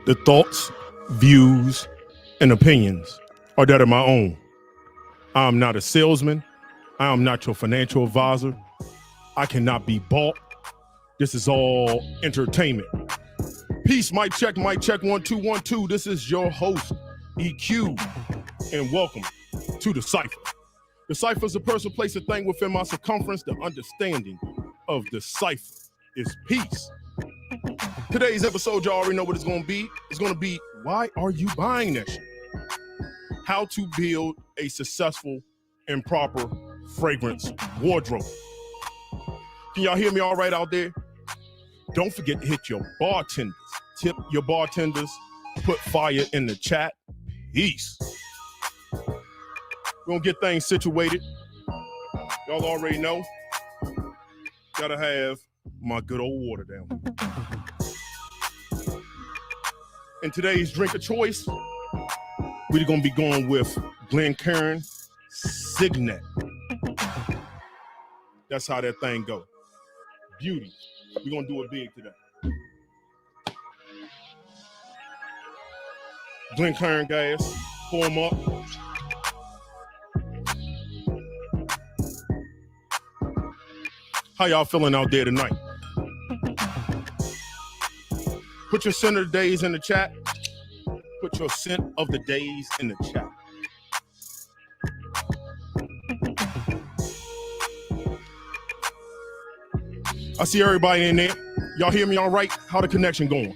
The thoughts, views, and opinions are that of my own. I am not a salesman. I am not your financial advisor. I cannot be bought. This is all entertainment. Peace, mic check, 1 2 1 2. This is your host, EQ, and welcome to the Cipher. The Cipher is a person, place, a thing within my circumference. The understanding of the Cipher is peace. Today's episode, y'all already know what it's going to be. It's going to be, why are you buying that shit? How to build a successful and proper fragrance wardrobe. Can y'all hear me all right out there? Don't forget to hit your bartenders. Tip your bartenders. Put fire in the chat. Peace. We're going to get things situated. Y'all already know. Gotta have my good old water down. And today's drink of choice, we're going to be going with Glencairn Signet. That's how that thing go. Beauty. We're going to do it big today. Glencairn, guys. Pour them up. How y'all feeling out there tonight? Put your scent of the days in the chat. Put your scent of the days in the chat. I see everybody in there. Y'all hear me all right? How the connection going?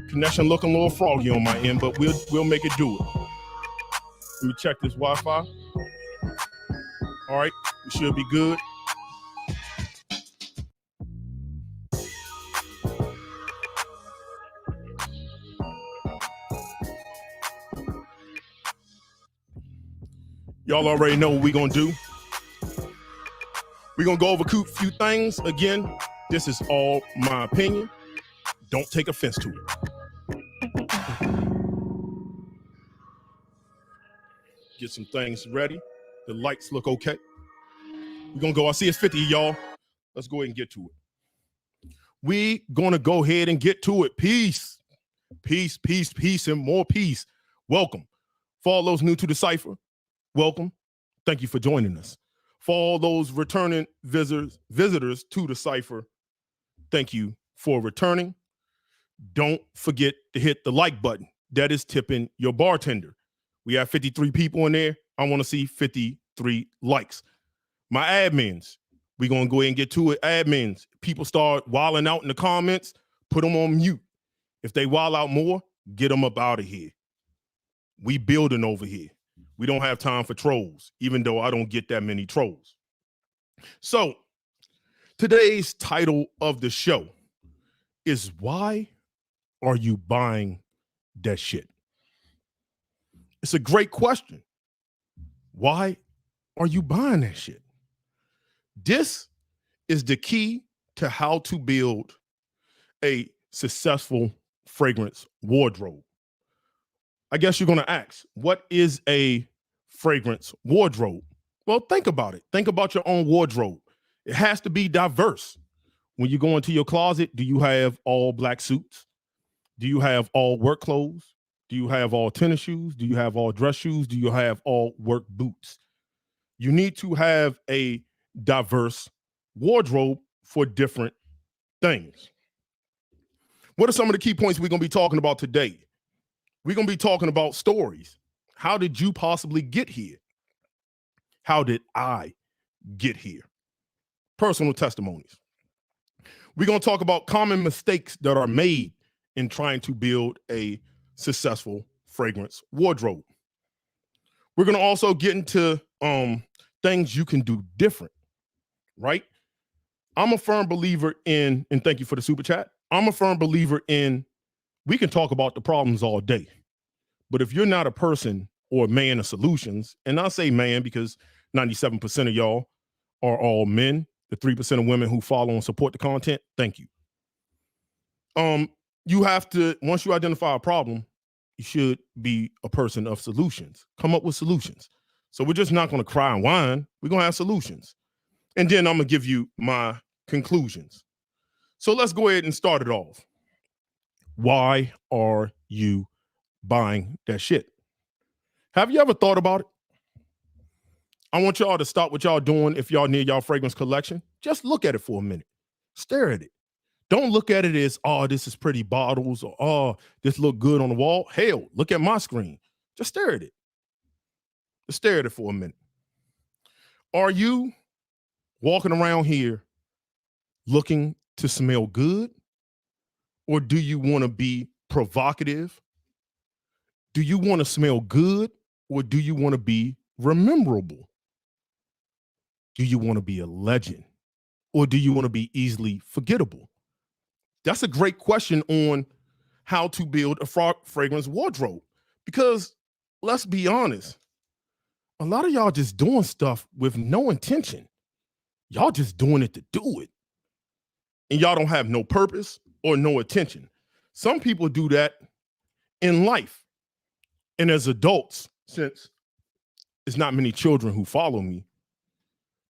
Connection looking a little froggy on my end, but we'll make it do it. Let me check this Wi-Fi. All right, we should be good. Y'all already know what we're going to do. We're going to go over a few things. Again, this is all my opinion. Don't take offense to it. Get some things ready. The lights look okay. We're going to go. I see it's 50, y'all. Let's go ahead and get to it. We going to go ahead and get to it. Peace. Peace, peace, peace, and more peace. Welcome. For all those new to the Cipher, welcome. Thank you for joining us. For all those returning visitors to the Cipher, thank you for returning. Don't forget to hit the like button. That is tipping your bartender. We have 53 people in there. I want to see 53 likes. My admins, we're going to go ahead and get to it. Admins, people start wilding out in the comments, put them on mute. If they wild out more, get them up out of here. We building over here. We don't have time for trolls, even though I don't get that many trolls. So today's title of the show is, why are you buying that shit? It's a great question. Why are you buying that shit? This is the key to how to build a successful fragrance wardrobe. I guess you're going to ask, what is a fragrance wardrobe? Well, think about it. Think about your own wardrobe. It has to be diverse. When you go into your closet, do you have all black suits? Do you have all work clothes? Do you have all tennis shoes? Do you have all dress shoes? Do you have all work boots? You need to have a diverse wardrobe for different things. What are some of the key points we're going to be talking about today? We're going to be talking about stories. How did you possibly get here? How did I get here? Personal testimonies. We're going to talk about common mistakes that are made in trying to build a successful fragrance wardrobe. We're going to also get into things you can do different, right? I'm a firm believer in, and thank you for the super chat, I'm a firm believer in, we can talk about the problems all day, but if you're not a person or a man of solutions, and I say man because 97% of y'all are all men, the 3% of women who follow and support the content, thank you. You have to, once you identify a problem, you should be a person of solutions. Come up with solutions. So we're just not going to cry and whine. We're going to have solutions. And then I'm going to give you my conclusions. So let's go ahead and start it off. Why are you buying that shit? Have you ever thought about it? I want y'all to stop what y'all doing if y'all near y'all fragrance collection. Just look at it for a minute. Stare at it. Don't look at it as, oh, this is pretty bottles, or oh, this look good on the wall. Hell, look at my screen. Just stare at it. Just stare at it for a minute. Are you walking around here looking to smell good? Or do you want to be provocative? Do you want to smell good? Or do you want to be rememberable? Do you want to be a legend? Or do you want to be easily forgettable? That's a great question on how to build a fragrance wardrobe. Because let's be honest, a lot of y'all just doing stuff with no intention. Y'all just doing it to do it. And y'all don't have no purpose or no attention. Some people do that in life. And as adults, since there's not many children who follow me,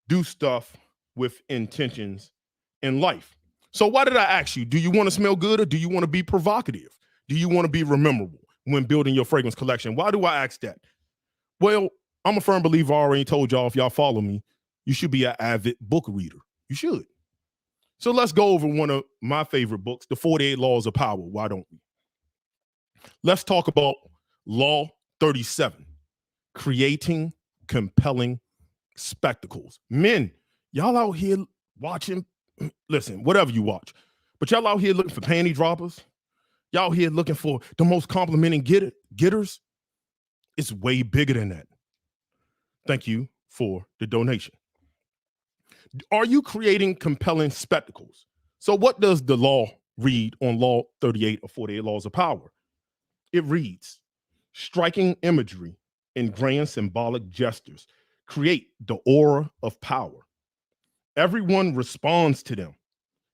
do stuff with intentions in life. So why did I ask you, do you want to smell good or do you want to be provocative? Do you want to be memorable when building your fragrance collection? Why do I ask that? Well, I'm a firm believer. I already told y'all, if y'all follow me, you should be an avid book reader. You should. So let's go over one of my favorite books, The 48 Laws of Power. Why don't we? Let's talk about Law 37, creating compelling spectacles. Men, y'all out here watching, listen, whatever you watch, but y'all out here looking for panty droppers. Y'all here looking for the most complimenting getters. It's way bigger than that. Thank you for the donation. Are you creating compelling spectacles? So what does the law read on Law 38 or 48 Laws of Power? It reads, striking imagery and grand symbolic gestures create the aura of power. Everyone responds to them.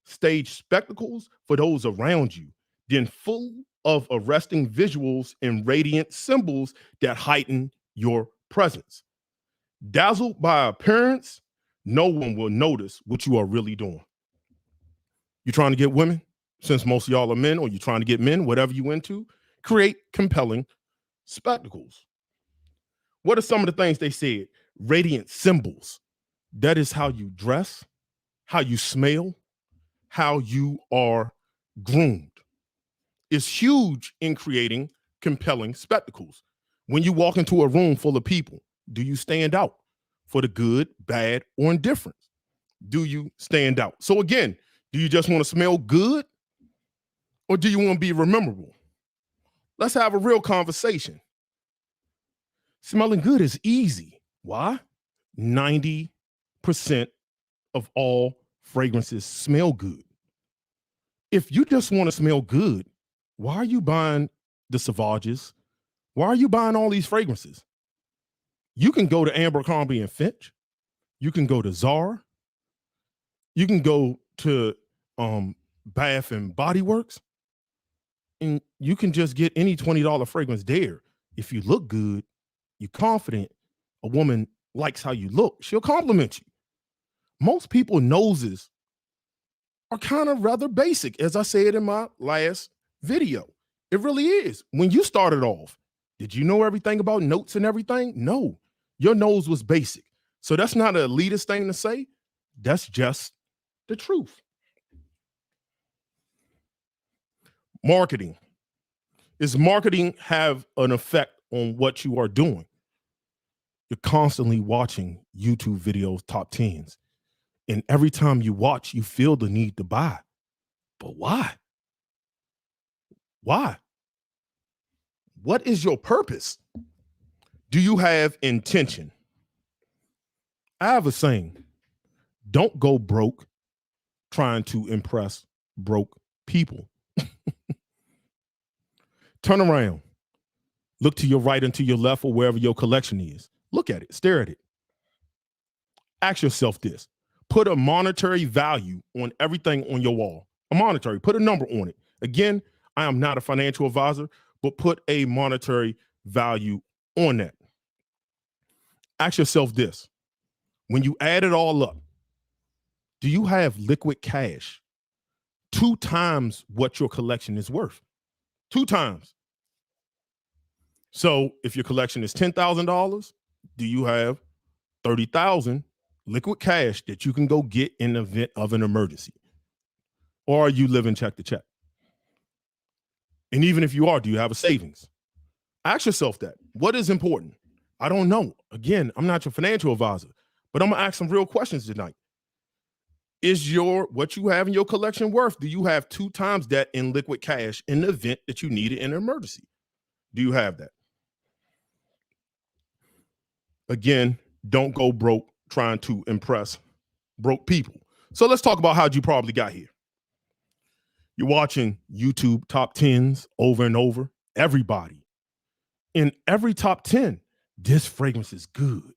Stage spectacles for those around you, then full of arresting visuals and radiant symbols that heighten your presence. Dazzled by appearance, no one will notice what you are really doing. You trying to get women? Since most of y'all are men, or you trying to get men, whatever you into, create compelling spectacles. What are some of the things they said? Radiant symbols. That is how you dress, how you smell, how you are groomed. It's huge in creating compelling spectacles. When you walk into a room full of people, do you stand out for the good, bad, or indifferent? Do you stand out? So again, do you just want to smell good or do you want to be memorable? Let's have a real conversation. Smelling good is easy. Why? 90% of all fragrances smell good. If you just want to smell good, why are you buying the Sauvages? Why are you buying all these fragrances? You can go to Abercrombie and Fitch. You can go to Zara. You can go to Bath and Body Works. And you can just get any $20 fragrance there. If you look good, you're confident, a woman likes how you look, she'll compliment you. Most people's noses are kind of rather basic, as I said in my last video. It really is. When you started off, did you know everything about notes and everything? No, your nose was basic. So that's not an elitist thing to say. That's just the truth. Marketing. Does marketing have an effect on what you are doing? You're constantly watching YouTube videos, top 10s. And every time you watch, you feel the need to buy. But why? Why? What is your purpose? Do you have intention? I have a saying, don't go broke trying to impress broke people. Turn around. Look to your right and to your left or wherever your collection is. Look at it. Stare at it. Ask yourself this. Put a monetary value on everything on your wall. A monetary. Put a number on it. Again, I am not a financial advisor, but put a monetary value on that. Ask yourself this. When you add it all up, do you have liquid cash 2 times what your collection is worth? 2 times. So if your collection is $10,000, do you have $30,000 liquid cash that you can go get in the event of an emergency? Or are you living check to check? And even if you are, do you have a savings? Ask yourself that. What is important? I don't know. Again, I'm not your financial advisor, but I'm gonna ask some real questions tonight. Is what you have in your collection worth? Do you have 2 times that in liquid cash in the event that you need it in an emergency? Do you have that? Again, don't go broke trying to impress broke people. So let's talk about how you probably got here. You're watching YouTube top 10s over and over. Everybody in every top 10, this fragrance is good.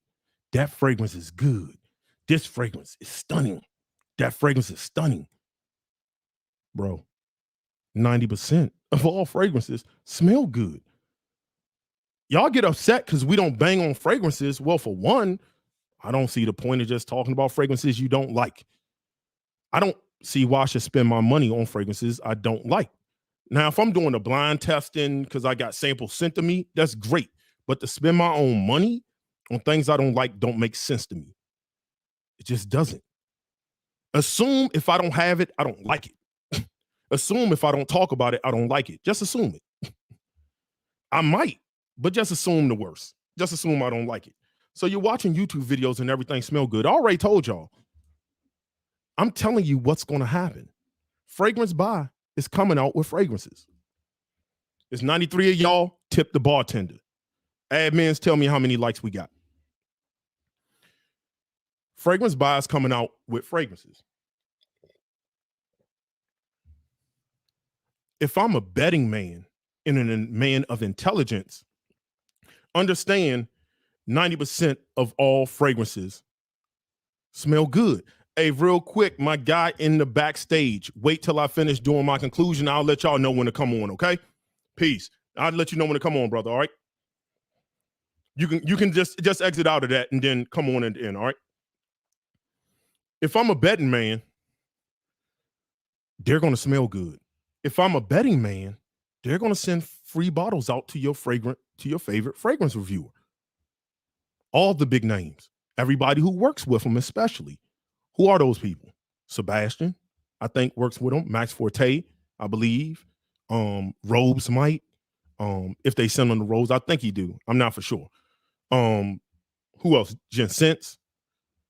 That fragrance is good. This fragrance is stunning. That fragrance is stunning. Bro, 90% of all fragrances smell good. Y'all get upset because we don't bang on fragrances. Well, for one, I don't see the point of just talking about fragrances you don't like. I don't see why I should spend my money on fragrances I don't like. Now, if I'm doing a blind testing because I got samples sent to me, that's great. But to spend my own money on things I don't like don't make sense to me. It just doesn't. Assume if I don't have it, I don't like it. Assume if I don't talk about it, I don't like it. Just assume it. I might, but just assume the worst. Just assume I don't like it. So you're watching YouTube videos and everything smell good. I already told y'all. I'm telling you what's going to happen. Fragrance Buy is coming out with fragrances. It's 93 of y'all tip the bartender. Admins, tell me how many likes we got. Fragrance Buy is coming out with fragrances. If I'm a betting man and a man of intelligence, understand 90% of all fragrances smell good. Hey, real quick, my guy in the backstage, wait till I finish doing my conclusion. I'll let y'all know when to come on, okay? Peace. I'll let you know when to come on, brother, all right? You can just exit out of that and then come on at the end, all right? If I'm a betting man, they're going to smell good. If I'm a betting man, they're going to send free bottles out to your favorite fragrance reviewer. All the big names, everybody who works with them especially. Who are those people? Sebastian, I think, works with them. Max Forte, I believe. Robes might. If they send on the Robes, I think he do. I'm not for sure. Who else? Jensense.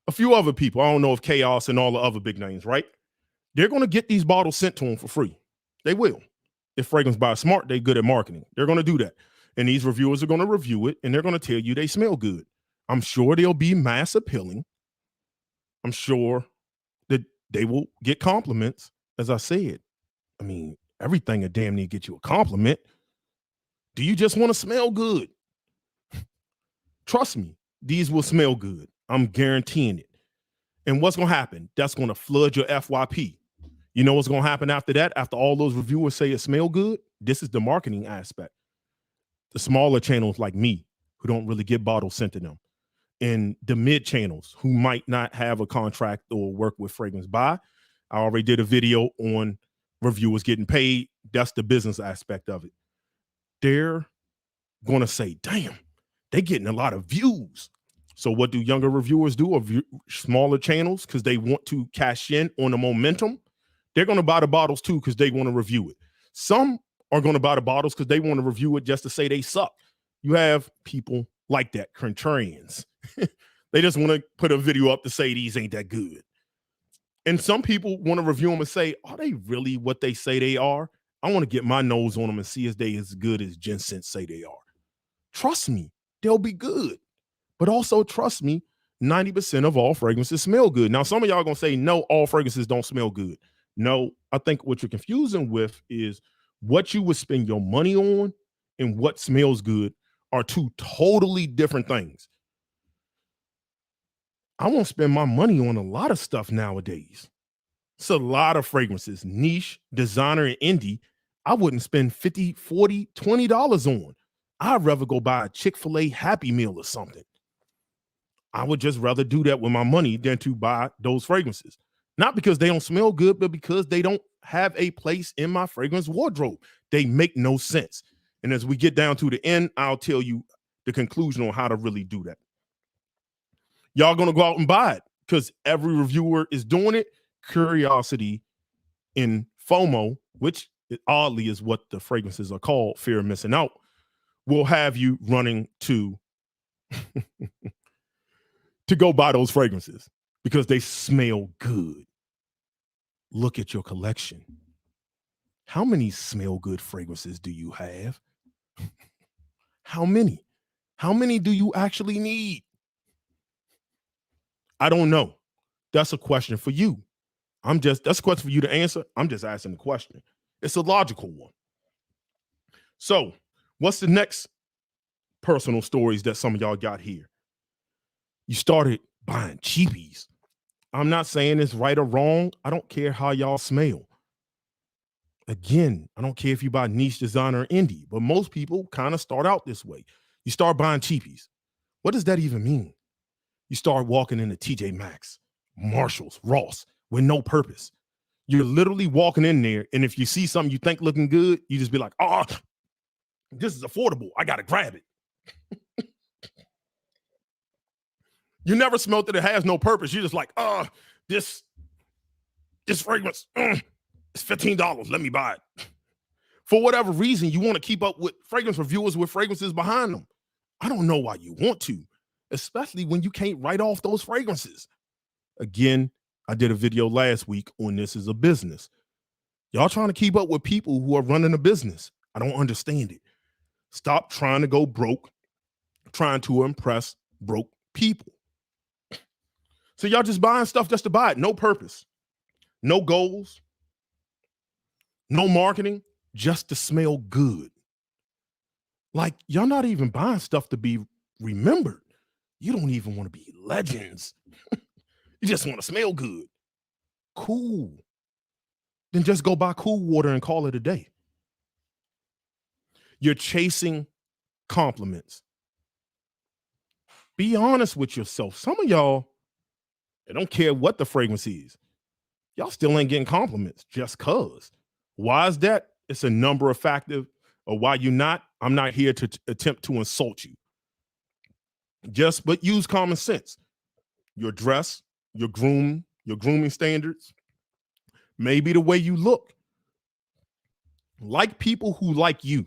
A few other people. I don't know if Chaos and all the other big names, right? They're going to get these bottles sent to them for free. They will. If Fragrance Buy smart, they're good at marketing. They're going to do that. And these reviewers are going to review it, and they're going to tell you they smell good. I'm sure they'll be mass appealing. I'm sure that they will get compliments, as I said. I mean, everything will damn near get you a compliment. Do you just want to smell good? Trust me, these will smell good. I'm guaranteeing it. And what's going to happen? That's going to flood your FYP. You know what's going to happen after that? After all those reviewers say it smell good? This is the marketing aspect. The smaller channels like me, who don't really get bottles sent to them, and the mid channels who might not have a contract or work with Fragrance Buy. I already did a video on reviewers getting paid. That's the business aspect of it. They're going to say, damn, they're getting a lot of views. So what do younger reviewers do, or smaller channels, because they want to cash in on the momentum? They're going to buy the bottles too because they want to review it. Some are going to buy the bottles because they want to review it just to say they suck. You have people like that, contrarians. They just want to put a video up to say these ain't that good. And some people want to review them and say, are they really what they say they are? I want to get my nose on them and see if they as good as Jensen say they are. Trust me, they'll be good. But also trust me, 90% of all fragrances smell good. Now, some of y'all are going to say, no, all fragrances don't smell good. No, I think what you're confusing with is what you would spend your money on and what smells good are two totally different things. I won't spend my money on a lot of stuff nowadays. It's a lot of fragrances, niche, designer, and indie. I wouldn't spend $50, $40, $20 on. I'd rather go buy a Chick-fil-A Happy Meal or something. I would just rather do that with my money than to buy those fragrances. Not because they don't smell good, but because they don't have a place in my fragrance wardrobe. They make no sense. And as we get down to the end, I'll tell you the conclusion on how to really do that. Y'all gonna go out and buy it because every reviewer is doing it. Curiosity and FOMO, which oddly is what the fragrances are called, fear of missing out, will have you running to to go buy those fragrances because they smell good. Look at your collection. How many smell good fragrances do you have? How many? How many do you actually need? I don't know. That's a question for you. That's a question for you to answer. I'm just asking the question. It's a logical one. So, what's the next personal stories that some of y'all got here? You started buying cheapies. I'm not saying it's right or wrong. I don't care how y'all smell. Again, I don't care if you buy niche, designer, or indie, but most people kind of start out this way. You start buying cheapies. What does that even mean? You start walking into TJ Maxx, Marshalls, Ross with no purpose. You're literally walking in there, and if you see something you think looking good, you just be like, oh, this is affordable. I got to grab it. You never smelled that it has no purpose. You're just like, this fragrance, it's $15. Let me buy it. For whatever reason, you want to keep up with fragrance reviewers with fragrances behind them. I don't know why you want to, especially when you can't write off those fragrances. Again, I did a video last week on this is a business. Y'all trying to keep up with people who are running a business. I don't understand it. Stop trying to go broke, trying to impress broke people. So y'all just buying stuff just to buy it. No purpose, no goals, no marketing, just to smell good. Like, y'all not even buying stuff to be remembered. You don't even want to be legends. You just want to smell good. Cool. Then just go buy Cool Water and call it a day. You're chasing compliments. Be honest with yourself. Some of y'all, they don't care what the fragrance is. Y'all still ain't getting compliments just cause. Why is that? It's a number of factors of why you're not. I'm not here to attempt to insult you. But use common sense. Your dress, your grooming standards, maybe the way you look. Like people who like you.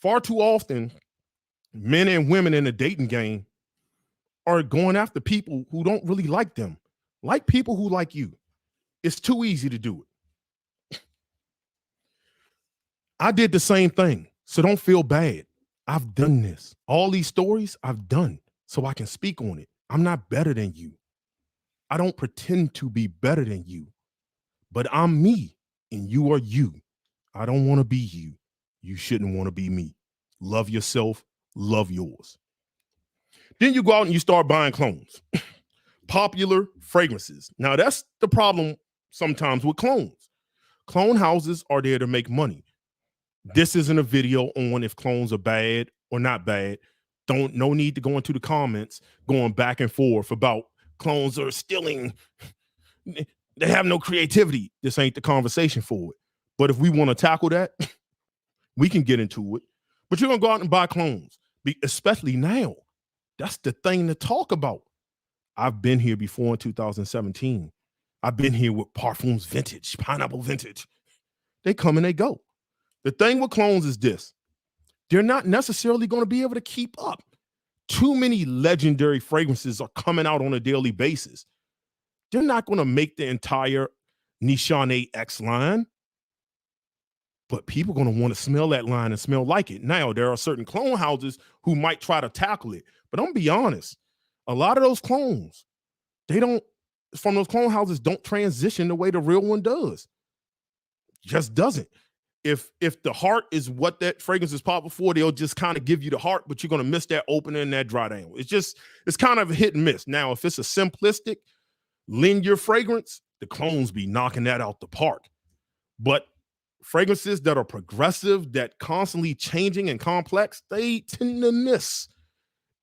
Far too often, men and women in the dating game are going after people who don't really like them. Like people who like you. It's too easy to do it. I did the same thing, so don't feel bad. I've done this. All these stories I've done, so I can speak on it. I'm not better than you. I don't pretend to be better than you, but I'm me and you are you. I don't want to be you. You shouldn't want to be me. Love yourself, love yours. Then you go out and you start buying clones. Popular fragrances. Now that's the problem sometimes with clones. Clone houses are there to make money. This isn't a video on if clones are bad or not bad. No need to go into the comments going back and forth about clones are stealing. They have no creativity. This ain't the conversation for it. But if we want to tackle that, we can get into it. But you're going to go out and buy clones, especially now. That's the thing to talk about. I've been here before in 2017. I've been here with Parfums Vintage, Pineapple Vintage. They come and they go. The thing with clones is this. They're not necessarily going to be able to keep up. Too many legendary fragrances are coming out on a daily basis. They're not going to make the entire Nishane X line, but people are going to want to smell that line and smell like it. Now, there are certain clone houses who might try to tackle it, but I'm going to be honest. A lot of those clones, from those clone houses don't transition the way the real one does. Just doesn't. If the heart is what that fragrance is popular for, they'll just kind of give you the heart, but you're going to miss that opening and that dry down. It's kind of a hit and miss. Now, if it's a simplistic, linear fragrance, the clones be knocking that out the park. But fragrances that are progressive, that constantly changing and complex, they tend to miss.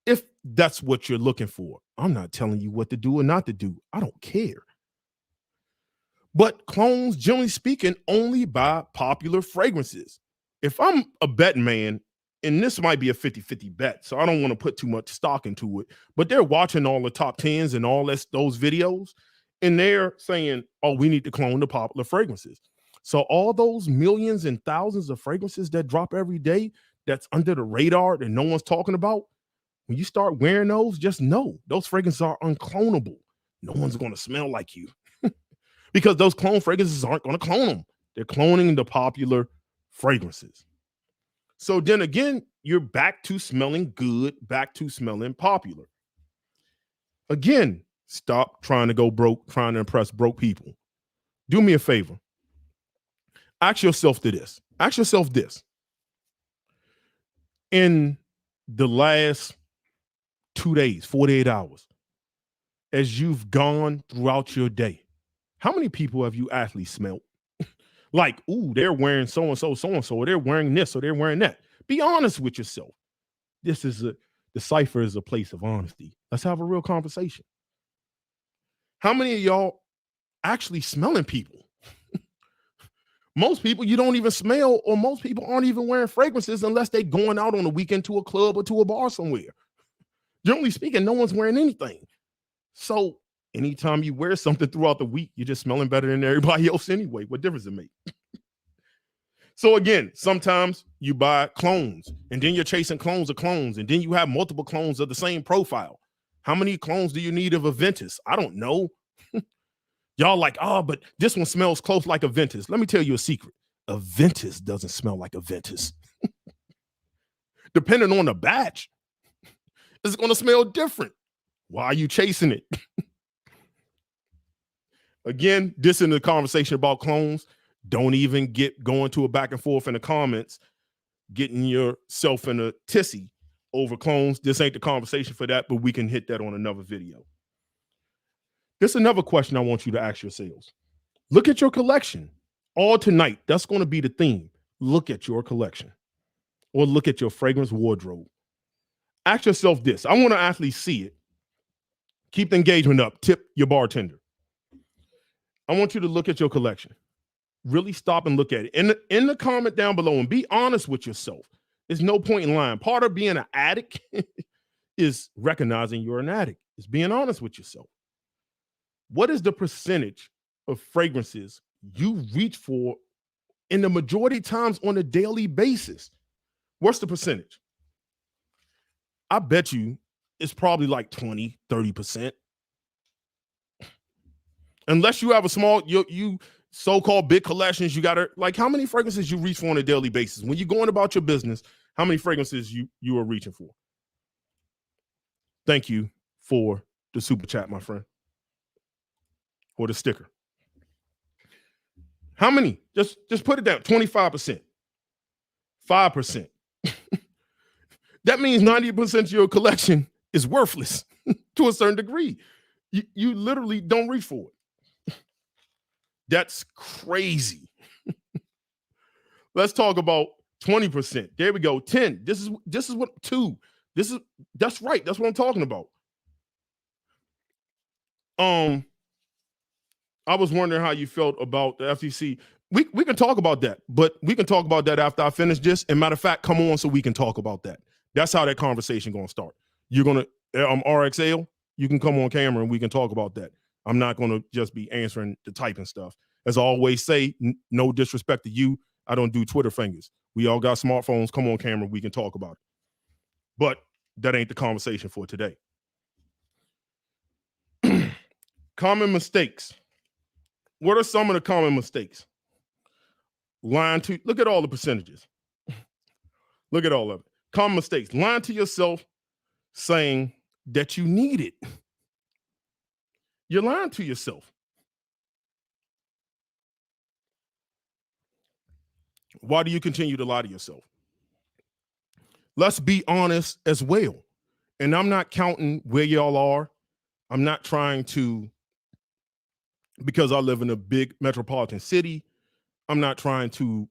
If that's what you're looking for. I'm not telling you what to do or not to do. I don't care. But clones, generally speaking, only buy popular fragrances. If I'm a betting man, and this might be a 50-50 bet, so I don't want to put too much stock into it, but they're watching all the top 10s and all those videos, and they're saying, oh, we need to clone the popular fragrances. So all those millions and thousands of fragrances that drop every day that's under the radar that no one's talking about, when you start wearing those, just know those fragrances are unclonable. No one's going to smell like you because those clone fragrances aren't going to clone them. They're cloning the popular fragrances. So then again, you're back to smelling good, back to smelling popular. Again, stop trying to go broke, trying to impress broke people. Do me a favor. Ask yourself this. Ask yourself this. In the last 2 days, 48 hours, as you've gone throughout your day, how many people have you actually smelled? Like, ooh, they're wearing so-and-so, or they're wearing this, or they're wearing that. Be honest with yourself. The Cipher is a place of honesty. Let's have a real conversation. How many of y'all actually smelling people? Most people you don't even smell, or most people aren't even wearing fragrances unless they're going out on the weekend to a club or to a bar somewhere. Generally speaking, no one's wearing anything. So anytime you wear something throughout the week, you're just smelling better than everybody else anyway. What difference does it make? So again, sometimes you buy clones, and then you're chasing clones of clones, and then you have multiple clones of the same profile. How many clones do you need of a Ventus? I don't know. Y'all like, oh, but this one smells close like a Ventus. Let me tell you a secret. A Ventus doesn't smell like a Ventus. Depending on the batch, it's going to smell different. Why are you chasing it? Again, this in the conversation about clones. Don't even get going to a back and forth in the comments, getting yourself in a tizzy over clones. This ain't the conversation for that, but we can hit that on another video. There's another question I want you to ask yourselves. Look at your collection. All tonight, that's going to be the theme. Look at your collection, or look at your fragrance wardrobe. Ask yourself this. I want to actually see it. Keep the engagement up. Tip your bartender. I want you to look at your collection. Really stop and look at it. In the comment down below, and be honest with yourself. There's no point in lying. Part of being an addict is recognizing you're an addict. It's being honest with yourself. What is the percentage of fragrances you reach for in the majority of times on a daily basis? What's the percentage? I bet you it's probably like 20, 30%. Unless you have a small, you so-called big collections, you got to, like, how many fragrances you reach for on a daily basis? When you're going about your business, how many fragrances you are reaching for? Thank you for the super chat, my friend. Or the sticker. How many? Just put it down. 25%. 5%. That means 90% of your collection is worthless to a certain degree. You literally don't reach for it. That's crazy. Let's talk about 20%. There we go. 10. This is what 2. That's right. That's what I'm talking about. I was wondering how you felt about the FTC. We can talk about that, but we can talk about that after I finish this. And matter of fact, come on so we can talk about that. That's how that conversation going to start. You're going to, RXL, you can come on camera and we can talk about that. I'm not going to just be answering the typing stuff. As I always say, no disrespect to you. I don't do Twitter fingers. We all got smartphones. Come on camera. We can talk about it. But that ain't the conversation for today. Common mistakes. What are some of the common mistakes? Lying to, look at all the percentages. Look at all of it. Common mistakes. Lying to yourself, saying that you need it. You're lying to yourself. Why do you continue to lie to yourself? Let's be honest as well. And I'm not counting where y'all are. I'm not trying to, because I live in a big metropolitan city, I'm not trying to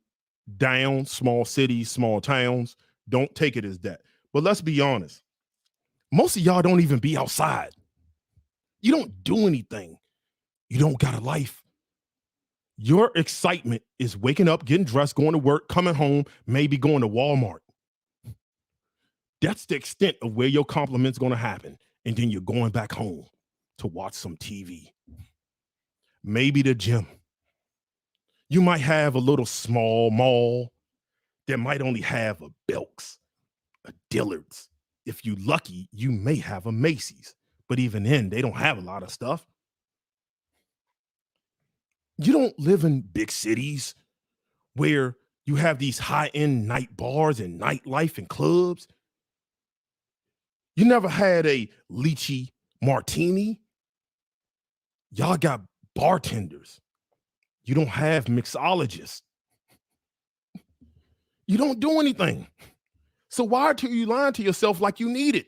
down small cities, small towns. Don't take it as that. But let's be honest. Most of y'all don't even be outside. You don't do anything. You don't got a life. Your excitement is waking up, getting dressed, going to work, coming home, maybe going to Walmart. That's the extent of where your compliment's going to happen. And then you're going back home to watch some TV. Maybe the gym. You might have a little small mall that might only have a Belk's, a Dillard's. If you're lucky, you may have a Macy's. But even then, they don't have a lot of stuff. You don't live in big cities where you have these high-end night bars and nightlife and clubs. You never had a lychee martini. Y'all got bartenders. You don't have mixologists. You don't do anything. So why are you lying to yourself like you need it?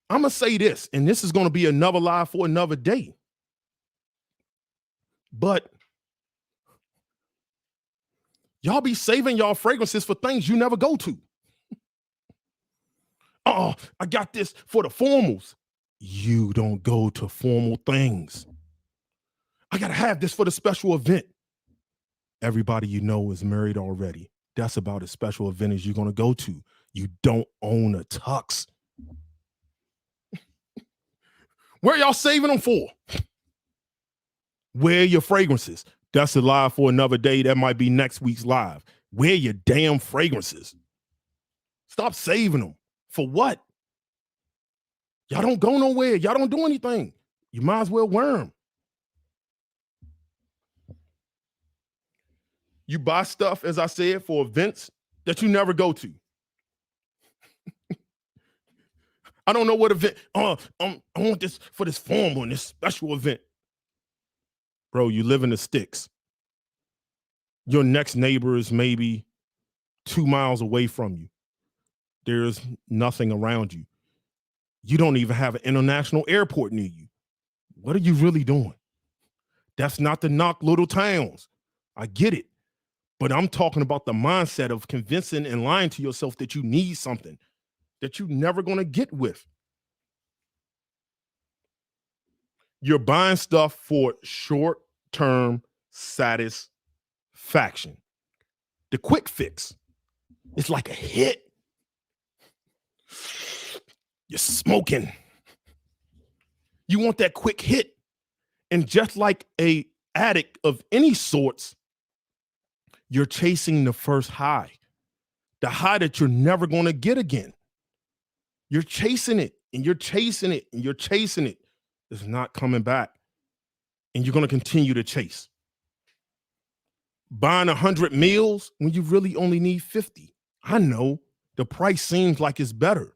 I'm going to say this, and this is going to be another lie for another day. But y'all be saving y'all fragrances for things you never go to. Oh, I got this for the formals. You don't go to formal things. I got to have this for the special event. Everybody you know is married already. That's about as special event as you're going to go to. You don't own a tux. Where y'all saving them for? Where your fragrances? That's a live for another day. That might be next week's live. Where your damn fragrances? Stop saving them. For what? Y'all don't go nowhere. Y'all don't do anything. You might as well wear them. You buy stuff, as I said, for events that you never go to. I don't know what event. I want this for this formal and this special event. Bro, you live in the sticks. Your next neighbor is maybe 2 miles away from you. There's nothing around you. You don't even have an international airport near you. What are you really doing? That's not to knock little towns. I get it. But I'm talking about the mindset of convincing and lying to yourself that you need something that you're never going to get with. You're buying stuff for short-term satisfaction. The quick fix. It's like a hit. You're smoking. You want that quick hit. And just like a addict of any sorts, you're chasing the first high, the high that you're never going to get again. You're chasing it and you're chasing it and you're chasing it. It's not coming back. And you're going to continue to chase. Buying 100 meals when you really only need 50. I know the price seems like it's better,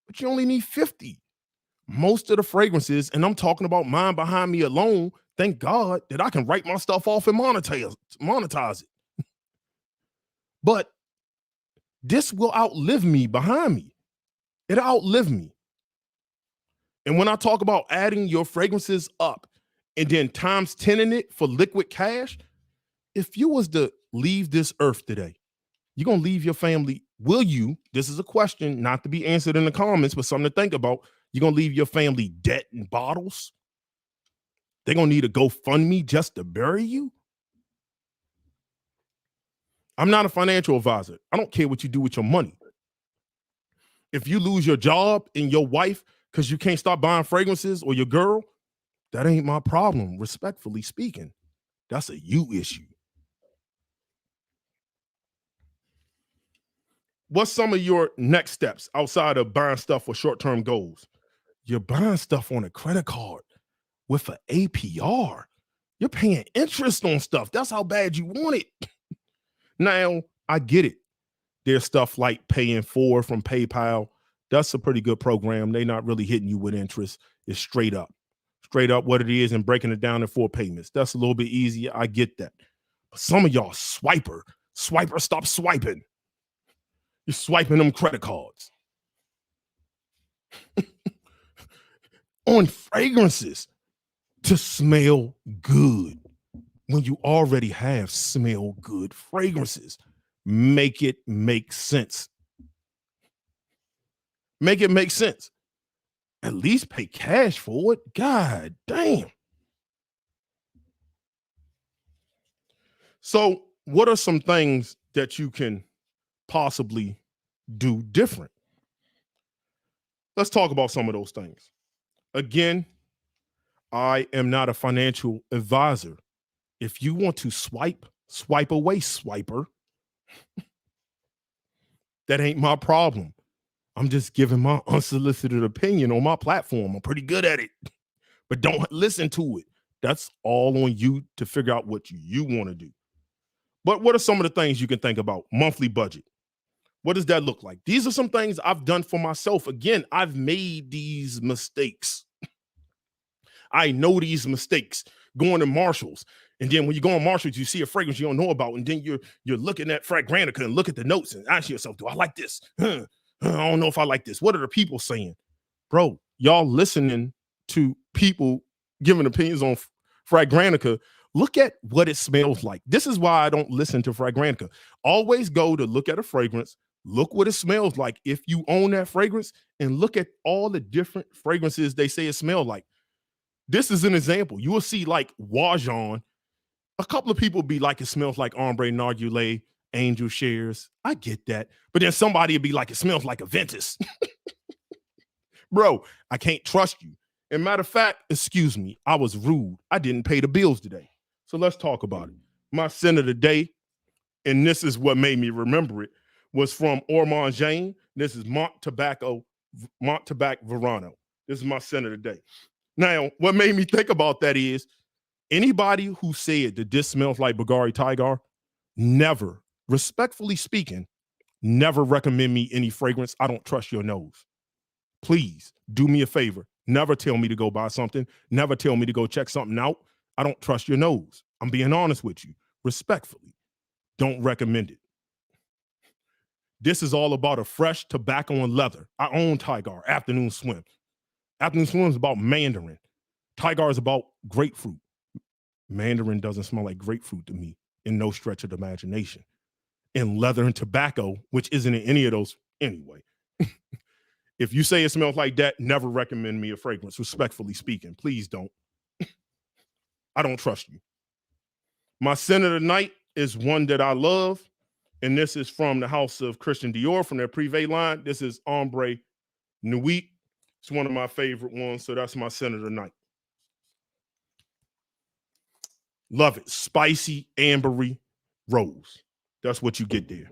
but you only need 50. Most of the fragrances, and I'm talking about mine behind me alone, thank God that I can write my stuff off and monetize it. But this will outlive me behind me. It'll outlive me. And when I talk about adding your fragrances up and then times 10 in it for liquid cash, if you was to leave this earth today, you're going to leave your family. Will you? This is a question not to be answered in the comments, but something to think about. You're going to leave your family debt and bottles? They're going to need a GoFundMe just to bury you? I'm not a financial advisor. I don't care what you do with your money. If you lose your job and your wife because you can't stop buying fragrances, or your girl, that ain't my problem, respectfully speaking. That's a you issue. What's some of your next steps outside of buying stuff for short-term goals? You're buying stuff on a credit card with an APR. You're paying interest on stuff. That's how bad you want it. Now, I get it. There's stuff like Pay in 4 from PayPal. That's a pretty good program. They're not really hitting you with interest. It's straight up what it is and breaking it down in 4 payments. That's a little bit easier. I get that. But some of y'all swiper, stop swiping. You're swiping them credit cards on fragrances to smell good when you already have smell good fragrances. Make it make sense. Make it make sense. At least pay cash for it. God damn. So what are some things that you can possibly do different? Let's talk about some of those things. Again, I am not a financial advisor. If you want to swipe away, swiper. That ain't my problem. I'm just giving my unsolicited opinion on my platform. I'm pretty good at it, but don't listen to it. That's all on you to figure out what you want to do. But what are some of the things you can think about? Monthly budget. What does that look like? These are some things I've done for myself. Again, I've made these mistakes. I know these mistakes going to Marshalls. And then when you go on Marshalls, you see a fragrance you don't know about. And then you're looking at Fragrantica and look at the notes and ask yourself, do I like this? I don't know if I like this. What are the people saying? Bro, y'all listening to people giving opinions on Fragrantica. Look at what it smells like. This is why I don't listen to Fragrantica. Always go to look at a fragrance, look what it smells like if you own that fragrance, and look at all the different fragrances they say it smells like. This is an example. You will see like Wajon. A couple of people be like, it smells like Ombre Narguilé, Angel Shares. I get that. But then somebody would be like, it smells like Aventus. Bro, I can't trust you. And matter of fact, excuse me, I was rude. I didn't pay the bills today. So let's talk about it. My scent of the day, and this is what made me remember it, was from Ormond Jane. This is Mont Tabac Verano. This is my scent of the day. Now, what made me think about that is anybody who said that this smells like Bulgari Tiger, never, respectfully speaking, never recommend me any fragrance. I don't trust your nose. Please do me a favor. Never tell me to go buy something. Never tell me to go check something out. I don't trust your nose. I'm being honest with you. Respectfully, don't recommend it. This is all about a fresh tobacco and leather. I own Tiger, Afternoon Swim. Afternoon Swim is about mandarin. Tiger is about grapefruit. Mandarin doesn't smell like grapefruit to me in no stretch of the imagination. And leather and tobacco, which isn't in any of those anyway. If you say it smells like that, never recommend me a fragrance, respectfully speaking. Please don't. I don't trust you. My scent of the night is one that I love, and this is from the house of Christian Dior, from their Privé line. This is Ombre Nuit. It's one of my favorite ones, so that's my scent of the night. Love it. Spicy, ambery, rose. That's what you get there.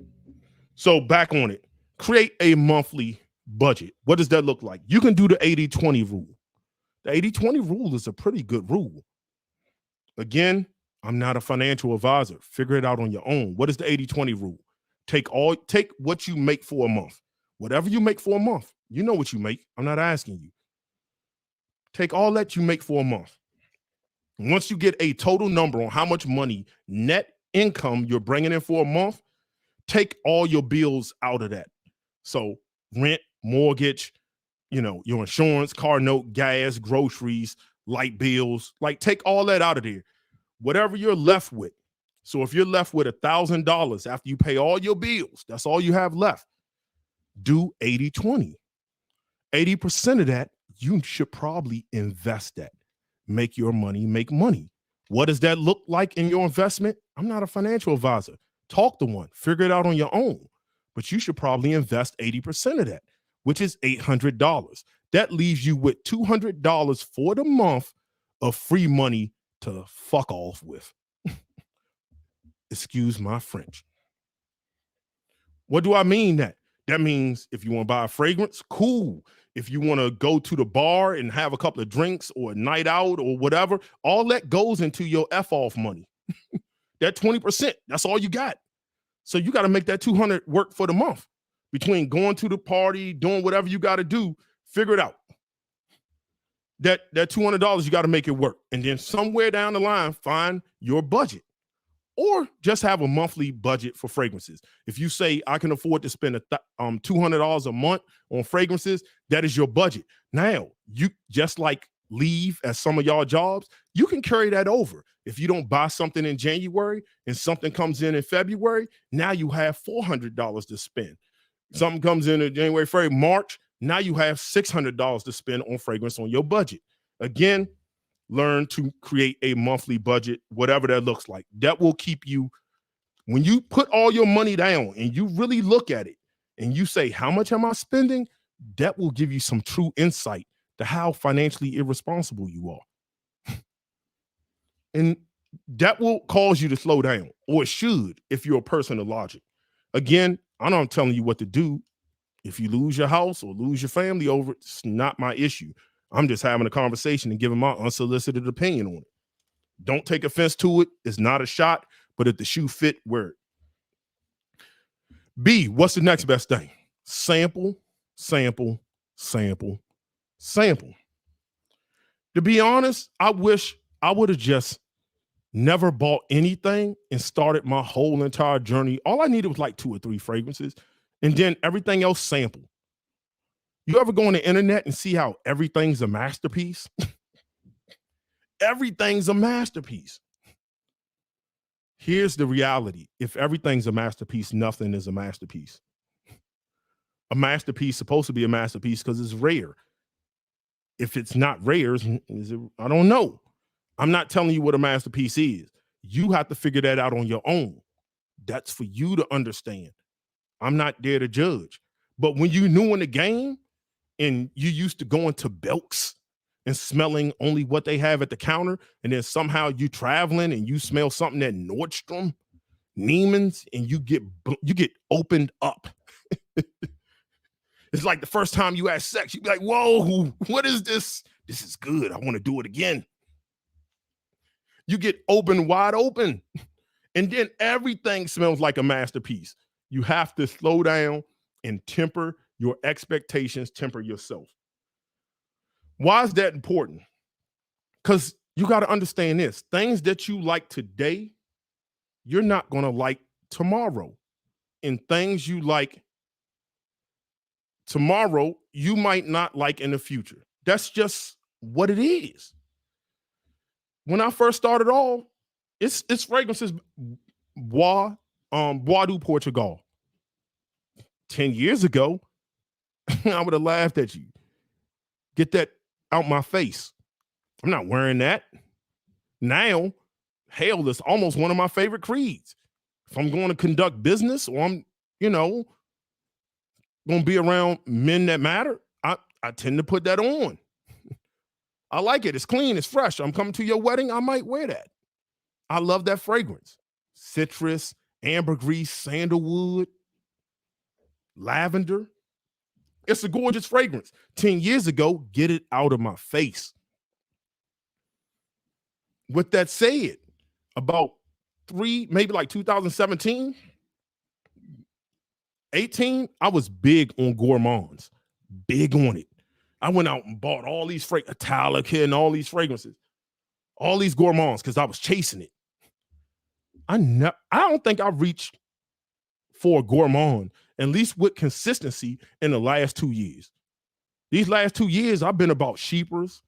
So back on it. Create a monthly budget. What does that look like? You can do the 80-20 rule. The 80-20 rule is a pretty good rule. Again, I'm not a financial advisor. Figure it out on your own. What is the 80-20 rule? Take what you make for a month. Whatever you make for a month. You know what you make. I'm not asking you. Take all that you make for a month. Once you get a total number on how much money, net income you're bringing in for a month, take all your bills out of that. So rent, mortgage, your insurance, car note, gas, groceries, light bills, like take all that out of there. Whatever you're left with. So if you're left with $1,000 after you pay all your bills, that's all you have left. Do 80-20. 80% of that, you should probably invest that. Make your money make money. What does that look like in your investment? I'm not a financial advisor. Talk to one. Figure it out on your own. But you should probably invest 80% of that, which is $800. That leaves you with $200 for the month of free money to fuck off with. Excuse my French. What do I mean that? That means if you want to buy a fragrance, cool. If you want to go to the bar and have a couple of drinks or a night out or whatever, all that goes into your F-off money. That 20%, that's all you got. So you got to make that $200 work for the month. Between going to the party, doing whatever you got to do, figure it out. That $200, you got to make it work. And then somewhere down the line, find your budget. Or just have a monthly budget for fragrances. If you say, I can afford to spend $200 a month on fragrances, that is your budget. Now, you just like leave at some of y'all jobs, you can carry that over. If you don't buy something in January and something comes in February, now you have $400 to spend. Something comes in January, February, March, now you have $600 to spend on fragrance on your budget. Again, learn to create a monthly budget, whatever that looks like. That will keep you, when you put all your money down and you really look at it and you say, how much am I spending? That will give you some true insight to how financially irresponsible you are. And that will cause you to slow down, or it should if you're a person of logic. Again, I know I'm telling you what to do. If you lose your house or lose your family over it, it's not my issue. I'm just having a conversation and giving my unsolicited opinion on it. Don't take offense to it. It's not a shot, but if the shoe fit, wear it. B, what's the next best thing? Sample, sample, sample, sample. To be honest, I wish I would have just never bought anything and started my whole entire journey. All I needed was like 2 or 3 fragrances, and then everything else sample. You ever go on the internet and see how everything's a masterpiece? Everything's a masterpiece. Here's the reality. If everything's a masterpiece, nothing is a masterpiece. A masterpiece is supposed to be a masterpiece because it's rare. If it's not rare, is it, I don't know. I'm not telling you what a masterpiece is. You have to figure that out on your own. That's for you to understand. I'm not there to judge. But when you're new in the game and you used to going to Belk's and smelling only what they have at the counter, and then somehow you traveling and you smell something at Nordstrom, Neiman's, and you get opened up. It's like the first time you had sex, you'd be like, whoa, what is this? This is good. I want to do it again. You get wide open, and then everything smells like a masterpiece. You have to slow down and temper your expectations, temper yourself. Why is that important? Because you got to understand this. Things that you like today, you're not going to like tomorrow. And things you like tomorrow, you might not like in the future. That's just what it is. When I first started off, it's fragrances, Bois du Portugal. 10 years ago, I would have laughed at you. Get that out my face. I'm not wearing that. Now, hell, that's almost one of my favorite creeds. If I'm going to conduct business or I'm, going to be around men that matter, I tend to put that on. I like it. It's clean. It's fresh. I'm coming to your wedding. I might wear that. I love that fragrance. Citrus, ambergris, sandalwood, lavender. It's a gorgeous fragrance. 10 years ago, get it out of my face. With that said, about maybe like 2017, 18, I was big on gourmands, big on it. I went out and bought all these Italica and all these fragrances, all these gourmands, because I was chasing it. I don't think I reached for a gourmand, at least with consistency, in the last 2 years. These last 2 years, I've been about sheepers,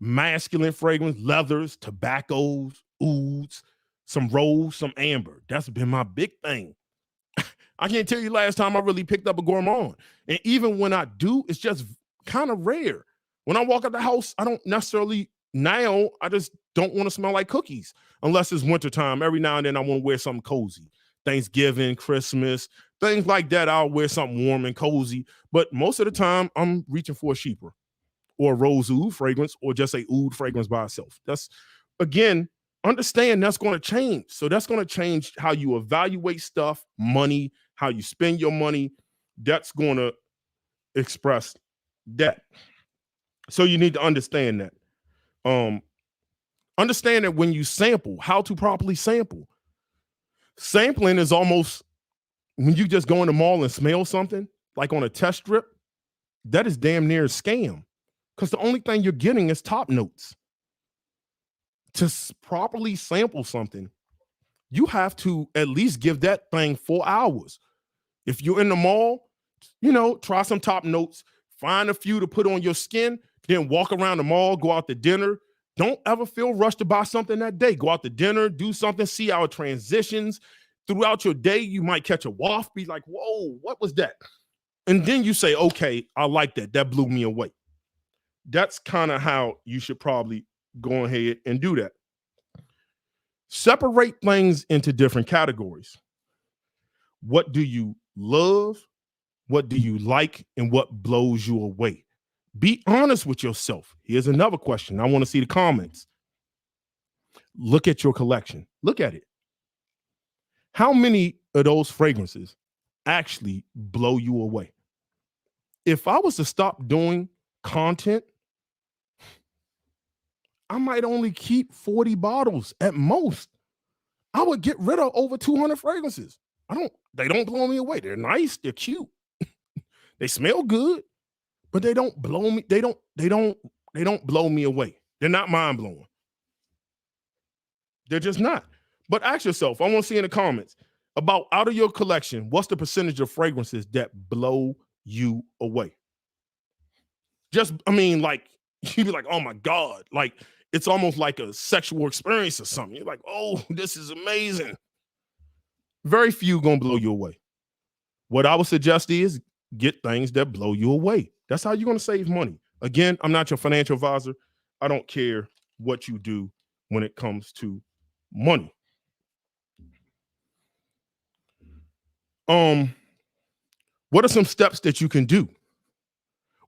masculine fragrance, leathers, tobaccos, ouds, some rose, some amber. That's been my big thing. I can't tell you last time I really picked up a gourmand. And even when I do, it's just kind of rare. When I walk out the house, I don't necessarily, now I just don't want to smell like cookies unless it's wintertime. Every now and then I want to wear something cozy. Thanksgiving, Christmas, things like that, I'll wear something warm and cozy. But most of the time, I'm reaching for a sheeper or a rose oud fragrance or just a oud fragrance by itself. That's, again, understand that's going to change. So that's going to change how you evaluate stuff, money, how you spend your money. That's going to express that. So you need to understand that. Understand that when you sample, how to properly sample. Sampling is almost when you just go in the mall and smell something, like on a test strip, that is damn near a scam. Because the only thing you're getting is top notes. To properly sample something, you have to at least give that thing 4 hours. If you're in the mall, try some top notes, find a few to put on your skin, then walk around the mall, go out to dinner. Don't ever feel rushed to buy something that day. Go out to dinner, do something, see how it transitions. Throughout your day, you might catch a waft, be like, whoa, what was that? And then you say, okay, I like that. That blew me away. That's kind of how you should probably go ahead and do that. Separate things into different categories. What do you love? What do you like? And what blows you away? Be honest with yourself. Here's another question. I want to see the comments. Look at your collection. Look at it. How many of those fragrances actually blow you away? If I was to stop doing content, I might only keep 40 bottles at most. I would get rid of over 200 fragrances. They don't blow me away. They're nice, they're cute. They smell good, but they don't blow me. They don't blow me away. They're not mind blowing. They're just not. But ask yourself, I want to see in the comments about out of your collection, what's the percentage of fragrances that blow you away? Like you'd be like, oh my God, like it's almost like a sexual experience or something. You're like, oh, this is amazing. Very few gonna blow you away. What I would suggest is get things that blow you away. That's how you're gonna save money. Again, I'm not your financial advisor. I don't care what you do when it comes to money. What are some steps that you can do?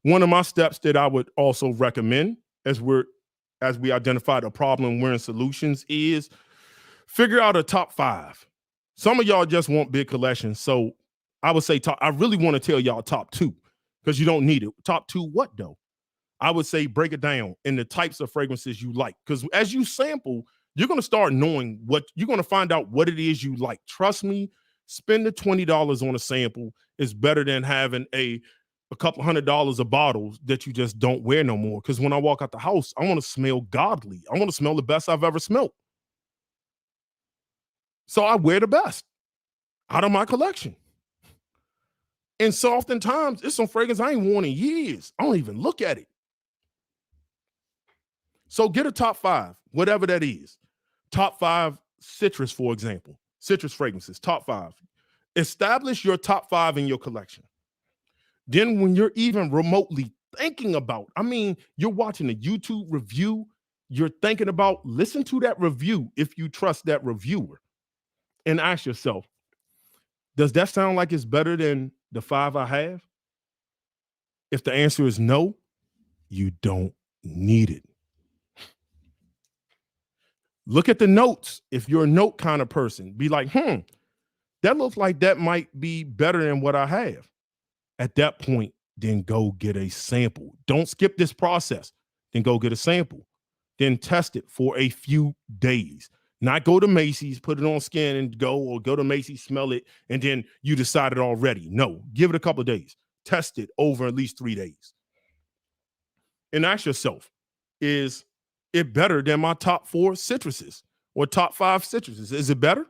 One of my steps that I would also recommend as we identified a problem, we're in solutions, is figure out a top 5. Some of y'all just want big collections. So I would say I really want to tell y'all top 2 because you don't need it. Top 2 what though? I would say break it down in the types of fragrances you like. Because as you sample, you're going to start knowing you're going to find out what it is you like. Trust me, spend the $20 on a sample is better than having a couple $100 of bottles that you just don't wear no more. Because when I walk out the house, I want to smell godly. I want to smell the best I've ever smelled. So I wear the best out of my collection. And so oftentimes, it's some fragrance I ain't worn in years. I don't even look at it. So get a top 5, whatever that is. Top 5 citrus, for example. Citrus fragrances, top 5. Establish your top 5 in your collection. Then when you're even remotely thinking about, you're watching a YouTube review, you're thinking about, listen to that review if you trust that reviewer. And ask yourself, does that sound like it's better than the 5 I have? If the answer is no, you don't need it. Look at the notes. If you're a note kind of person, be like, that looks like that might be better than what I have. At that point, then go get a sample. Don't skip this process. Then go get a sample. Then test it for a few days. Not go to Macy's, put it on skin and go, or go to Macy's, smell it, and then you decided already. No, give it a couple of days. Test it over at least 3 days. And ask yourself, is it better than my top 4 citruses or top 5 citruses? Is it better?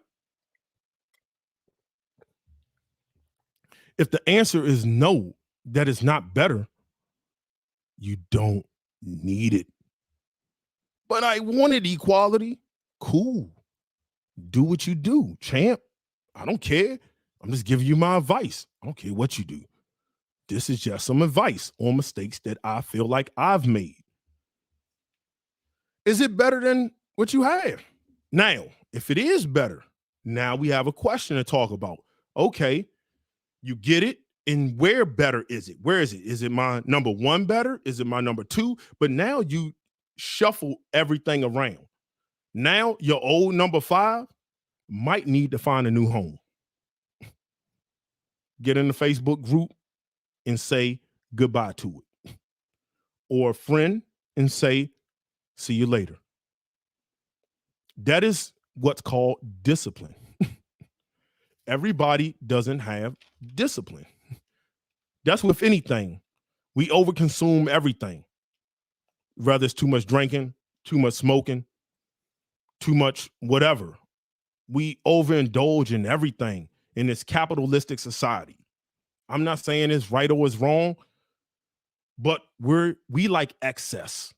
If the answer is no, that is not better, you don't need it. But I wanted equality. Cool. Do what you do, champ. I don't care. I'm just giving you my advice. I don't care what you do. This is just some advice on mistakes that I feel like I've made. Is it better than what you have? Now, if it is better, now we have a question to talk about. Okay, you get it. And where better is it? Where is it? Is it my number 1 better? Is it my number 2? But now you shuffle everything around. Now your old number 5 might need to find a new home. Get in the Facebook group and say goodbye to it. Or a friend and say, see you later. That is what's called discipline. Everybody doesn't have discipline. That's with anything. We overconsume everything. Whether it's too much drinking, too much smoking, too much whatever. We overindulge in everything in this capitalistic society. I'm not saying it's right or it's wrong, but we like excess.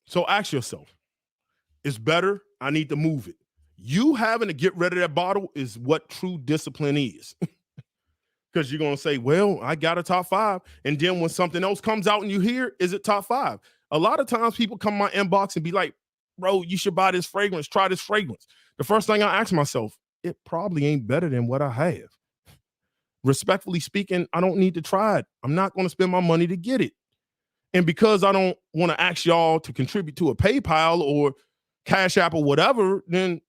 So ask yourself, it's better, I need to move it. You having to get rid of that bottle is what true discipline is. Because you're going to say, well, I got a top 5. And then when something else comes out and you hear, is it top 5? A lot of times people come in my inbox and be like, bro, you should buy this fragrance, try this fragrance. The first thing I ask myself, it probably ain't better than what I have. Respectfully speaking, I don't need to try it. I'm not going to spend my money to get it. And because I don't want to ask y'all to contribute to a PayPal or Cash App or whatever, then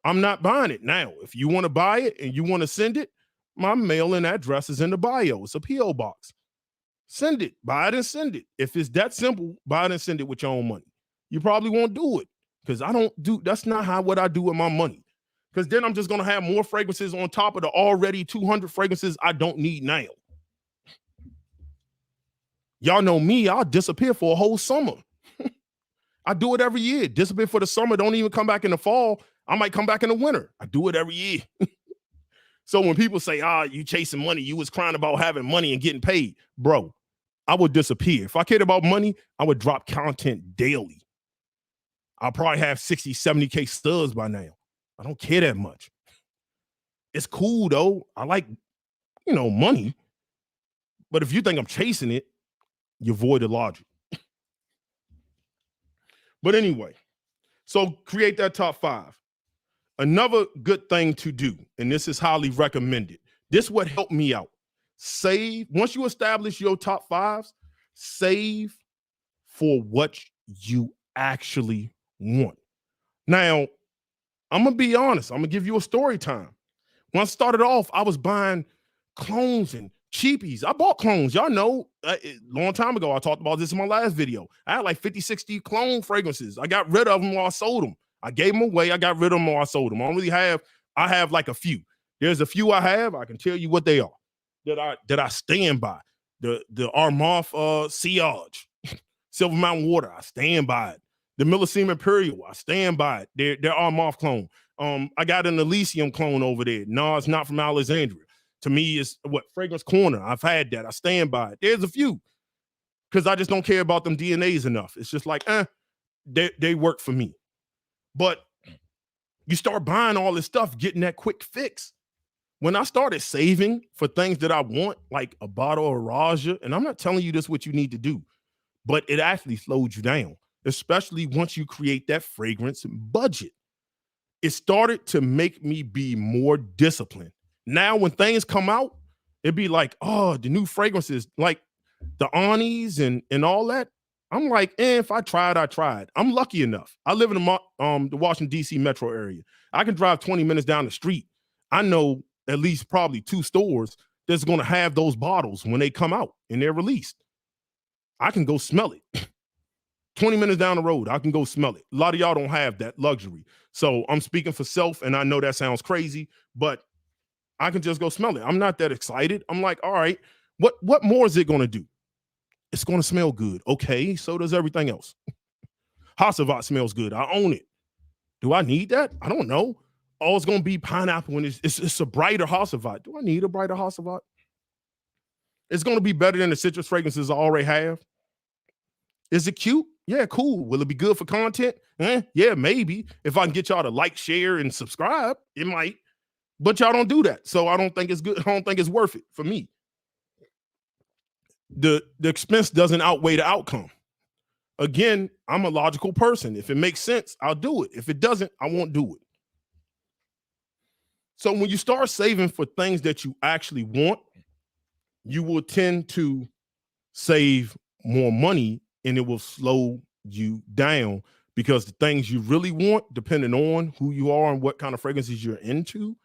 I'm not buying it. Now, if you want to buy it and you want to send it, my mailing address is in the bio. It's a P.O. box. Send it, buy it and send it. If it's that simple, buy it and send it with your own money. You probably won't do it because that's not what I do with my money. Because then I'm just going to have more fragrances on top of the already 200 fragrances I don't need now. Y'all know me, I'll disappear for a whole summer. I do it every year. Disappear for the summer, don't even come back in the fall. I might come back in the winter. I do it every year. So when people say, you chasing money, you was crying about having money and getting paid. Bro, I would disappear. If I cared about money, I would drop content daily. I'll probably have 60, 70K studs by now. I don't care that much. It's cool though. I like, money. But if you think I'm chasing it, you avoid the logic. But anyway, so create that top 5. Another good thing to do, and this is highly recommended. This would help me out. Save, once you establish your top 5s, save for what you actually want. Now, I'm going to be honest. I'm going to give you a story time. When I started off, I was buying clones and cheapies. I bought clones. Y'all know, a long time ago, I talked about this in my last video. I had like 50, 60 clone fragrances. I got rid of them while I sold them. I gave them away. I got rid of them while I sold them. I have like a few. There's a few I have. I can tell you what they are that I stand by. The Armaf Sillage, Silver Mountain Water, I stand by it. The Millesime Imperial, I stand by it. They're Armaf clone. I got an Elysium clone over there. No, it's not from Alexandria. To me, it's Fragrance Corner. I've had that. I stand by it. There's a few because I just don't care about them DNAs enough. It's just like, they work for me. But you start buying all this stuff, getting that quick fix. When I started saving for things that I want, like a bottle of Raja, and I'm not telling you this what you need to do, but it actually slowed you down, especially once you create that fragrance budget. It started to make me be more disciplined. Now, when things come out, it'd be like, the new fragrances, like the Anis and all that. I'm like, if I tried, I tried. I'm lucky enough. I live in the Washington, D.C. metro area. I can drive 20 minutes down the street. I know at least probably 2 stores that's going to have those bottles when they come out and they're released. I can go smell it. 20 minutes down the road, I can go smell it. A lot of y'all don't have that luxury. So I'm speaking for self, and I know that sounds crazy, but I can just go smell it. I'm not that excited. I'm like, all right, what more is it going to do? It's going to smell good. Okay, so does everything else. Hacivat smells good. I own it. Do I need that? I don't know. Oh, it's going to be pineapple, and it's a brighter Hacivat. Do I need a brighter Hacivat? It's going to be better than the citrus fragrances I already have. Is it cute? Yeah, cool. Will it be good for content? Yeah, maybe. If I can get y'all to like, share, and subscribe, it might. But y'all don't do that. So I don't think it's good. I don't think it's worth it for me. The expense doesn't outweigh the outcome. Again, I'm a logical person. If it makes sense, I'll do it. If it doesn't, I won't do it. So when you start saving for things that you actually want, you will tend to save more money, and it will slow you down because the things you really want, depending on who you are and what kind of fragrances you're into,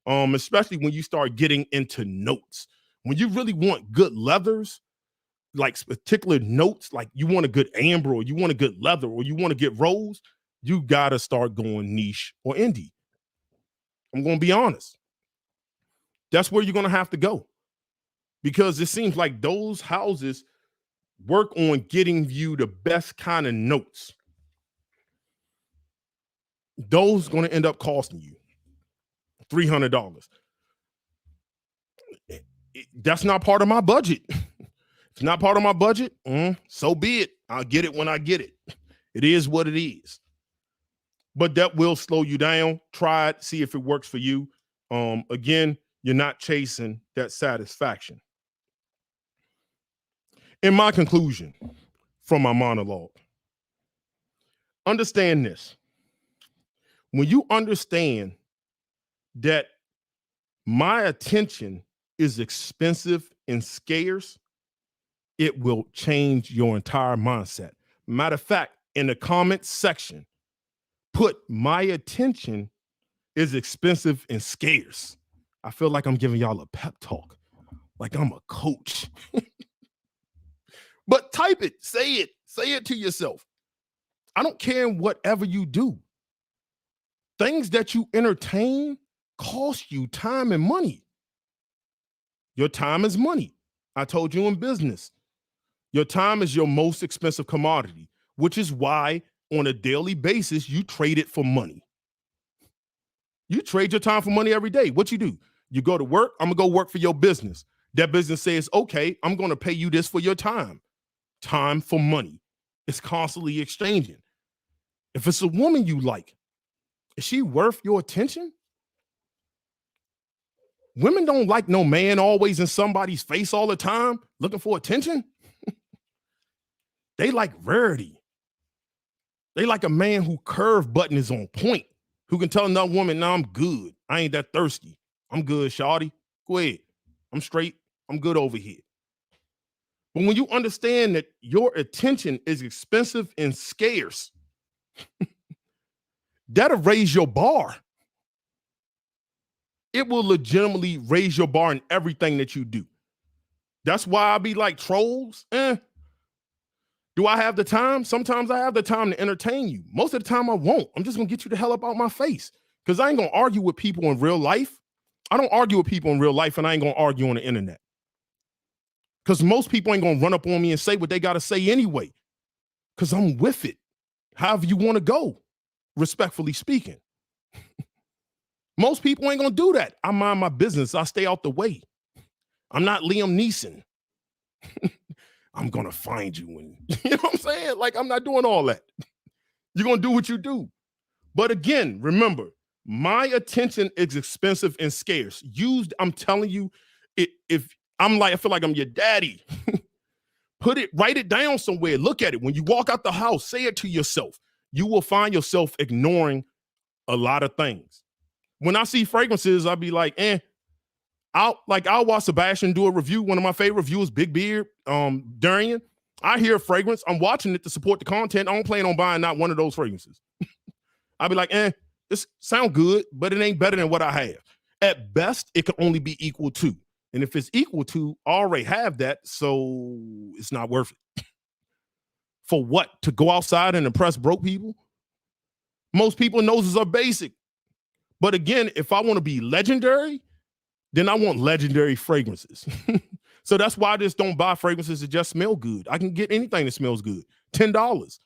especially when you start getting into notes. When you really want good leathers, like particular notes, like you want a good amber or you want a good leather or you want to get rose, you got to start going niche or indie. I'm going to be honest. That's where you're going to have to go because it seems like those houses work on getting you the best kind of notes. Those going to end up costing you $300. That's not part of my budget. It's not part of my budget. So be it. I'll get it when I get it. It is what it is. But that will slow you down. Try it. See if it works for you. Again, you're not chasing that satisfaction. In my conclusion, from my monologue. Understand this. When you understand that my attention is expensive and scarce, it will change your entire mindset. Matter of fact, in the comments section, put my attention is expensive and scarce. I feel like I'm giving y'all a pep talk, like I'm a coach. But type it, say it to yourself. I don't care whatever you do. Things that you entertain cost you time and money. Your time is money. I told you in business, your time is your most expensive commodity, which is why on a daily basis, you trade it for money. You trade your time for money every day. What you do? You go to work, I'm gonna go work for your business. That business says, okay, I'm gonna pay you this for your time. Time for money. It's constantly exchanging. If it's a woman you like, is she worth your attention? Women don't like no man always in somebody's face all the time looking for attention. They like rarity. They like a man who curve button is on point, who can tell another woman, no, I'm good. I ain't that thirsty. I'm good, shawty. Go ahead. I'm straight. I'm good over here. But when you understand that your attention is expensive and scarce, that'll raise your bar. It will legitimately raise your bar in everything that you do. That's why I be like, trolls, do I have the time? Sometimes I have the time to entertain you. Most of the time I won't. I'm just gonna get you the hell up out my face because I ain't gonna argue with people in real life. I don't argue with people in real life, and I ain't gonna argue on the internet. Because most people ain't gonna run up on me and say what they gotta say anyway. Because I'm with it. However you want to go, respectfully speaking. Most people ain't gonna do that. I mind my business. I stay out the way. I'm not Liam Neeson. I'm gonna find you and you know what I'm saying? Like, I'm not doing all that. You're gonna do what you do. But again, remember, my attention is expensive and scarce. I'm telling you, if I'm like, I feel like I'm your daddy. Write it down somewhere. Look at it. When you walk out the house, say it to yourself. You will find yourself ignoring a lot of things. When I see fragrances, I'll be like, I'll watch Sebastian do a review. One of my favorite reviewers, Big Beard, Durian. I hear a fragrance. I'm watching it to support the content. I don't plan on buying not one of those fragrances. I'll be like, this sound good, but it ain't better than what I have. At best, it can only be equal to. And if it's equal to, I already have that, so it's not worth it. For what? To go outside and impress broke people? Most people's noses are basic. But again, if I want to be legendary, then I want legendary fragrances. So that's why I just don't buy fragrances that just smell good. I can get anything that smells good. $10.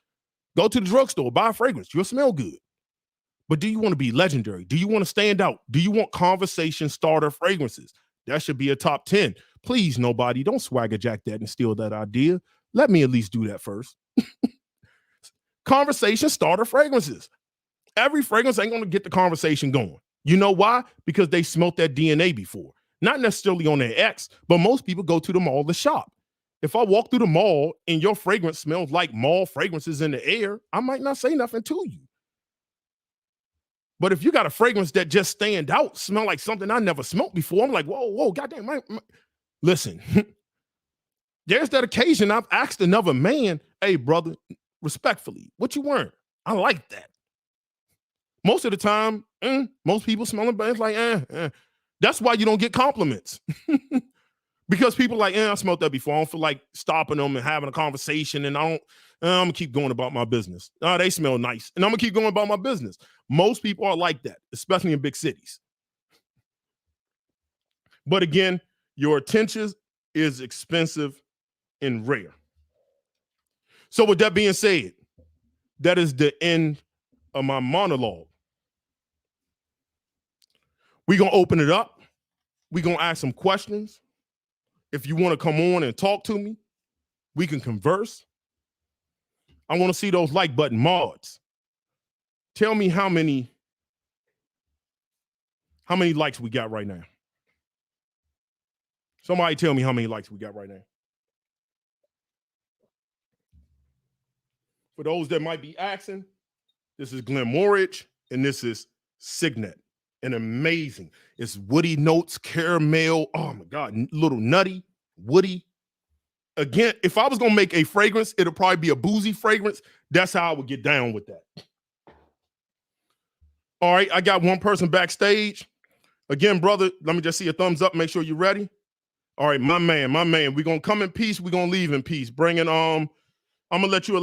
Go to the drugstore, buy a fragrance. You'll smell good. But do you want to be legendary? Do you want to stand out? Do you want conversation starter fragrances? That should be a top 10. Please, nobody, don't swagger jack that and steal that idea. Let me at least do that first. Conversation starter fragrances. Every fragrance ain't going to get the conversation going. You know why? Because they smelt that DNA before. Not necessarily on their ex, but most people go to the mall to shop. If I walk through the mall and your fragrance smells like mall fragrances in the air, I might not say nothing to you. But if you got a fragrance that just stand out, smell like something I never smelled before, I'm like, whoa, goddamn. Listen, there's that occasion I've asked another man, hey, brother, respectfully, what you wearing? I like that. Most of the time, most people smelling bad. It's like, That's why you don't get compliments. Because people are like, I smelled that before. I don't feel like stopping them and having a conversation, and I'm gonna keep going about my business. They smell nice, and I'm gonna keep going about my business. Most people are like that, especially in big cities. But again, your attention is expensive and rare. So with that being said, that is the end of my monologue. We're gonna open it up. We're gonna ask some questions. If you want to come on and talk to me, we can converse. I want to see those like button mods. Tell me how many likes we got right now. Somebody tell me how many likes we got right now. For those that might be asking, this is Glenmorangie, and this is Signet. And amazing. It's woody notes, caramel. Oh my God, little nutty, woody. Again, if I was gonna make a fragrance, it'll probably be a boozy fragrance. That's how I would get down with that. All right, I got one person backstage. Again, brother, let me just see a thumbs up. Make sure you're ready. All right, my man. We're gonna come in peace. We're gonna leave in peace. Bringing I'm gonna let you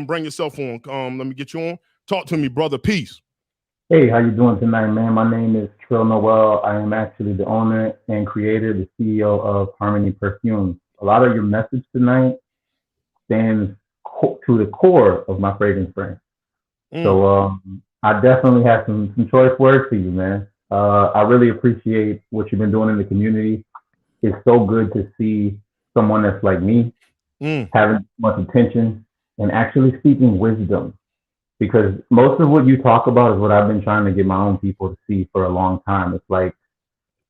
bring yourself on. Let me get you on. Talk to me, brother. Peace. Hey, how you doing tonight, man? My name is Trill Noel. I am actually the owner and creator, the CEO of Harmony Perfumes. A lot of your message tonight stands to the core of my fragrance brand. So I definitely have some choice words for you, man. I really appreciate what you've been doing in the community. It's so good to see someone that's like me having much attention and actually speaking wisdom. Because most of what you talk about is what I've been trying to get my own people to see for a long time. It's like,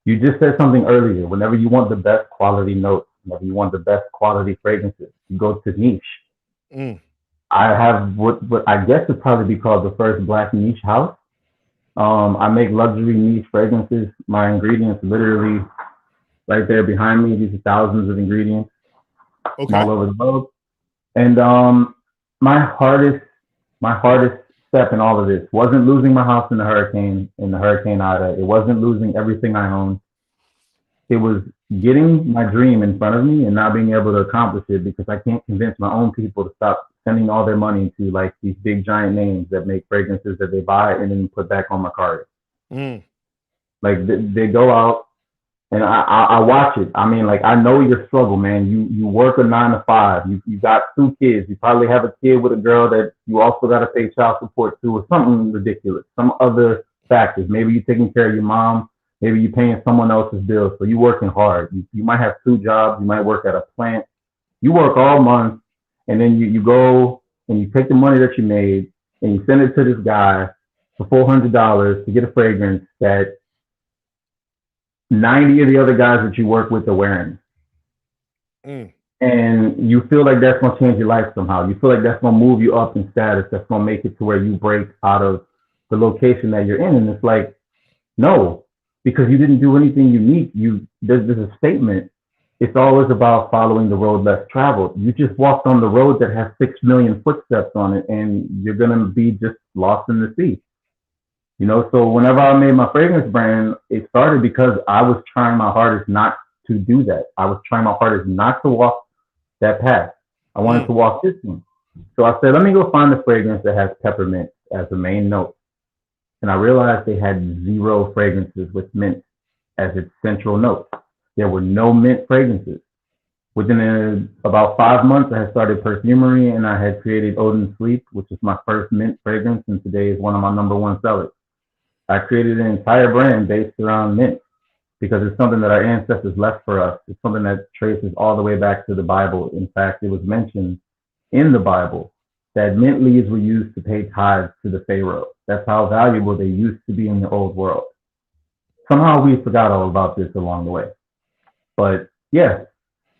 you just said something earlier. Whenever you want the best quality notes, whenever you want the best quality fragrances, you go to niche. I have what I guess would probably be called the first Black niche house. I make luxury niche fragrances. My ingredients literally right there behind me. These are thousands of ingredients from all over the world. And my hardest step in all of this wasn't losing my house in the Hurricane Ida. It wasn't losing everything I owned. It was getting my dream in front of me and not being able to accomplish it because I can't convince my own people to stop sending all their money to like these big giant names that make fragrances that they buy and then put back on my card. Like they go out and I watch it. I mean, like, I know your struggle, man. You work a 9 to 5. You got 2 kids. You probably have a kid with a girl that you also got to pay child support to, or something ridiculous. Some other factors. Maybe you're taking care of your mom. Maybe you're paying someone else's bills. So you're working hard. You might have 2 jobs. You might work at a plant. You work all month, and then you go and you take the money that you made and you send it to this guy for $400 to get a fragrance that 90 of the other guys that you work with are wearing. And you feel like that's going to change your life somehow. You feel like that's going to move you up in status. That's going to make it to where you break out of the location that you're in. And it's like, no, because you didn't do anything unique. There's a statement. It's always about following the road less traveled. You just walked on the road that has 6 million footsteps on it, and you're going to be just lost in the sea. You know, so whenever I made my fragrance brand, it started because I was trying my hardest not to do that. I was trying my hardest not to walk that path. I wanted to walk this one. So I said, let me go find a fragrance that has peppermint as the main note. And I realized they had 0 fragrances with mint as its central note. There were no mint fragrances. Within about 5 months, I had started perfumery and I had created Odin Sleep, which is my first mint fragrance, and today is one of my #1 sellers. I created an entire brand based around mint because it's something that our ancestors left for us. It's something that traces all the way back to the Bible. In fact, it was mentioned in the Bible that mint leaves were used to pay tithes to the Pharaoh. That's how valuable they used to be in the old world. Somehow we forgot all about this along the way. But yeah,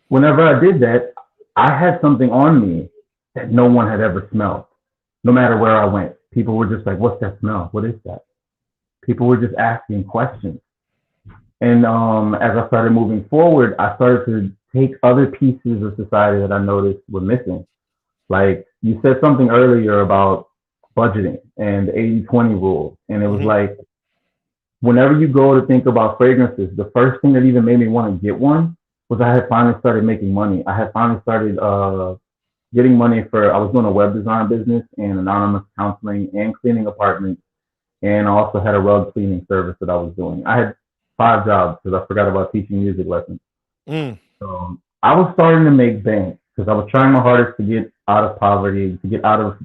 whenever I did that, I had something on me that no one had ever smelled. No matter where I went, people were just like, what's that smell? What is that? People were just asking questions. And as I started moving forward, I started to take other pieces of society that I noticed were missing. Like you said something earlier about budgeting and the 80-20 rule. And it was like, whenever you go to think about fragrances, the first thing that even made me want to get one was I had finally started making money. I had finally started getting money I was doing a web design business and anonymous counseling and cleaning apartments. And I also had a rug cleaning service that I was doing. I had 5 jobs because I forgot about teaching music lessons. So I was starting to make bank because I was trying my hardest to get out of poverty, to get out of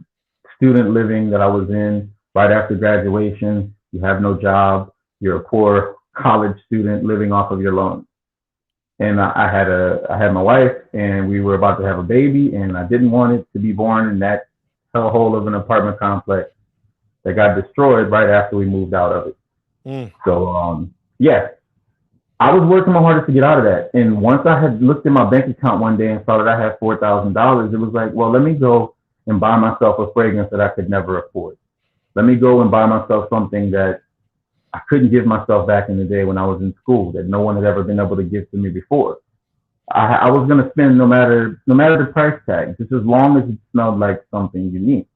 student living that I was in right after graduation. You have no job. You're a poor college student living off of your loans. And I had my wife, and we were about to have a baby, and I didn't want it to be born in that hellhole of an apartment complex that got destroyed right after we moved out of it. So, yeah, I was working my hardest to get out of that. And once I had looked at my bank account one day and saw that I had $4,000, it was like, well, let me go and buy myself a fragrance that I could never afford. Let me go and buy myself something that I couldn't give myself back in the day when I was in school, that no one had ever been able to give to me before. I was going to spend no matter the price tag, just as long as it smelled like something unique.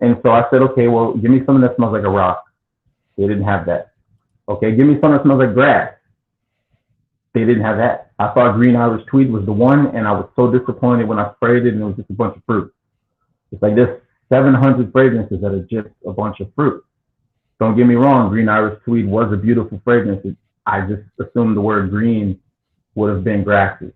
And so I said, okay, well, give me something that smells like a rock. They didn't have that. Okay, give me something that smells like grass. They didn't have that. I thought Green Irish Tweed was the one, and I was so disappointed when I sprayed it, and it was just a bunch of fruit. It's like there's 700 fragrances that are just a bunch of fruit. Don't get me wrong, Green Irish Tweed was a beautiful fragrance. I just assumed the word green would have been grasses,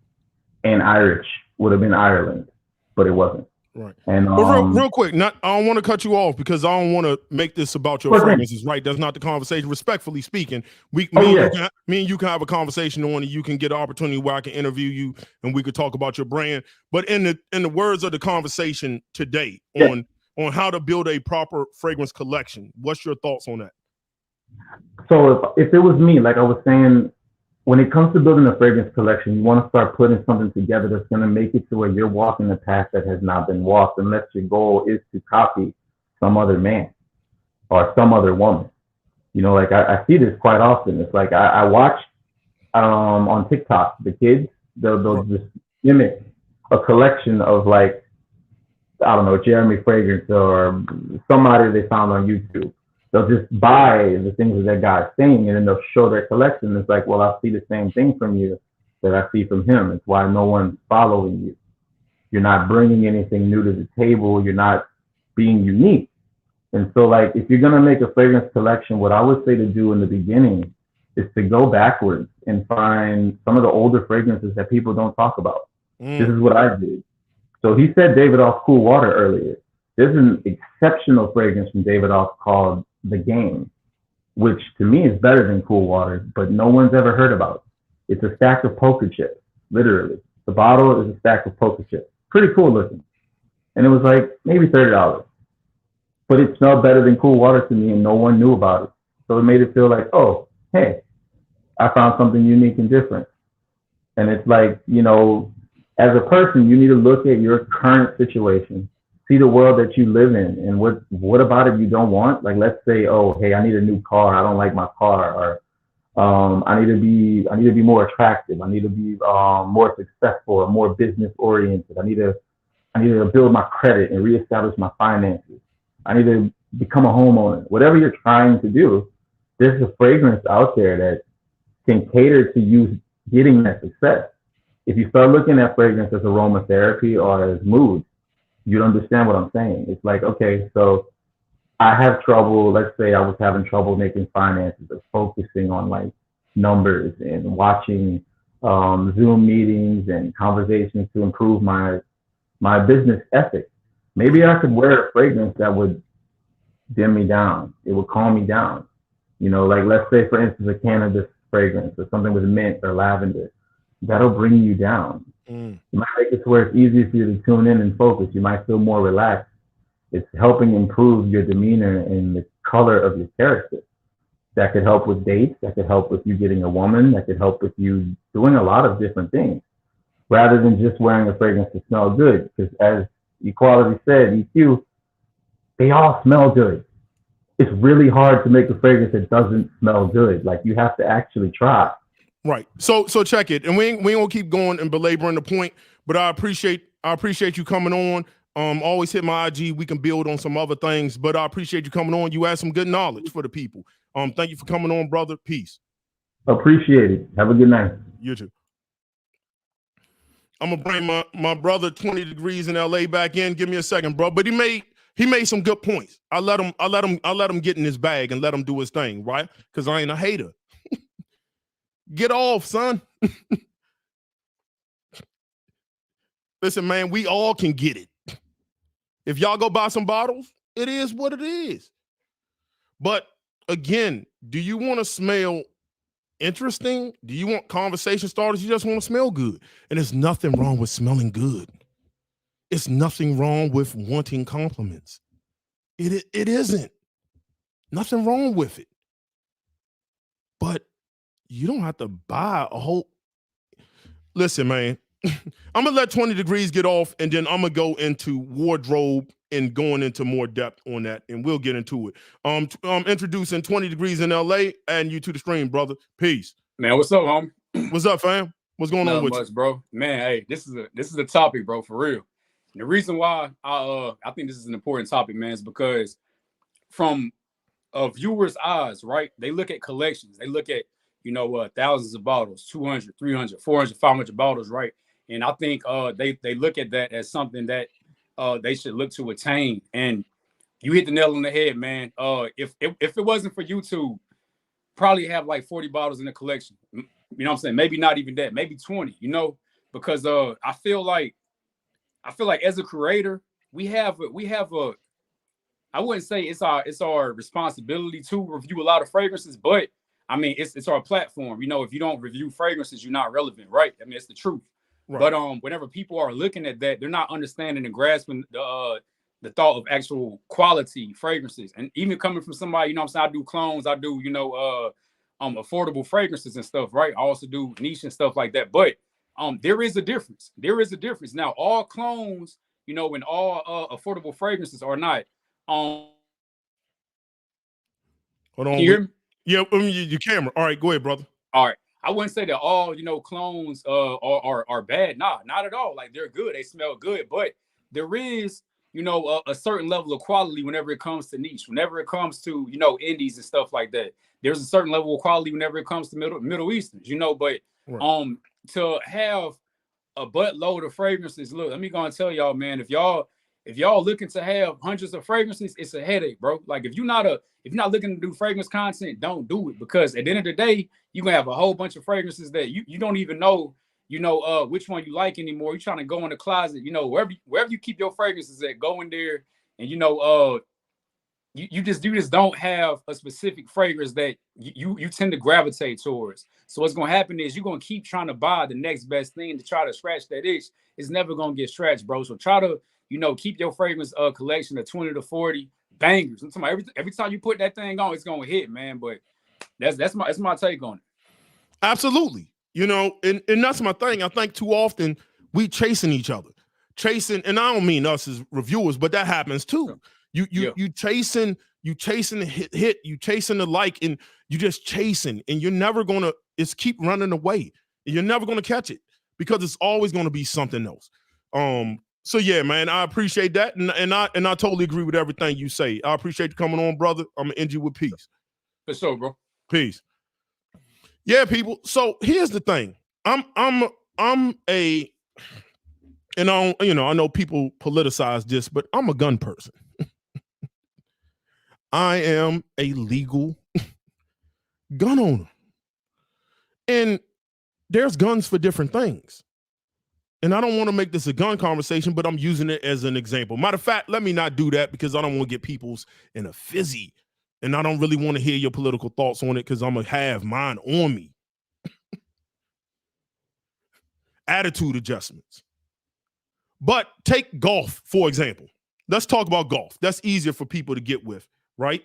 and Irish would have been Ireland, but it wasn't. Right. And but real quick, I don't want to cut you off because I don't want to make this about your fragrances, right? That's not the conversation. Respectfully speaking, me and you can have a conversation on it. You can get an opportunity where I can interview you and we could talk about your brand. But in the words of the conversation today on how to build a proper fragrance collection, what's your thoughts on that? So if it was me, like I was saying, when it comes to building a fragrance collection, you want to start putting something together that's going to make it to where you're walking the path that has not been walked, unless your goal is to copy some other man or some other woman. You know, like I see this quite often. It's like I watch on TikTok, the kids, they'll just mimic a collection of, like, I don't know, Jeremy Fragrance or somebody they found on YouTube. They'll just buy the things that guy's saying, and then they'll show their collection. It's like, well, I see the same thing from you that I see from him. It's why no one's following you. You're not bringing anything new to the table. You're not being unique. And so, like, if you're going to make a fragrance collection, what I would say to do in the beginning is to go backwards and find some of the older fragrances that people don't talk about. This is what I did. So he said Davidoff Cool Water earlier. There's an exceptional fragrance from Davidoff called The Game, which to me is better than Cool Water, but no one's ever heard about it. It's a stack of poker chips, literally. The bottle is a stack of poker chips. Pretty cool looking. And it was like maybe $30. But it smelled better than Cool Water to me, and no one knew about it. So it made it feel like, oh, hey, I found something unique and different. And it's like, you know, as a person, you need to look at your current situation, see the world that you live in, and what about it you don't want? Like, let's say, oh, hey, I need a new car. I don't like my car. Or I need to be more attractive. I need to be more successful or more business oriented. I need to build my credit and reestablish my finances. I need to become a homeowner. Whatever you're trying to do, there's a fragrance out there that can cater to you getting that success. If you start looking at fragrance as aromatherapy or as mood, you'd understand what I'm saying. It's like, okay, so I have trouble. Let's say I was having trouble making finances or focusing on, like, numbers and watching Zoom meetings and conversations to improve my business ethic. Maybe I could wear a fragrance that would dim me down. It would calm me down. You know, like, let's say, for instance, a cannabis fragrance or something with mint or lavender. That'll bring you down. It might make it to where it's easier for you to tune in and focus. You might feel more relaxed. It's helping improve your demeanor and the color of your character. That could help with dates. That could help with you getting a woman. That could help with you doing a lot of different things, rather than just wearing a fragrance to smell good. Because as Equality said, EQ, they all smell good. It's really hard to make a fragrance that doesn't smell good. Like, you have to actually try. Right. So check it. And we ain't gonna keep going and belaboring the point, but I appreciate you coming on. Always hit my IG. We can build on some other things, but I appreciate you coming on. You had some good knowledge for the people. Thank you for coming on, brother. Peace. Appreciate it. Have a good night. You too. I'm gonna bring my brother 20 Degrees in LA back in. Give me a second, bro. But he made some good points. I let him get in his bag and let him do his thing, right? Because I ain't a hater. Get off, son. Listen, man, we all can get it. If y'all go buy some bottles, it is what it is. But again, do you want to smell interesting? Do you want conversation starters? You just want to smell good. And there's nothing wrong with smelling good. It's nothing wrong with wanting compliments. It isn't. Nothing wrong with it. But you don't have to buy a whole... Listen, man, I'm gonna let 20 degrees get off, and then I'm gonna go into wardrobe and going into more depth on that, and we'll get into it. Introducing 20 degrees in LA, and you to the stream, brother. Peace. Man, what's up, homie? What's up, fam? What's going on with you? Bro? Man, hey, this is a topic, bro, for real. And the reason why I think this is an important topic, man, is because from a viewer's eyes, right? They look at collections. They look at, thousands of bottles, 200, 300, 400, 500 bottles, right? And I think they look at that as something that they should look to attain. And you hit the nail on the head, man. If it wasn't for YouTube, probably have like 40 bottles in the collection. You know what I'm saying? Maybe not even that, maybe 20, because I feel like as a creator, we have a I wouldn't say it's our responsibility to review a lot of fragrances, but I mean it's our platform. If you don't review fragrances, you're not relevant, right? I mean, it's the truth. Right. But whenever people are looking at that, they're not understanding and grasping the thought of actual quality fragrances. And even coming from somebody, I'm saying, I do clones, I do, affordable fragrances and stuff, right? I also do niche and stuff like that. But there is a difference. There is a difference. Now, all clones, and all affordable fragrances are not. Hold on. Can you hear me? Yeah, your camera. All right, go ahead, brother. All right. I wouldn't say that all, clones are bad. Nah, not at all. Like, they're good. They smell good. But there is, a certain level of quality whenever it comes to niche, whenever it comes to, indies and stuff like that. There's a certain level of quality whenever it comes to Middle Easterns, but right. To have a buttload of fragrances, look, let me go and tell y'all, man, if y'all looking to have hundreds of fragrances, it's a headache, bro. Like if you're not looking to do fragrance content, don't do it, because at the end of the day, you're gonna have a whole bunch of fragrances that you don't even know, which one you like anymore. You're trying to go in the closet, wherever you keep your fragrances at, go in there and you just don't have a specific fragrance that you tend to gravitate towards. So what's gonna happen is you're gonna keep trying to buy the next best thing to try to scratch that itch. It's never gonna get scratched, bro. So try to keep your fragrance collection of 20 to 40 bangers. I'm talking about every time you put that thing on, it's gonna hit, man. But that's my take on it. Absolutely. And that's my thing. I think too often we chasing each other. And I don't mean us as reviewers, but that happens too. You chasing the hit, you chasing the like, and you just chasing, and you're never gonna, it's keep running away. And you're never gonna catch it because it's always gonna be something else. So yeah, man, I appreciate that, and I totally agree with everything you say. I appreciate you coming on, brother. I'm gonna end you with peace. For sure, bro. Peace. Yeah, people. So here's the thing. I know people politicize this, but I'm a gun person. I am a legal gun owner. And there's guns for different things. And I don't want to make this a gun conversation, but I'm using it as an example. Matter of fact, let me not do that because I don't want to get people's in a fizzy. And I don't really want to hear your political thoughts on it because I'm going to have mine on me. Attitude adjustments. But take golf, for example. Let's talk about golf. That's easier for people to get with, right?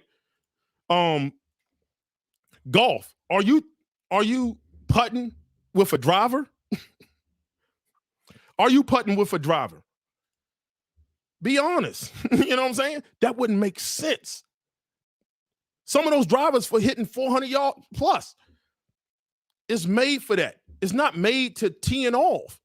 Golf. Are you putting with a driver? Are you putting with a driver? Be honest. You know what I'm saying? That wouldn't make sense. Some of those drivers for hitting 400 yards plus is made for that. It's not made to tee and off.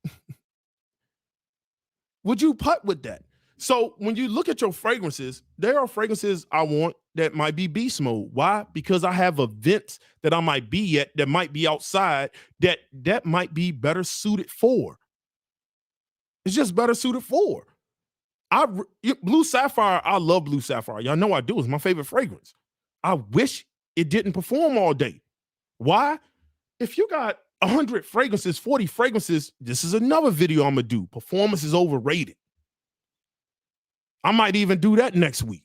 Would you putt with that? So when you look at your fragrances, there are fragrances I want that might be beast mode. Why? Because I have events that I might be at that might be outside that might be better suited for. It's just better suited for. Blue Sapphire, I love Blue Sapphire. Y'all know I do. It's my favorite fragrance. I wish it didn't perform all day. Why? If you got 100 fragrances, 40 fragrances, this is another video I'm going to do. Performance is overrated. I might even do that next week.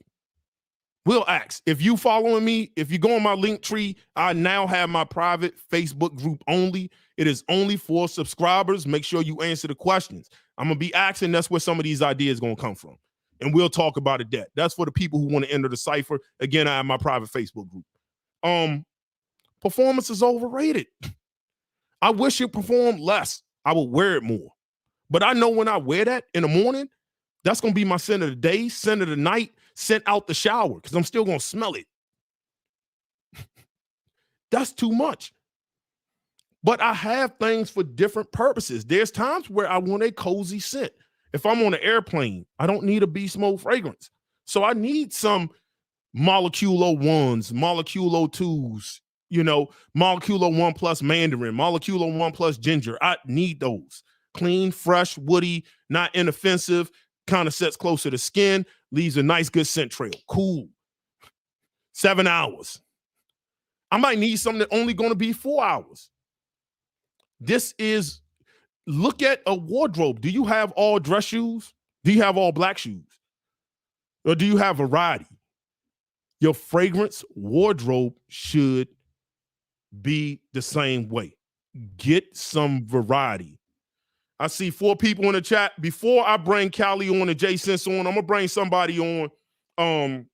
We'll ask. If you following me, if you go on my link tree, I now have my private Facebook group only. It is only for subscribers. Make sure you answer the questions. I'm going to be asking. That's where some of these ideas going to come from. And we'll talk about it. That's for the people who want to enter the Cipher. Again, I have my private Facebook group. Performance is overrated. I wish it performed less. I would wear it more. But I know when I wear that in the morning, that's going to be my scent of the day, scent of the night, scent out the shower, because I'm still going to smell it. That's too much. But I have things for different purposes. There's times where I want a cozy scent. If I'm on an airplane, I don't need a beast mode fragrance. So I need some Moleculo 1s, Moleculo 2s, Moleculo 1 plus mandarin, Moleculo 1 plus ginger. I need those. Clean, fresh, woody, not inoffensive, kind of sets closer to skin, leaves a nice, good scent trail. Cool. 7 hours. I might need something that only going to be 4 hours. Look at a wardrobe. Do you have all dress shoes? Do you have all black shoes? Or do you have variety? Your fragrance wardrobe should be the same way. Get some variety. I see 4 people in the chat. Before I bring Callie on and Jay Sense on, I'm going to bring somebody on. I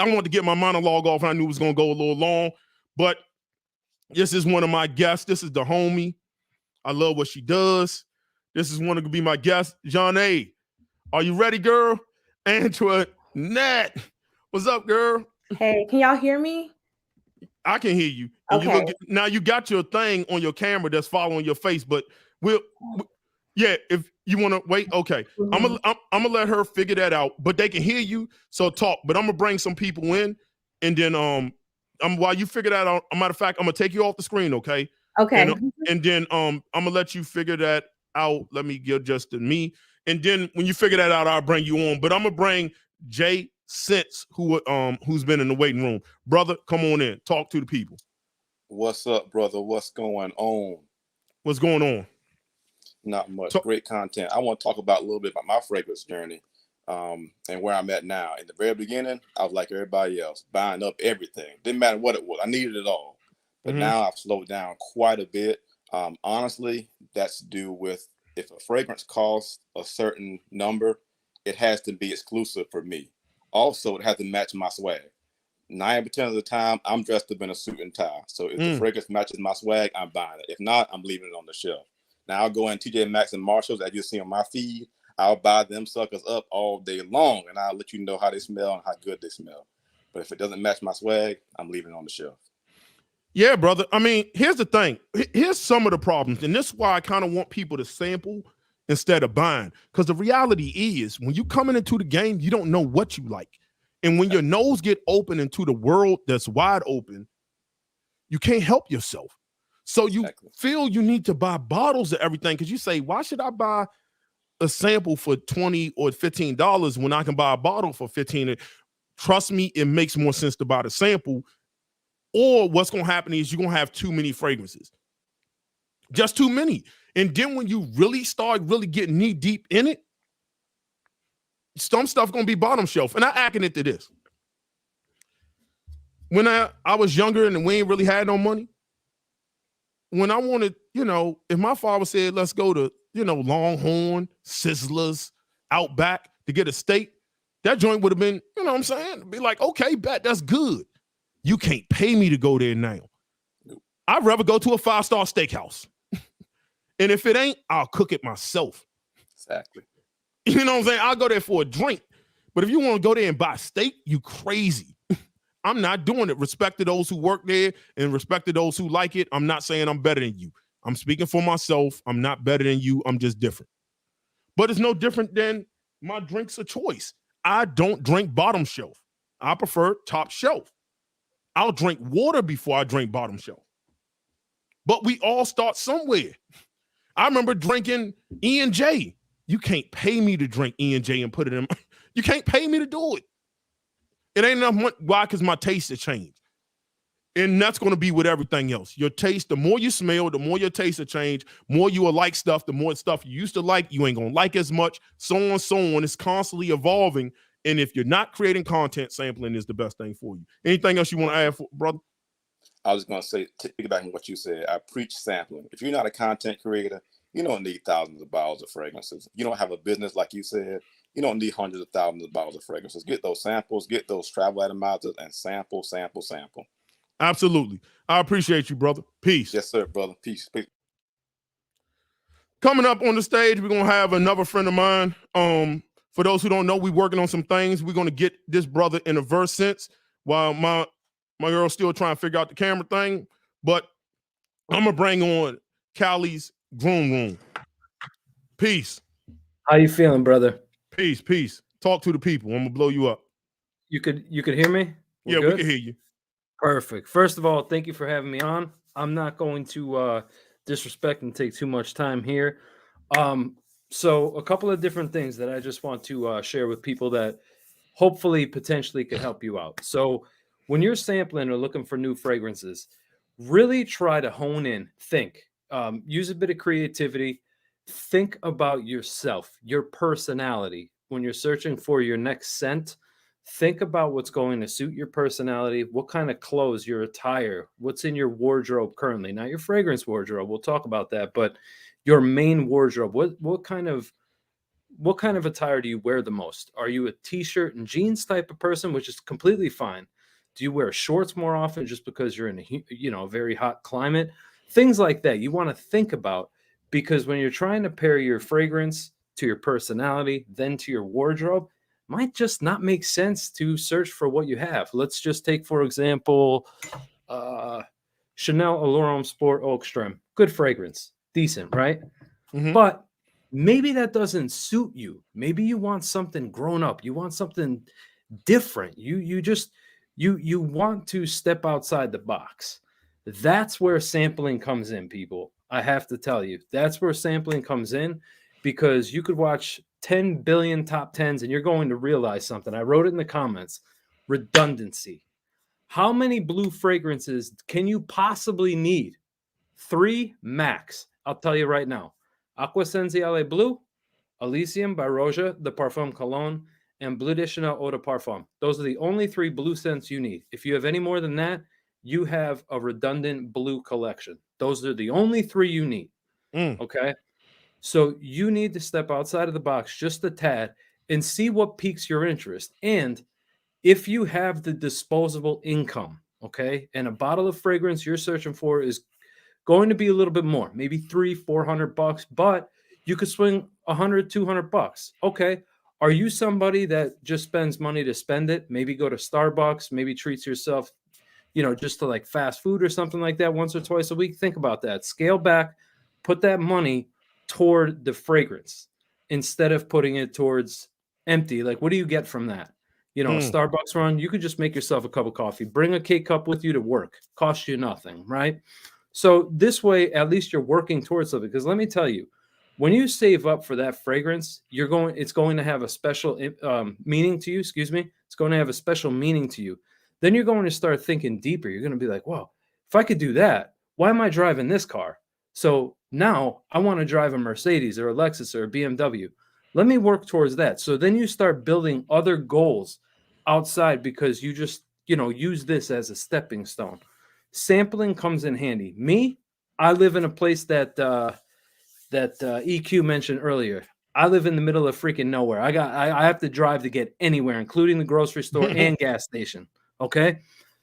wanted to get my monologue off, and I knew it was going to go a little long, but this is one of my guests. This is the homie. I love what she does. This is one to be my guest. Jeanne, are you ready, girl? Antoinette, what's up, girl? Hey, can y'all hear me? I can hear you. And Okay. Now you got your thing on your camera that's following your face, but if you want to wait, okay. Mm-hmm. I'm gonna let her figure that out, but they can hear you, so talk. But I'm gonna bring some people in, and then while you figure that out, a matter of fact, I'm gonna take you off the screen, okay? Okay. And then I'm gonna let you figure that out. Let me get just to me, and then when you figure that out, I'll bring you on. But I'm gonna bring Jay Sense, who's been in the waiting room. Brother, come on in. Talk to the people. What's up, brother? What's going on? What's going on? Not much. Great content. I want to talk about a little bit about my fragrance journey and where I'm at now. In the very beginning, I was like everybody else, buying up everything. Didn't matter what it was. I needed it all. But now I've slowed down quite a bit. Honestly, that's due with if a fragrance costs a certain number, it has to be exclusive for me. Also, it has to match my swag. 90% of the time, I'm dressed up in a suit and tie. So if the fragrance matches my swag, I'm buying it. If not, I'm leaving it on the shelf. Now I'll go in TJ Maxx and Marshalls, as you see on my feed. I'll buy them suckers up all day long, and I'll let you know how they smell and how good they smell. But if it doesn't match my swag, I'm leaving it on the shelf. Yeah, brother. I mean, here's the thing. Here's some of the problems, and this is why I kind of want people to sample instead of buying. Because the reality is, when you coming into the game, you don't know what you like. And when your nose get open into the world that's wide open, you can't help yourself. So you feel you need to buy bottles of everything because you say, why should I buy a sample for $20 or $15 when I can buy a bottle for $15? Trust me, it makes more sense to buy the sample. Or what's going to happen is you're going to have too many fragrances. Just too many. And then when you really start really getting knee deep in it, some stuff going to be bottom shelf. And I akin it to this. When I was younger and we ain't really had no money, when I wanted, if my father said, let's go to, Longhorn, Sizzlers, Outback to get a steak, that joint would have been, what I'm saying? Be like, okay, bet, that's good. You can't pay me to go there now. I'd rather go to a 5-star steakhouse. And if it ain't, I'll cook it myself. Exactly. You know what I'm saying? I'll go there for a drink. But if you want to go there and buy steak, you crazy. I'm not doing it. Respect to those who work there and respect to those who like it. I'm not saying I'm better than you. I'm speaking for myself. I'm not better than you. I'm just different. But it's no different than my drinks of choice. I don't drink bottom shelf. I prefer top shelf. I'll drink water before I drink bottom shelf. But we all start somewhere. I remember drinking E&J. You can't pay me to drink E&J and put it in. You can't pay me to do it. It ain't enough money. Why? Because my taste has changed. And that's going to be with everything else. Your taste, the more you smell, the more your taste will change. More you will like stuff, the more stuff you used to like, you ain't going to like as much. So on, so on. It's constantly evolving. And if you're not creating content, sampling is the best thing for you. Anything else you want to add, brother? I was going to say, piggybacking what you said, I preach sampling. If you're not a content creator, you don't need thousands of bottles of fragrances. You don't have a business like you said. You don't need hundreds of thousands of bottles of fragrances. Get those samples, get those travel atomizers, and sample. Absolutely. I appreciate you, brother. Peace. Yes, sir, brother. Peace. Coming up on the stage, we're gonna have another friend of mine. For those who don't know, we're working on some things. We're gonna get this brother in a verse sense while my girl's still trying to figure out the camera thing. But I'm gonna bring on Callie's Groom Room. Peace. How you feeling, brother? Peace. Talk to the people. I'm gonna blow you up. You could hear me? We can hear you. Perfect. First of all, thank you for having me on. I'm not going to disrespect and take too much time here. So a couple of different things that I just want to share with people that hopefully potentially could help you out. So when you're sampling or looking for new fragrances, really try to hone in, think, use a bit of creativity, think about yourself, your personality. When you're searching for your next scent, think about what's going to suit your personality, what kind of clothes, your attire, what's in your wardrobe currently, not your fragrance wardrobe. We'll talk about that, but your main wardrobe. What kind of attire do you wear the most? Are you a t-shirt and jeans type of person, which is completely fine? Do you wear shorts more often just because you're in a very hot climate? Things like that you want to think about, because when you're trying to pair your fragrance to your personality, then to your wardrobe, might just not make sense to search for what you have. Let's just take, for example, Chanel Allure Sport Eau Extreme. Good fragrance, decent, right? Mm-hmm. But maybe that doesn't suit you. Maybe you want something grown up. You want something different. You want to step outside the box. That's where sampling comes in, people. I have to tell you, that's where sampling comes in, because you could watch 10 billion top 10s and you're going to realize something. I wrote it in the comments. Redundancy. How many blue fragrances can you possibly need? 3 max. I'll tell you right now. Acqua Essenziale Blu, Elysium by Rochas, the Parfum Cologne, and Bleu De Chanel Eau de Parfum. Those are the only 3 blue scents you need. If you have any more than that, you have a redundant blue collection. Those are the only 3 you need. Okay? So you need to step outside of the box just a tad and see what piques your interest. And if you have the disposable income, okay, and a bottle of fragrance you're searching for is going to be a little bit more, maybe $300-400, but you could swing $100-200. Okay. Are you somebody that just spends money to spend it? Maybe go to Starbucks, maybe treats yourself, just to like fast food or something like that once or twice a week. Think about that. Scale back, put that money toward the fragrance instead of putting it towards empty. Like, what do you get from that? A Starbucks run, you could just make yourself a cup of coffee, bring a K-cup with you to work, cost you nothing, right? So this way, at least you're working towards something. Because let me tell you, when you save up for that fragrance, it's going to have a special meaning to you. Excuse me. It's going to have a special meaning to you. Then you're going to start thinking deeper. You're going to be like, well, if I could do that, why am I driving this car? So now I want to drive a Mercedes or a Lexus or a BMW. Let me work towards that. So then you start building other goals outside, because you just, use this as a stepping stone. Sampling comes in handy. Me, I live in a place that EQ mentioned earlier. I live in the middle of freaking nowhere. I have to drive to get anywhere, including the grocery store and gas station. Okay.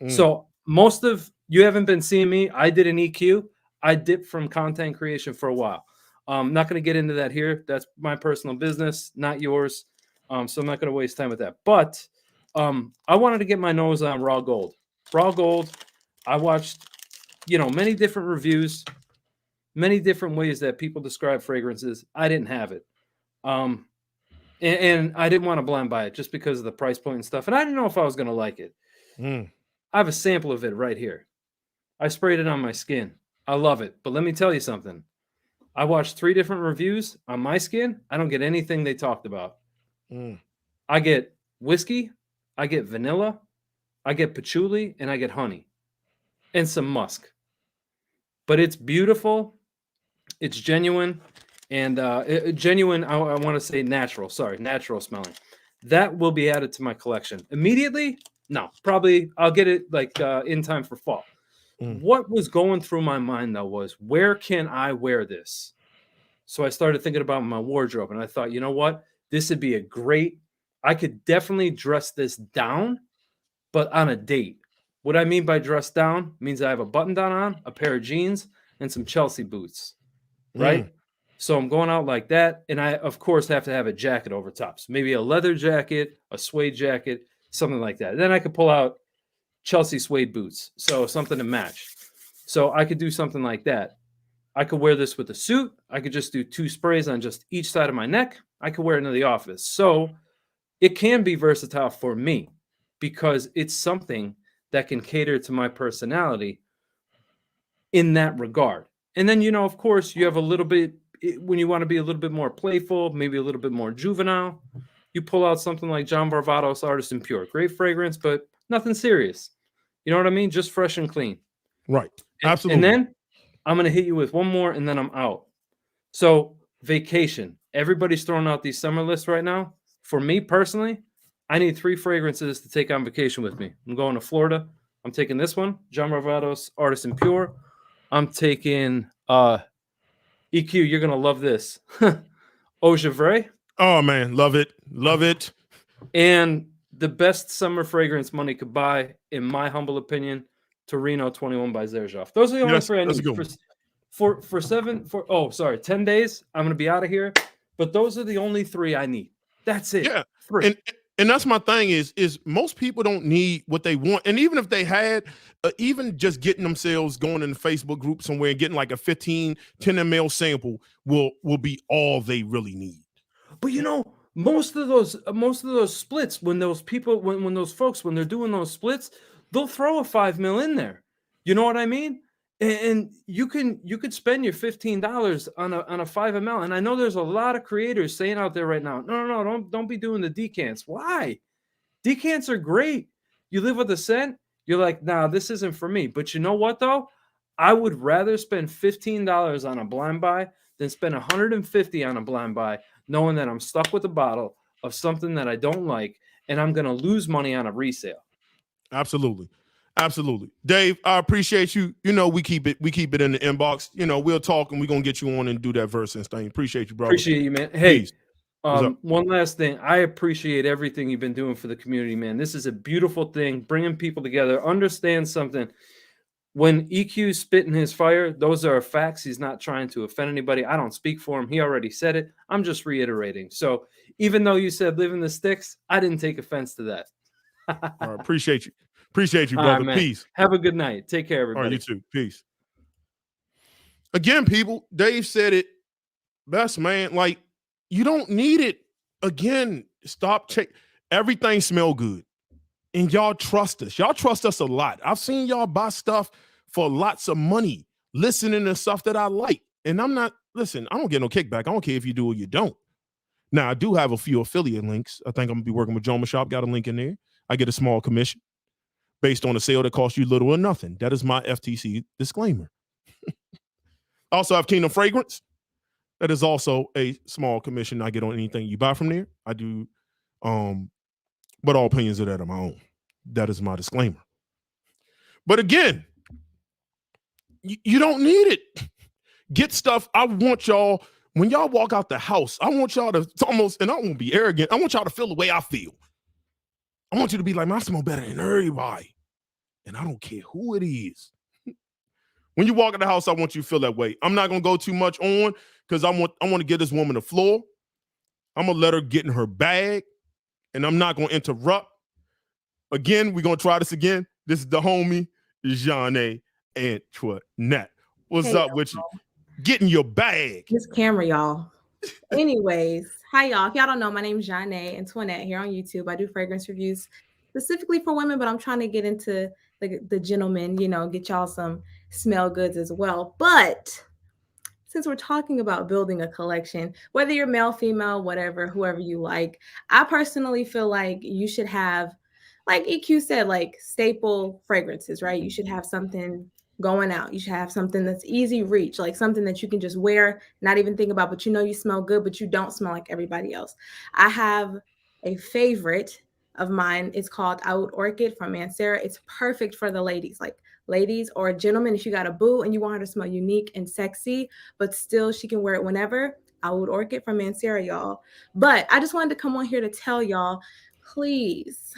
So most of you haven't been seeing me. I did an EQ. I dipped from content creation for a while. I'm not going to get into that here. That's my personal business, not yours. So I'm not going to waste time with that. But I wanted to get my nose on raw gold. Raw gold. I watched, many different reviews, many different ways that people describe fragrances. I didn't have it. And I didn't want to blind buy it just because of the price point and stuff. And I didn't know if I was going to like it. I have a sample of it right here. I sprayed it on my skin. I love it. But let me tell you something. I watched 3 different reviews on my skin. I don't get anything they talked about. I get whiskey, I get vanilla, I get patchouli, and I get honey. And some musk. But it's beautiful. It's genuine. And genuine, I want to say natural. Sorry, natural smelling. That will be added to my collection. Immediately? No. Probably I'll get it like in time for fall. What was going through my mind, though, was where can I wear this? So I started thinking about my wardrobe. And I thought, you know what? This would be I could definitely dress this down, but on a date. What I mean by dress down means I have a button down on, a pair of jeans, and some Chelsea boots, right? So I'm going out like that. And I, of course, have to have a jacket over top. So maybe a leather jacket, a suede jacket, something like that. Then I could pull out Chelsea suede boots. So something to match. So I could do something like that. I could wear this with a suit. I could just do 2 sprays on just each side of my neck. I could wear it into the office. So it can be versatile for me because it's something that can cater to my personality in that regard. And then, of course, you have a little bit, when you want to be a little bit more playful, maybe a little bit more juvenile, you pull out something like John Varvatos Artisan Pure. Great fragrance, but nothing serious. You know what I mean? Just fresh and clean. Right. Absolutely. And then I'm going to hit you with one more and then I'm out. So vacation. Everybody's throwing out these summer lists right now. For me personally, I need 3 fragrances to take on vacation with me. I'm going to Florida. I'm taking this one, John Varvatos Artisan Pure. I'm taking EQ. You're going to love this. Eau Gevrey. Oh, man. Love it. Love it. And the best summer fragrance money could buy, in my humble opinion, Torino 21 by Xerjoff. Those are the only 3 I need. For 10 days, I'm going to be out of here. But those are the only 3 I need. That's it. Yeah. 3. And that's my thing is most people don't need what they want. And even if they had, even just getting themselves going in the Facebook group somewhere and getting like a 10 ml sample will be all they really need. But most of those splits, when those people, when those folks, when they're doing those splits, they'll throw a 5 mil in there. You know what I mean? And you could spend your $15 on a 5 ml. And I know there's a lot of creators saying out there right now, no, don't be doing the decants. Why? Decants are great. You live with a scent. You're like, nah, this isn't for me. But you know what though? I would rather spend $15 on a blind buy than spend $150 on a blind buy, knowing that I'm stuck with a bottle of something that I don't like and I'm going to lose money on a resale. Absolutely. Absolutely. Dave, I appreciate you. We keep it in the inbox. We'll talk and we're going to get you on and do that versus thing. Appreciate you, brother. Appreciate you, man. Hey, one last thing. I appreciate everything you've been doing for the community, man. This is a beautiful thing, bringing people together. Understand something. When EQ's spitting his fire, those are facts. He's not trying to offend anybody. I don't speak for him. He already said it. I'm just reiterating. So even though you said live in the sticks, I didn't take offense to that. All right, appreciate you. Appreciate you, brother. Right, peace. Have a good night. Take care, everybody. All right, you too. Peace. Again, people, Dave said it best, man. Like, you don't need it. Again, stop. Everything smell good. And y'all trust us. Y'all trust us a lot. I've seen y'all buy stuff for lots of money, listening to stuff that I like. And I don't get no kickback. I don't care if you do or you don't. Now, I do have a few affiliate links. I think I'm going to be working with Joma Shop. Got a link in there. I get a small commission based on a sale that costs you little or nothing. That is my FTC disclaimer. Also, I have Kingdom Fragrance. That is also a small commission I get on anything you buy from there. I do, but all opinions of that are my own. That is my disclaimer. But again, you don't need it. Get stuff. I want y'all, when y'all walk out the house, I want y'all to almost, and I won't be arrogant, I want y'all to feel the way I feel. I want you to be like, I smell better than everybody. And I don't care who it is. When you walk in the house, I want you to feel that way. I'm not going to go too much on because I want to give this woman the floor. I'm going to let her get in her bag, and I'm not going to interrupt. Again, we're going to try this again. This is the homie, Nishane Hacivat. What's up with you? Get in your bag. This camera, y'all. Anyways, hi, y'all. If y'all don't know, my name is Nishane Hacivat here on YouTube. I do fragrance reviews specifically for women, but I'm trying to get into the gentlemen, get y'all some smell goods as well. But since we're talking about building a collection, whether you're male, female, whatever, whoever you like, I personally feel like you should have, like EQ said, like staple fragrances, right? You should have something going out. You should have something that's easy reach, like something that you can just wear, not even think about, but you smell good, but you don't smell like everybody else. I have a favorite of mine. It's called Oud Orchid from Mancera. It's perfect for the ladies, like ladies or gentlemen. If you got a boo and you want her to smell unique and sexy, but still she can wear it whenever, Oud Orchid from Mancera, y'all. But I just wanted to come on here to tell y'all, please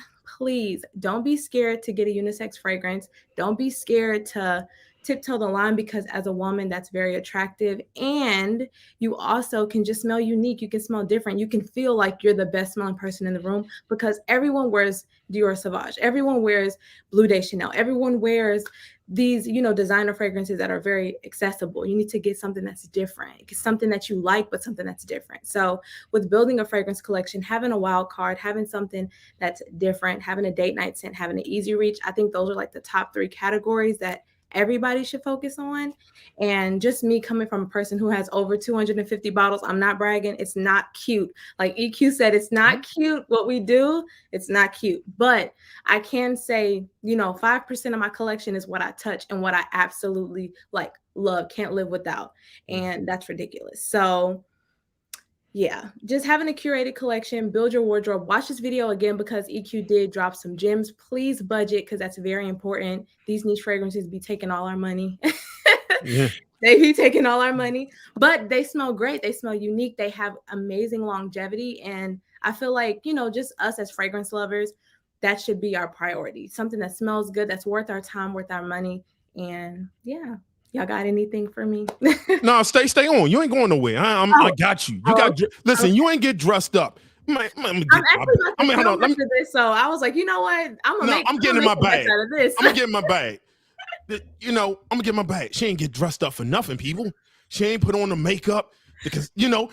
don't be scared to get a unisex fragrance. Don't be scared to tiptoe the line, because as a woman, that's very attractive. And you also can just smell unique. You can smell different. You can feel like you're the best smelling person in the room, because everyone wears Dior Sauvage. Everyone wears Bleu De Chanel. Everyone wears these, you know, designer fragrances that are very accessible. You need to get something that's different, something that you like, but something that's different. So with building a fragrance collection, having a wild card, having something that's different, having a date night scent, having an easy reach, I think those are like the top 3 categories that everybody should focus on. And just me coming from a person who has over 250 bottles, I'm not bragging. It's not cute. Like EQ said, it's not cute what we do. It's not cute. But I can say, you know, 5% of my collection is what I touch and what I absolutely like, love, can't live without. And that's ridiculous. So yeah, just having a curated collection, build your wardrobe. Watch this video again, because EQ did drop some gems. Please budget, because that's very important. These niche fragrances be taking all our money. Yeah. They be taking all our money, but they smell great. They smell unique. They have amazing longevity. And I feel like, you know, just us as fragrance lovers, that should be our priority. Something that smells good, that's worth our time, worth our money. And yeah. Y'all got anything for me? No, stay on. You ain't going nowhere. I got you. Listen. You ain't get dressed up. I'm actually about to film this, so I was like, you know what? I'm getting in my bag. Out of this. I'm gonna get in my bag. You know, I'm gonna get my bag. She ain't get dressed up for nothing, people. She ain't put on the makeup because, you know,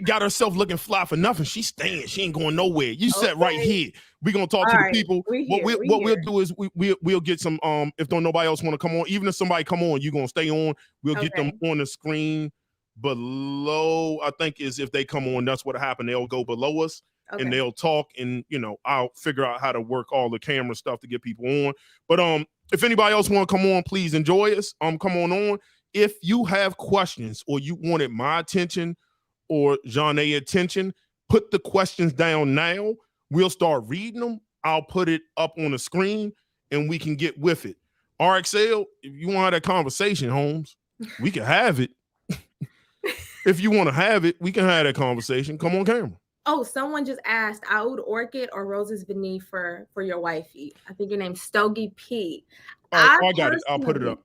got herself looking fly for nothing. She's staying. She ain't going nowhere. You sat right here. We're gonna talk to the people. What we'll do is we'll get some if nobody else want to come on, even if somebody come on, you're gonna stay on. We'll get them on the screen below. I think is if they come on, that's what happened. They'll go below us and they'll talk, and you know, I'll figure out how to work all the camera stuff to get people on. But if anybody else want to come on, please enjoy us. Come on. If you have questions or you wanted my attention or Jeanne's attention, put the questions down now. We'll start reading them. I'll put it up on the screen and we can get with it. RXL, if you want to have that conversation, Holmes, we can have it. If you want to have it, we can have that conversation. Come on camera. Oh, someone just asked, Oud Orchid or Roses Vanille for your wifey? I think your name's Stogie P. I got it. I'll put it up.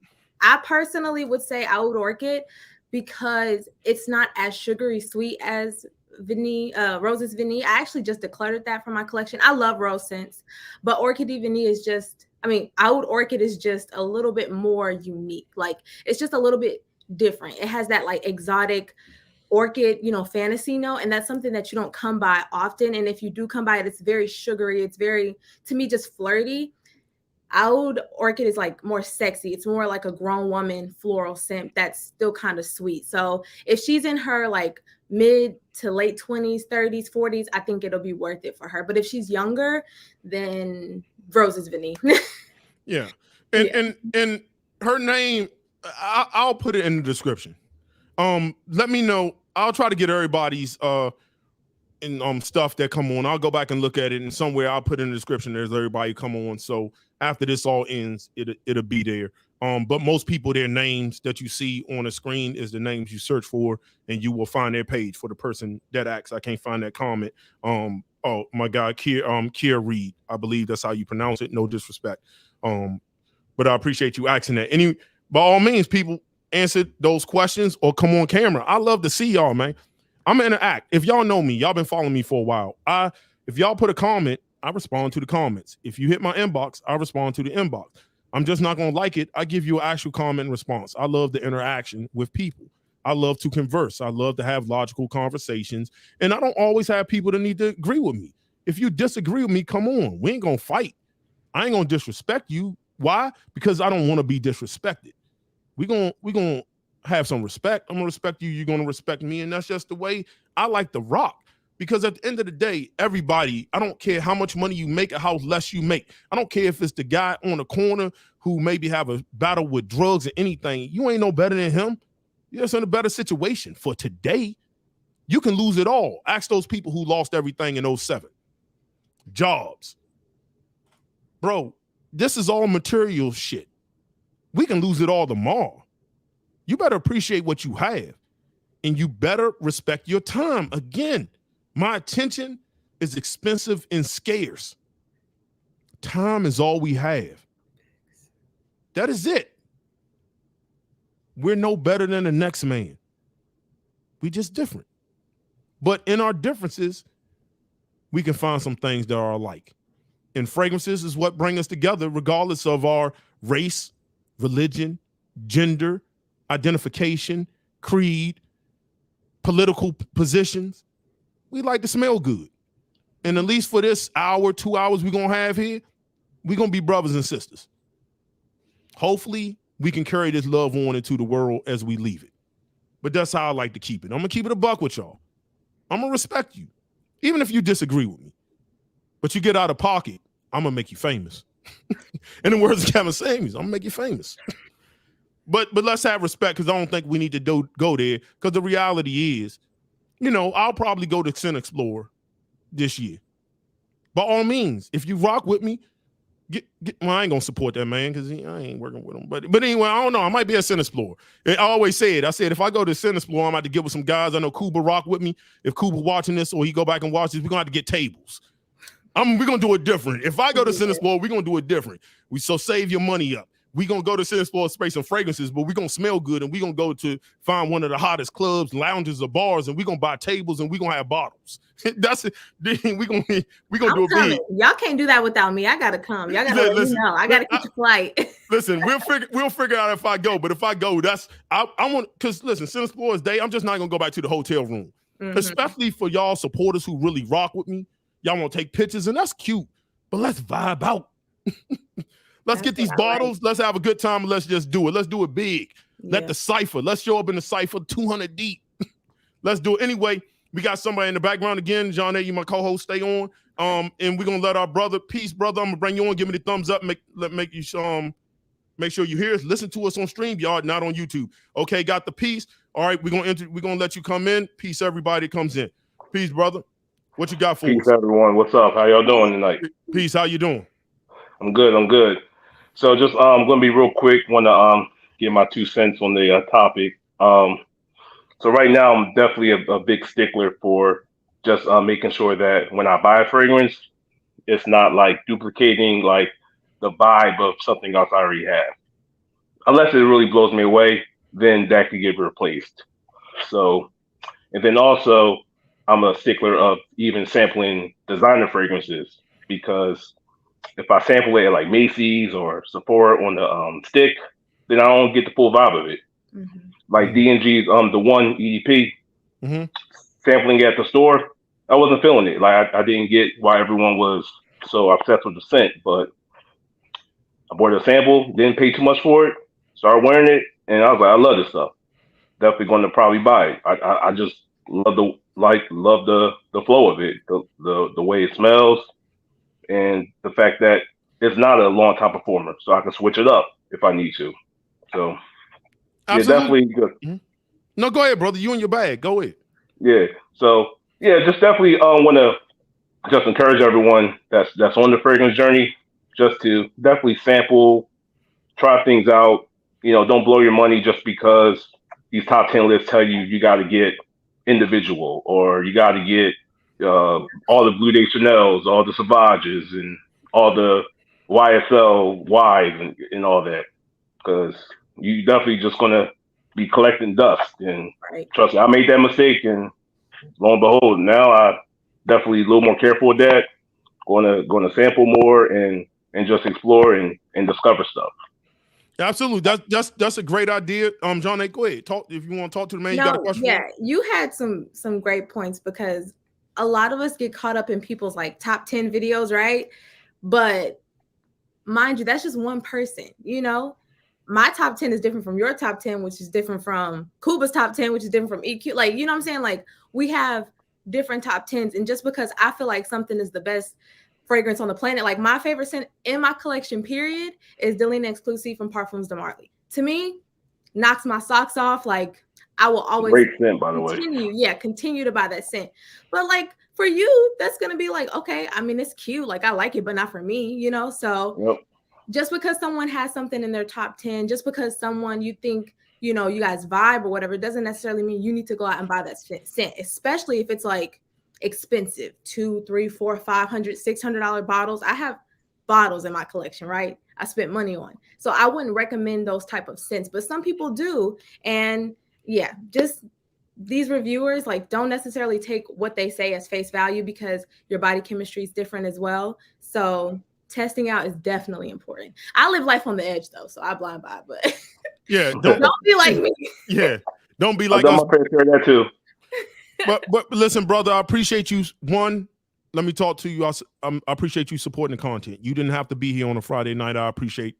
I personally would say Oud Orchid, because it's not as sugary sweet as Roses Vanille. I actually just decluttered that from my collection. I love rose scents, but Orchidée Vanille is just, Oud Orchid is just a little bit more unique. Like, it's just a little bit different. It has that like exotic orchid, fantasy note, and that's something that you don't come by often. And if you do come by it, it's very sugary. It's very, to me, just flirty. Oud Orchid is like more sexy. It's more like a grown woman floral scent that's still kind of sweet. So if she's in her like mid to late 20s, 30s, 40s, I think it'll be worth it for her. But if she's younger, then Roses Vanille. Yeah. And her name, I'll put it in the description. Let me know. I'll try to get everybody's stuff that come on. I'll go back and look at it, and somewhere I'll put in the description there's everybody come on. So after this all ends, it'll be there. But most people, their names that you see on the screen is the names you search for, and you will find their page. For the person that asks, I can't find that comment. Oh my God, Kier Reed. I believe that's how you pronounce it. No disrespect. But I appreciate you asking that. By all means, people, answer those questions or come on camera. I love to see y'all, man. I'm gonna interact. If y'all know me, y'all been following me for a while. If y'all put a comment, I respond to the comments. If you hit my inbox, I respond to the inbox. I'm just not gonna like it. I give you an actual comment and response. I love the interaction with people. I love to converse. I love to have logical conversations. And I don't always have people that need to agree with me. If you disagree with me, come on. We ain't gonna fight. I ain't gonna disrespect you. Why? Because I don't want to be disrespected. We're gonna have some respect. I'm gonna respect you. You're gonna respect me, and that's just the way I like to rock. Because at the end of the day, everybody, I don't care how much money you make or how less you make. I don't care if it's the guy on the corner who maybe have a battle with drugs or anything. You ain't no better than him. You're just in a better situation. For today, you can lose it all. Ask those people who lost everything in 07. Jobs. Bro, this is all material shit. We can lose it all tomorrow. You better appreciate what you have, and you better respect your time. Again, my attention is expensive and scarce. Time is all we have. That is it. we're no better than the next man. We just different. But in our differences, we can find some things that are alike. And fragrances is what bring us together, regardless of our race, religion, gender, identification, creed, political positions. We like to smell good. And at least for this hour, 2 hours we're going to have here, we're going to be brothers and sisters. Hopefully, we can carry this love on into the world as we leave it. But that's how I like to keep it. I'm going to keep it a buck with y'all. I'm going to respect you, even if you disagree with me. But you get out of pocket, I'm going to make you famous. In the words of Kevin Samuels, I'm going to make you famous. But let's have respect, because I don't think we need to go there, because the reality is, you know, I'll probably go to Scent Explorer this year. By all means, if you rock with me, well, I ain't gonna support that man because I ain't working with him. But anyway, I don't know. I might be a Scent Explorer. I always said, if I go to Scent Explorer, I'm about to get with some guys. I know Kuba rock with me. If Kuba watching this or he go back and watch this, we're gonna have to get tables. We're gonna do it different. If I go to Scent Explorer, we're gonna do it different. So save your money up. We're going to go to Scent Explorer, spray some fragrances, but we're going to smell good, and we're going to go to find one of the hottest clubs, lounges, or bars, and we're going to buy tables, and we're going to have bottles. That's it. We're going to do it big. Y'all can't do that without me. I got to come. Y'all got to let me know. I got to catch a flight. Listen, we'll figure out if I go, but if I go, I want, because listen, Scent Explorer's day, I'm just not going to go back to the hotel room, especially for y'all supporters who really rock with me. Y'all want to take pictures, and that's cute, but let's vibe out. Let's get these bottles. Let's have a good time. And let's just do it. Let's do it big. Yeah. Let the Cipher. Let's show up in the Cipher 200 deep. Let's do it. Anyway, we got somebody in the background again. John A., you my co-host. Stay on. And we're going to let our brother, peace, brother. I'm going to bring you on. Give me the thumbs up. Make sure you hear us. Listen to us on StreamYard, not on YouTube. Okay, got the peace. All right, we're going to let you come in. Peace, everybody that comes in. Peace, brother. What you got for us? Peace, everyone. What's up? How y'all doing tonight? Peace. How you doing? I'm good. So just I'm going to be real quick. Want to give my 2 cents on the topic. So right now I'm definitely a big stickler for just making sure that when I buy a fragrance, it's not like duplicating like the vibe of something else I already have. Unless it really blows me away, then that could get replaced. So, and then also I'm a stickler of even sampling designer fragrances, because if I sample it at like Macy's or Sephora on the stick, then I don't get the full vibe of it. Mm-hmm. Like D&G's the one EDP, sampling it at the store, I wasn't feeling it. Like I didn't get why everyone was so obsessed with the scent, but I bought a sample, didn't pay too much for it, started wearing it, and I was like, I love this stuff. Definitely going to probably buy it. I just love the flow of it, the way it smells. And the fact that it's not a long time performer, so I can switch it up if I need to. So, yeah, definitely good. Mm-hmm. No, go ahead, brother. You in your bag. Go ahead. Yeah. So, yeah, just definitely want to just encourage everyone that's on the fragrance journey, just to definitely sample, try things out. You know, don't blow your money just because these top 10 lists tell you got to get individual, or you got to get all the Bleu De Chanels, all the Sauvages, and all the YSL Ys and all that, because you definitely just gonna be collecting dust. And trust me, I made that mistake, and lo and behold, now I definitely a little more careful with that. Going to sample more and just explore and discover stuff. Absolutely, that's a great idea. John A., go ahead. Talk if you want to talk to the man. No, you got a question? Yeah, you had some great points, because a lot of us get caught up in people's like top 10 videos, right? But mind you, that's just one person, you know? My top 10 is different from your top 10, which is different from Kuba's top 10, which is different from EQ. Like, you know what I'm saying? Like, we have different top 10s. And just because I feel like something is the best fragrance on the planet, like my favorite scent in my collection, period, is Delina Exclusive from Parfums de Marly. To me, knocks my socks off. Like, I will always great scent, by the way. Continue to buy that scent. But like for you, that's gonna be like, okay, I mean, it's cute, like I like it, but not for me, you know. So just because someone has something in their top 10, just because someone you think, you know, you guys vibe or whatever, doesn't necessarily mean you need to go out and buy that scent, especially if it's like expensive, $200, $300, $400, $500, $600 bottles. I have bottles in my collection, right? I spent money on. So I wouldn't recommend those type of scents, but some people do. And yeah, just these reviewers like don't necessarily take what they say as face value because your body chemistry is different as well. So testing out is definitely important. I live life on the edge though, so I blind buy, but Yeah, don't be like me. Yeah, don't be I've like done us. my fair share of that too. But listen, brother, I appreciate you. One, let me talk to you. I appreciate you supporting the content. You didn't have to be here on a Friday night. I appreciate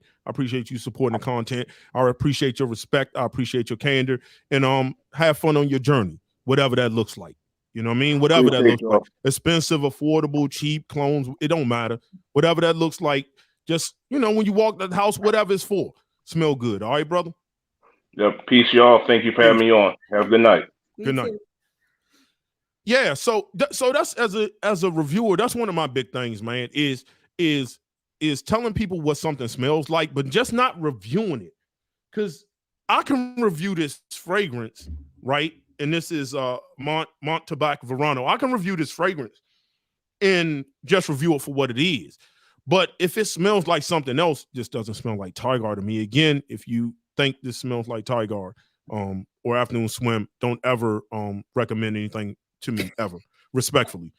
you supporting the content. I appreciate your respect. I appreciate your candor, and have fun on your journey, whatever that looks like. You know what I mean? Whatever that looks like. Expensive, affordable, cheap, clones, it don't matter. Whatever that looks like, just, when you walk the house, whatever it's for, smell good. All right, brother? Yep. Peace, y'all. Thank you for having me on. Have a good night. Good night. Yeah, so that's as a reviewer, that's one of my big things, man, is telling people what something smells like, but just not reviewing it. Because I can review this fragrance, right? And this is Mont Tobacco Verano. I can review this fragrance and just review it for what it is. But if it smells like something else, this doesn't smell like Tiger to me. Again, if you think this smells like Tiger or Afternoon Swim, don't ever recommend anything to me ever, respectfully.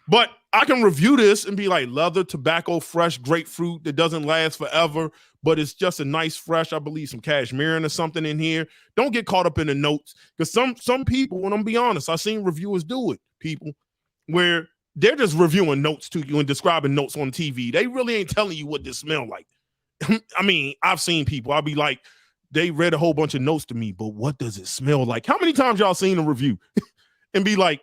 But I can review this and be like leather, tobacco, fresh grapefruit that doesn't last forever, but it's just a nice fresh, I believe some cashmere or something in here. Don't get caught up in the notes, because some people, and I'm be honest, I've seen reviewers do it, people, where they're just reviewing notes to you and describing notes on TV. They really ain't telling you what this smell like. I mean, I've seen people, I'll be like, they read a whole bunch of notes to me, but what does it smell like? How many times y'all seen a review and be like,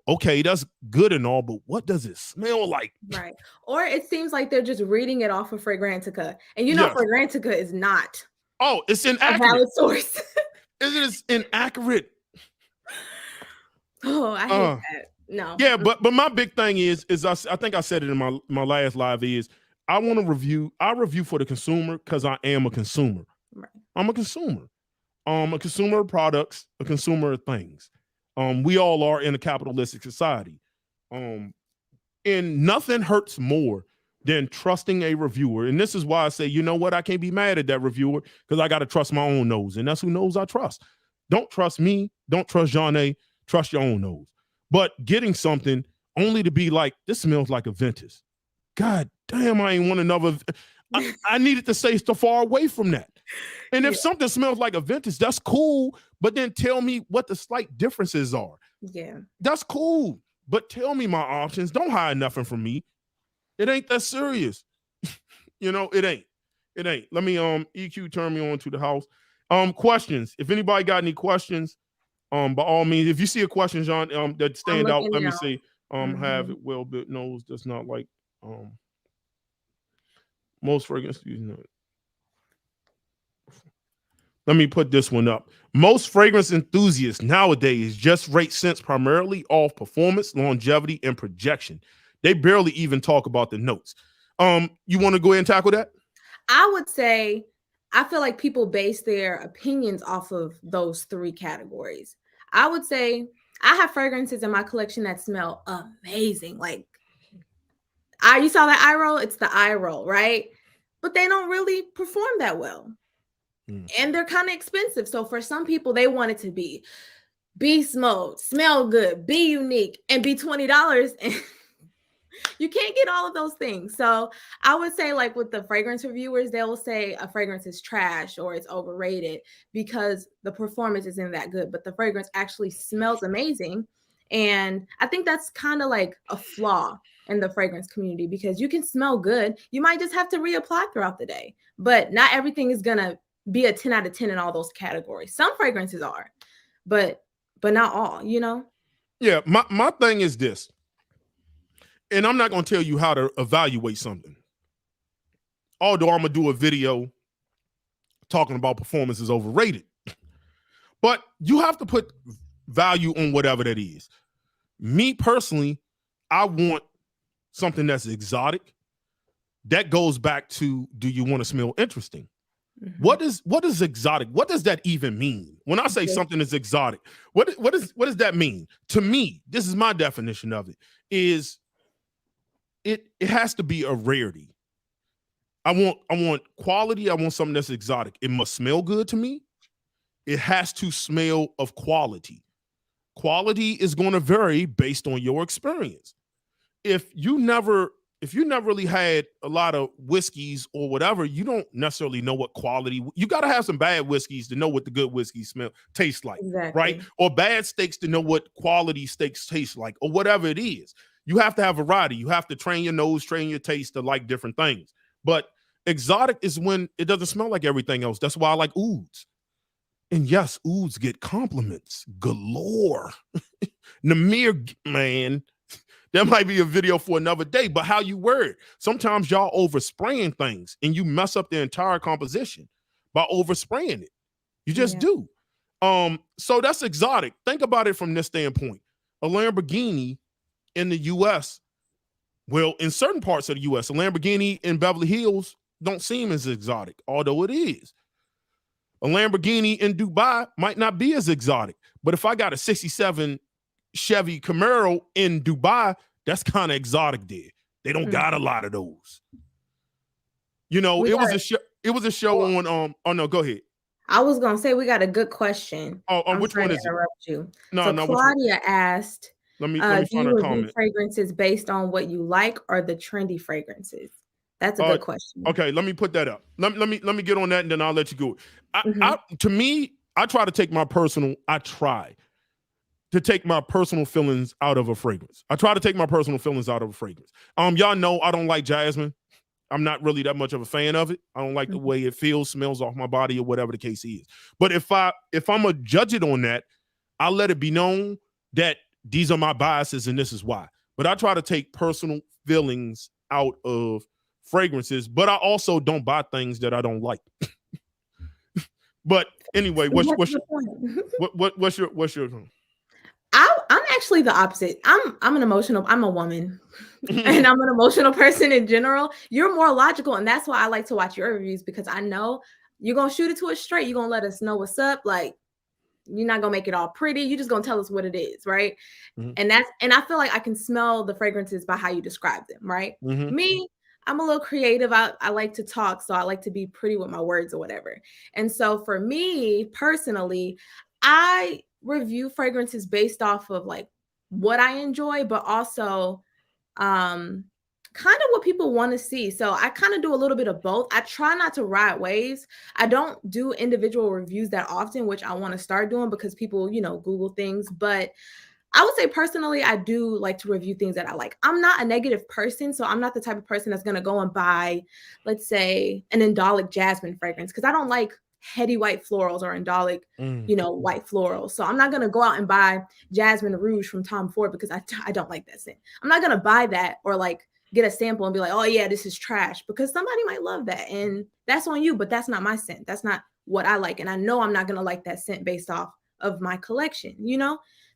okay, that's good and all, but what does it smell like? Right. Or it seems like they're just reading it off of Fragrantica. And Fragrantica is not. Oh, it's inaccurate. A valid source. It is inaccurate. Oh, I hate that. No. Yeah, but my big thing is I think I said it in my last live is I review for the consumer because I am a consumer. Right. I'm a consumer. A consumer of products, a consumer of things. We all are in a capitalistic society. And nothing hurts more than trusting a reviewer. And this is why I say, you know what? I can't be mad at that reviewer because I got to trust my own nose. And that's who knows I trust. Don't trust me. Don't trust Jeanne. Trust your own nose. But getting something only to be like, this smells like a Ventus. God damn, I ain't want another. I needed to stay so far away from that. And if something smells like a Ventus, that's cool. But then tell me what the slight differences are. Yeah. That's cool. But tell me my options. Don't hide nothing from me. It ain't that serious. It ain't. It ain't. Let me EQ turn me on to the house. Questions. If anybody got any questions, by all means, if you see a question, John, that stand out, let me see. Have it well built nose does not like most fragrances. Let me put this one up. Most fragrance enthusiasts nowadays just rate scents primarily off performance, longevity, and projection. They barely even talk about the notes. You want to go ahead and tackle that? I would say, I feel like people base their opinions off of those three categories. I would say I have fragrances in my collection that smell amazing. Like, you saw that eye roll? It's the eye roll, right? But they don't really perform that well. And they're kind of expensive. So for some people, they want it to be beast mode, smell good, be unique, and be $20. And you can't get all of those things. So I would say, like with the fragrance reviewers, they will say a fragrance is trash or it's overrated because the performance isn't that good, but the fragrance actually smells amazing. And I think that's kind of like a flaw in the fragrance community because you can smell good. You might just have to reapply throughout the day, but not everything is going to be a 10 out of 10 in all those categories. Some fragrances are, but not all, Yeah, my thing is this. And I'm not going to tell you how to evaluate something. Although I'm going to do a video talking about performance is overrated. But you have to put value on whatever that is. Me personally, I want something that's exotic. That goes back to, do you want to smell interesting? Mm-hmm. What is exotic? What does that even mean? When I say something is exotic, what does that mean? To me, this is my definition of it, is it has to be a rarity. I want quality. I want something that's exotic. It must smell good to me. It has to smell of quality. Quality is going to vary based on your experience. If you never really had a lot of whiskeys or whatever, you don't necessarily know what quality. You got to have some bad whiskeys to know what the good whiskey tastes like, right? Or bad steaks to know what quality steaks taste like, or whatever it is. You have to have variety. You have to train your nose, train your taste to like different things. But exotic is when it doesn't smell like everything else. That's why I like ouds. And yes, ouds get compliments galore. Namir, man, that might be a video for another day, but how you wear it. Sometimes y'all overspraying things and you mess up the entire composition by overspraying it. You just do. So that's exotic. Think about it from this standpoint. A Lamborghini in the US, well, in certain parts of the US, a Lamborghini in Beverly Hills don't seem as exotic, although it is. A Lamborghini in Dubai might not be as exotic, but if I got a 67 Chevy Camaro in Dubai, that's kind of exotic there. They don't got a lot of those. You know, it was a show on oh no, go ahead. I was gonna say we got a good question. Which one is interrupt you? No, Claudia asked, let me do find you her review comment. fragrances based on what you like or the trendy fragrances? That's a good question. Okay, let me put that up. Let me get on that and then I'll let you go. To me, I try to take my personal feelings out of a fragrance. Y'all know I don't like jasmine. I'm not really that much of a fan of it. I don't like the way it feels, smells off my body, or whatever the case is. But if I'm gonna judge it on that, I'll let it be known that these are my biases and this is why. But I try to take personal feelings out of fragrances, but I also don't buy things that I don't like. But anyway, what's your I'm actually the opposite. I'm a woman and I'm an emotional person in general. You're more logical, and that's why I like to watch your reviews, because I know you're gonna shoot it to us straight. You're gonna let us know what's up. Like, you're not gonna make it all pretty. You're just gonna tell us what it is, right? And I feel like I can smell the fragrances by how you describe them, right? Me, I'm a little creative. I like to talk, so I like to be pretty with my words or whatever. And so for me personally, I review fragrances based off of like what I enjoy, but also kind of what people want to see. So I kind of do a little bit of both. I try not to ride waves. I don't do individual reviews that often, which I want to start doing because people, Google things. But I would say personally, I do like to review things that I like. I'm not a negative person, so I'm not the type of person that's going to go and buy, let's say, an indolic jasmine fragrance, because I don't like heady white florals or indolic, white florals. So I'm not going to go out and buy Jasmine Rouge from Tom Ford because I don't like that scent. I'm not going to buy that or like get a sample and be like, oh yeah, this is trash, because somebody might love that. And that's on you, but that's not my scent. That's not what I like. And I know I'm not going to like that scent based off of my collection,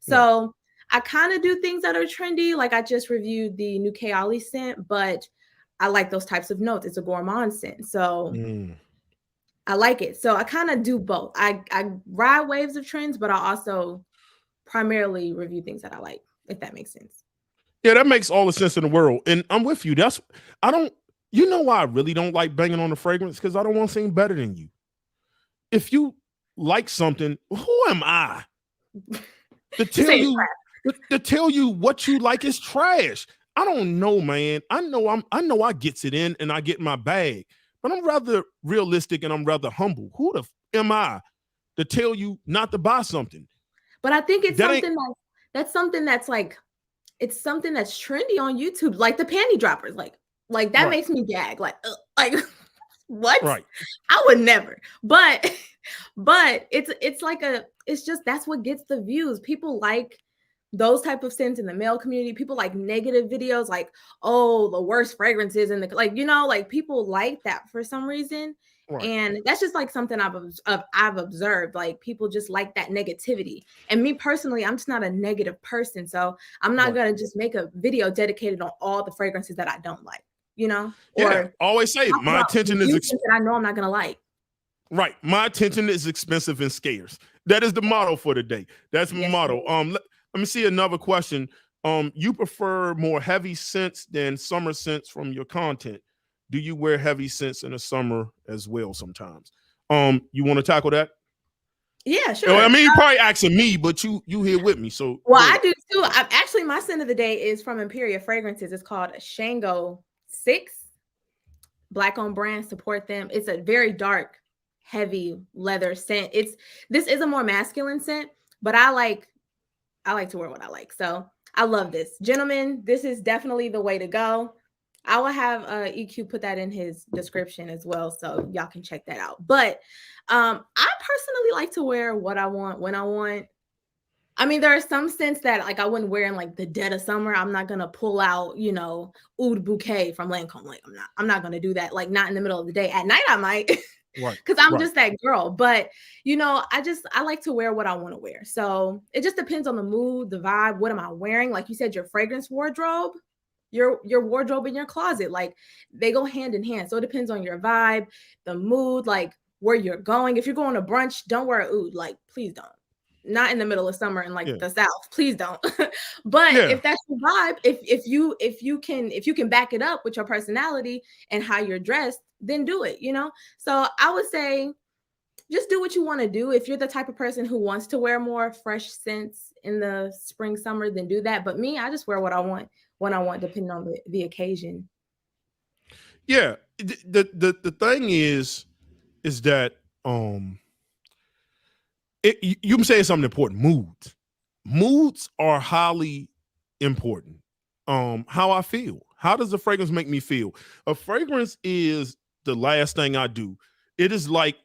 So I kind of do things that are trendy. Like I just reviewed the Uniquee Ali scent, but I like those types of notes. It's a gourmand scent. So I like it. So I kind of do both. I ride waves of trends, but I also primarily review things that I like, if that makes sense. Yeah, that makes all the sense in the world. And I'm with you. You know why I really don't like banging on the fragrance? Because I don't want to seem better than you. If you like something, who am I to tell you what you like is trash? I don't know, man. I know I gets it in and I get my bag, but I'm rather realistic and I'm rather humble. Who the am I to tell you not to buy something? But I think it's that's something that's like, it's something that's trendy on YouTube, like the panty droppers, like that makes me gag, like what? Right. I would never, but it's just that's what gets the views. People like those type of scents in the male community. People like negative videos, like, oh, the worst fragrances, and like people like that for some reason. Right. And that's just like something I've observed. Like people just like that negativity. And me personally, I'm just not a negative person, so I'm not gonna just make a video dedicated on all the fragrances that I don't like. Yeah, or always say my attention is I know I'm not gonna like. Right, my attention is expensive and scarce. That is the motto for the day. That's my motto. Let me see another question. You prefer more heavy scents than summer scents from your content. Do you wear heavy scents in the summer as well sometimes? You want to tackle that? Yeah, sure. I mean, you're probably asking me, but you here with me. So well, I do too. Actually, my scent of the day is from Imperial Fragrances. It's called Shango 6. Black owned brand, support them. It's a very dark, heavy leather scent. This is a more masculine scent, but I like to wear what I like. So I love this. Gentlemen, this is definitely the way to go. I will have EQ put that in his description as well, so y'all can check that out. But I personally like to wear what I want when I want. I mean, there are some scents that like I wouldn't wear in like the dead of summer. I'm not gonna pull out, Oud Bouquet from Lancome. Like I'm not gonna do that. Like not in the middle of the day. At night I might, right? Because I'm just that girl. But I like to wear what I want to wear. So it just depends on the mood, the vibe. What am I wearing? Like you said, your fragrance wardrobe. Your wardrobe in your closet, like they go hand in hand. So it depends on your vibe, the mood, like where you're going. If you're going to brunch, don't wear oud. Like, please don't. Not in the middle of summer in like the South. Please don't. But if that's your vibe, if you can back it up with your personality and how you're dressed, then do it. So I would say just do what you want to do. If you're the type of person who wants to wear more fresh scents in the spring, summer, then do that. But me, I just wear what I want when I want, depending on the occasion. Yeah. The thing is that you can say something important. Moods are highly important. How I feel. How does a fragrance make me feel? A fragrance is the last thing I do. It is like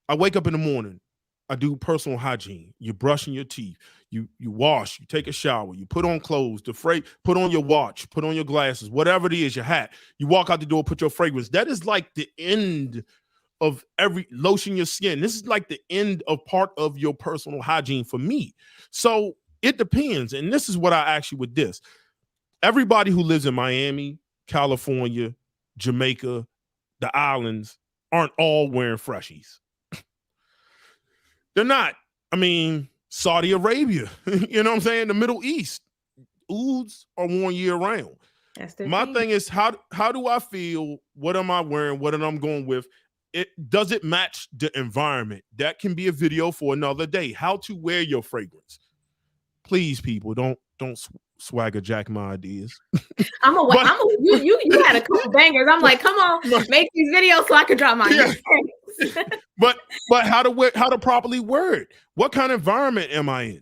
I wake up in the morning. I do personal hygiene. You're brushing your teeth. You wash. You take a shower. You put on clothes. Put on your watch. Put on your glasses. Whatever it is, your hat. You walk out the door. Put your fragrance. That is like the end of every lotion your skin. This is like the end of part of your personal hygiene for me. So it depends. And this is what I ask you with this. Everybody who lives in Miami, California, Jamaica, the islands aren't all wearing freshies. They're not. I mean, Saudi Arabia, you know what I'm saying? The Middle East, ouds are worn year round. My thing is, how do I feel? What am I wearing? What am I going with? Does it match the environment? That can be a video for another day. How to wear your fragrance. Please, people, don't swagger jack my ideas. You had a couple bangers. I'm like, come on, make these videos so I can drop my But how to properly wear it? What kind of environment am I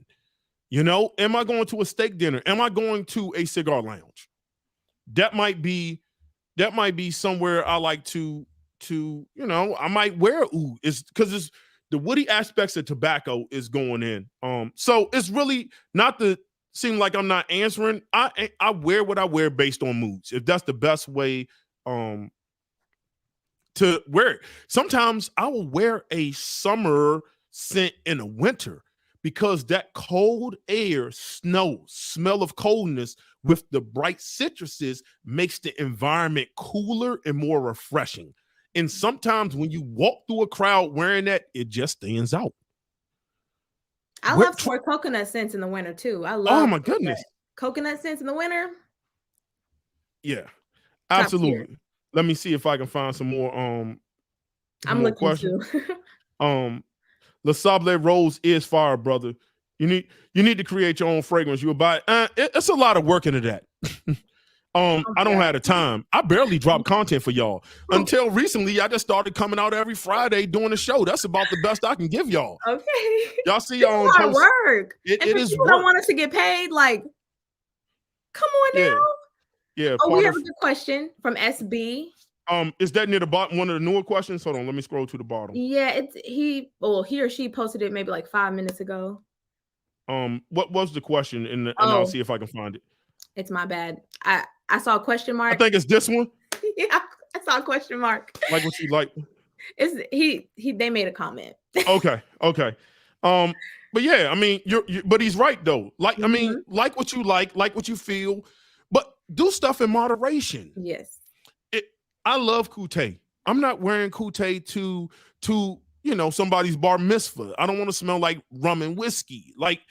in? Am I going to a steak dinner? Am I going to a cigar lounge? That might be somewhere I like to I might wear oud. It's because it's the woody aspects of tobacco is going in. So it's really not to seem like I'm not answering. I wear what I wear based on moods. If that's the best way to wear it. Sometimes I will wear a summer scent in the winter because that cold air, smell of coldness with the bright citruses makes the environment cooler and more refreshing. And sometimes when you walk through a crowd wearing that, it just stands out. I love to wear coconut scents in the winter too. I love. Oh my goodness, coconut scents in the winter. Yeah, absolutely. Let me see if I can find some more. I'm looking questions. Too. Le Sable Rose is fire, brother. You need to create your own fragrance. You'll buy it. It's a lot of work into that. I don't have the time. I barely drop content for y'all. Until recently, I just started coming out every Friday doing a show. That's about the best I can give y'all. Okay. Y'all see y'all on post. Work. It is people work. Don't want us to get paid. Like, come on now. Yeah. Oh, we have a good question from SB. Is that near the bottom? One of the newer questions? Hold on, let me scroll to the bottom. Yeah, he or she posted it maybe like 5 minutes ago. What was the question? And I'll see if I can find it. It's my bad. I saw a question mark. I think it's this one. Yeah, I saw a question mark. Like what you like? They made a comment. Okay. But yeah, I mean, but he's right though. Like, I mean, like what you like what you feel, but do stuff in moderation. Yes. I love Couté. I'm not wearing Couté to somebody's bar mitzvah. I don't want to smell like rum and whiskey. Like,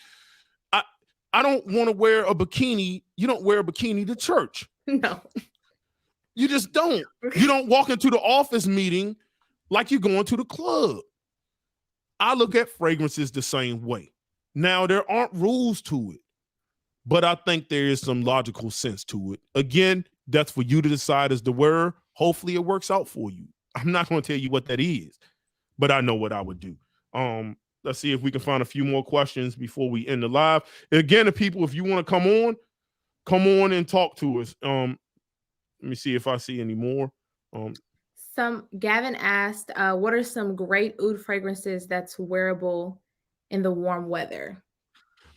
I don't want to wear a bikini. You don't wear a bikini to church. No. You just don't. You don't walk into the office meeting like you're going to the club. I look at fragrances the same way. Now, there aren't rules to it, but I think there is some logical sense to it. Again, that's for you to decide as the wearer. Hopefully it works out for you. I'm not going to tell you what that is, but I know what I would do. Let's see if we can find a few more questions before we end the live. And again, the people, if you want to come on and talk to us. Let me see if I see any more. Gavin asked, what are some great oud fragrances that's wearable in the warm weather?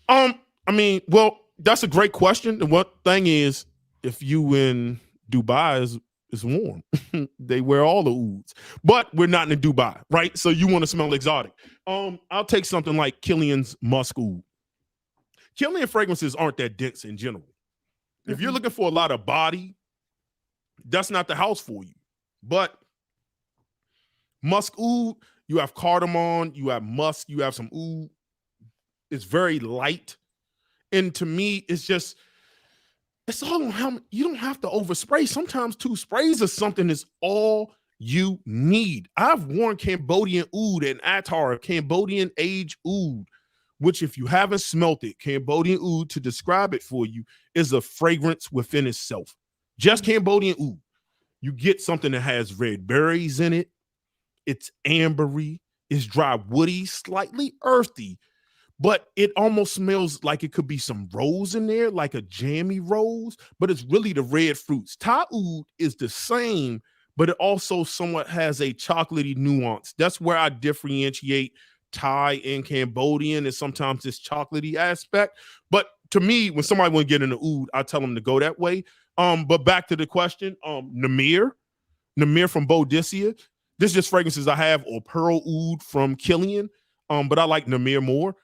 I mean, well, that's a great question. The one thing is, if you in Dubai, it's warm. They wear all the ouds, but we're not in Dubai, right? So you want to smell exotic. I'll take something like Kilian's Musk Oud. Kilian fragrances aren't that dense in general. If you're looking for a lot of body, that's not the house for you. But Musk Oud, you have cardamom, you have musk, you have some oud. It's very light. And to me, it's all on how you don't have to overspray. Sometimes 2 sprays of something is all you need. I've worn Cambodian oud and Attar, Cambodian age oud, which if you haven't smelt it, Cambodian oud, to describe it for you, is a fragrance within itself. Just Cambodian oud. You get something that has red berries in it. It's ambery. It's dry woody, slightly earthy, but it almost smells like it could be some rose in there, like a jammy rose, but it's really the red fruits. Thai oud is the same, but it also somewhat has a chocolatey nuance. That's where I differentiate Thai and Cambodian, and sometimes this chocolatey aspect. But to me, when somebody want to get into oud, I tell them to go that way. But back to the question, Namir from Boadicea. This is just fragrances I have, or Pearl Oud from Kilian. But I like Namir more.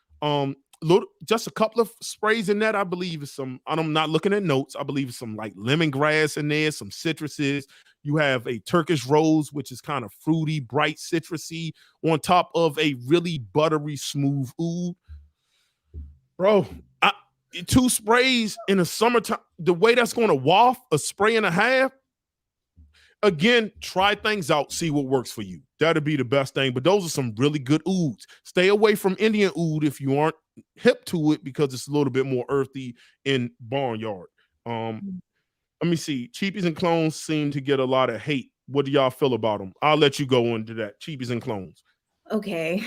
Just a couple of sprays in that. I believe is some, I'm not looking at notes. I believe it's some like lemongrass in there, some citruses. You have a Turkish rose, which is kind of fruity, bright, citrusy, on top of a really buttery, smooth oud. Bro, 2 sprays in the summertime, the way that's going to waft, a spray and a half. Again, try things out, see what works for you. That'll be the best thing. But those are some really good ouds. Stay away from Indian oud if you aren't hip to it, because it's a little bit more earthy in barnyard. Let me see. Cheapies and clones seem to get a lot of hate. What do y'all feel about them? I'll let you go into that. Cheapies and clones. Okay,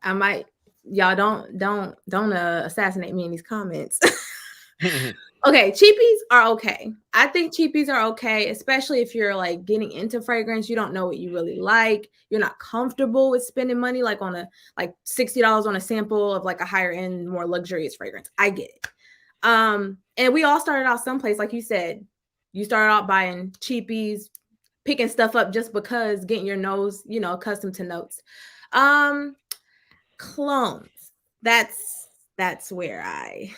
I might. Y'all don't assassinate me in these comments. Okay, cheapies are okay. I think cheapies are okay, especially if you're like getting into fragrance. You don't know what you really like. You're not comfortable with spending money like on a $60 on a sample of like a higher end, more luxurious fragrance. I get it. And we all started out someplace, like you said. You started out buying cheapies, picking stuff up just because, getting your nose, accustomed to notes. Clones. That's where I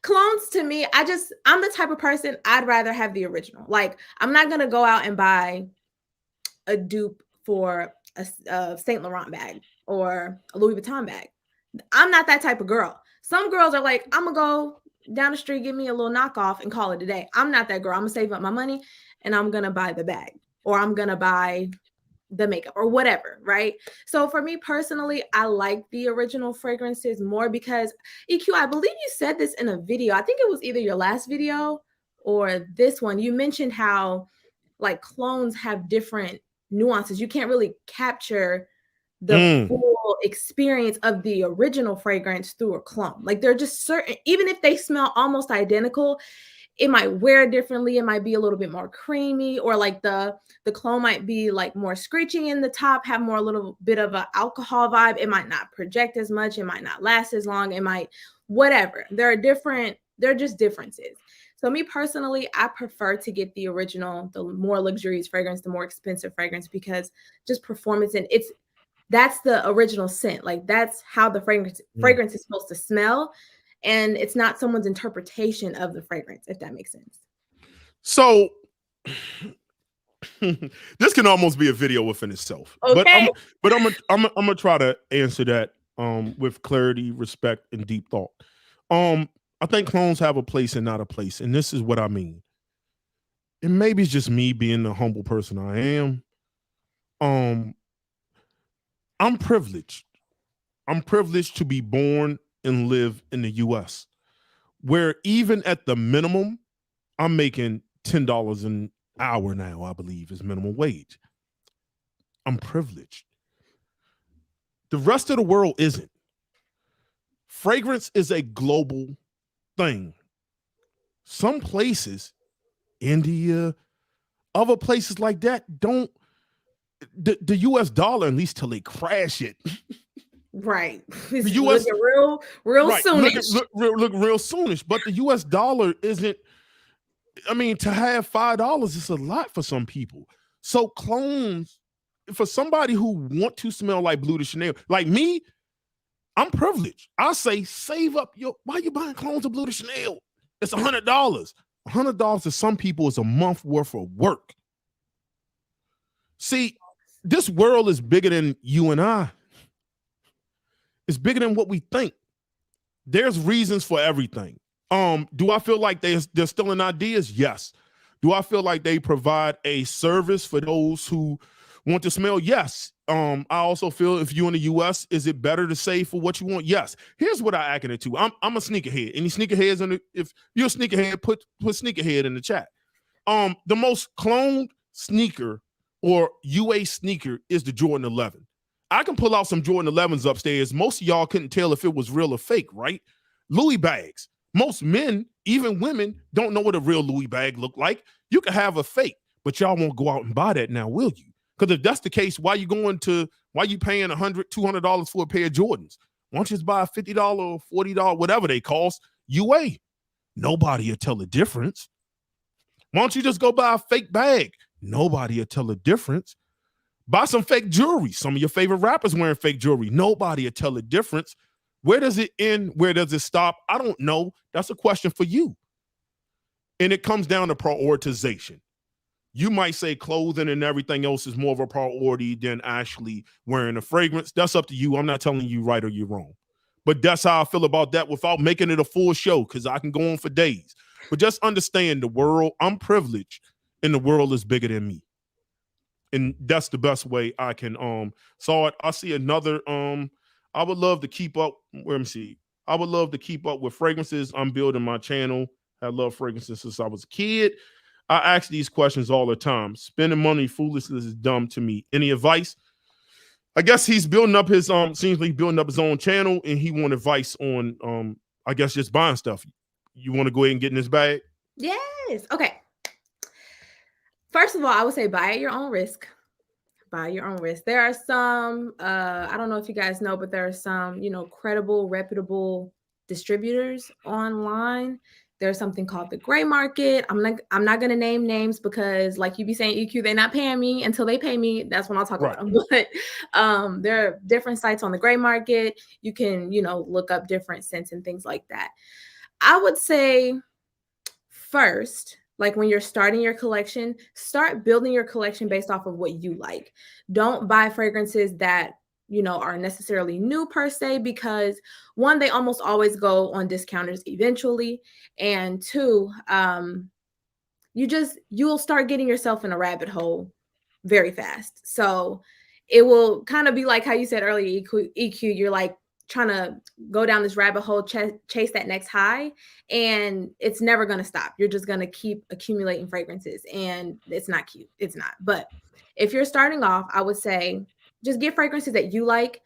clones, to me, I'm the type of person, I'd rather have the original. Like, I'm not gonna go out and buy a dupe for a Saint Laurent bag or a Louis Vuitton bag. I'm not that type of girl. Some girls are like, I'm gonna go down the street, give me a little knockoff and call it a day. I'm not that girl. I'm gonna save up my money and I'm gonna buy the bag, or I'm gonna buy the makeup or whatever, right? So for me personally, I like the original fragrances more because, EQ, I believe you said this in a video. I think it was either your last video or this one. You mentioned how like clones have different nuances. You can't really capture the full experience of the original fragrance through a clone. Like, they're just certain, even if they smell almost identical, it might wear differently. It might be a little bit more creamy, or like the clone might be like more screeching in the top, have more a little bit of an alcohol vibe. It might not project as much. It might not last as long. It might, whatever. They're just differences. So me personally, I prefer to get the original, the more luxurious fragrance, the more expensive fragrance, because just performance, and that's the original scent. Like, that's how the fragrance is supposed to smell. And it's not someone's interpretation of the fragrance, if that makes sense. So this can almost be a video within itself. Okay. But I'm gonna try to answer that with clarity, respect, and deep thought. I think clones have a place and not a place, and this is what I mean. And maybe it's just me being the humble person I am. I'm privileged. I'm privileged to be born and live in the U.S., where even at the minimum, I'm making $10 an hour now, I believe, is minimum wage. I'm privileged. The rest of the world isn't. Fragrance is a global thing. Some places, India, other places like that, don't, the US dollar, at least till they crash it. Right. The US looking real right, soonish. look real soonish, but the US dollar isn't, I mean, to have $5 is a lot for some people. So clones, for somebody who want to smell like Bleu De Chanel, like me, I'm privileged. I say, save up why are you buying clones of Bleu De Chanel? It's $100. $100 to some people is a month worth of work. See, this world is bigger than you and I. It's bigger than what we think. There's reasons for everything. Do I feel like they're stealing ideas? Yes. Do I feel like they provide a service for those who want to smell? Yes. I also feel if you're in the US, is it better to save for what you want? Yes. Here's what I act it to. I'm a sneakerhead. Any sneakerheads if you're a sneakerhead, put sneakerhead in the chat. The most cloned sneaker or UA sneaker is the Jordan 11. I can pull out some Jordan 11s upstairs. Most of y'all couldn't tell if it was real or fake, right? Louis bags. Most men, even women, don't know what a real Louis bag look like. You can have a fake, but y'all won't go out and buy that now, will you? Because if that's the case, why you paying $100, $200 for a pair of Jordans? Why don't you just buy a $50 or $40, whatever they cost, UA? Nobody will tell the difference. Why don't you just go buy a fake bag? Nobody will tell the difference. Buy some fake jewelry. Some of your favorite rappers wearing fake jewelry. Nobody will tell the difference. Where does it end? Where does it stop? I don't know. That's a question for you. And it comes down to prioritization. You might say clothing and everything else is more of a priority than actually wearing a fragrance. That's up to you. I'm not telling you right or you're wrong. But that's how I feel about that without making it a full show, because I can go on for days. But just understand the world, I'm privileged, and the world is bigger than me. And that's the best way I can saw it. I see another I would love to keep up. Let me see. I would love to keep up with fragrances. I'm building my channel. I love fragrances since I was a kid. I ask these questions all the time. Spending money foolishly is dumb to me. Any advice? I guess he's building up his seems like building up his own channel, and he want advice on I guess just buying stuff. You want to go ahead and get in this bag? Yes. Okay. First of all, I would say buy at your own risk. Buy your own risk. There are some, I don't know if you guys know, but there are some, credible, reputable distributors online. There's something called the gray market. I'm not going to name names because, like you be saying, EQ, they're not paying me until they pay me. That's when I'll talk about them. But there are different sites on the gray market. You can, look up different scents and things like that. I would say first, like when you're starting your collection, start building your collection based off of what you like. Don't buy fragrances that, are necessarily new per se, because one, they almost always go on discounters eventually. And two, you'll start getting yourself in a rabbit hole very fast. So it will kind of be like how you said earlier, EQ, you're like trying to go down this rabbit hole, chase that next high, and it's never going to stop. You're just going to keep accumulating fragrances, and it's not cute. It's not. But if you're starting off, I would say just get fragrances that you like.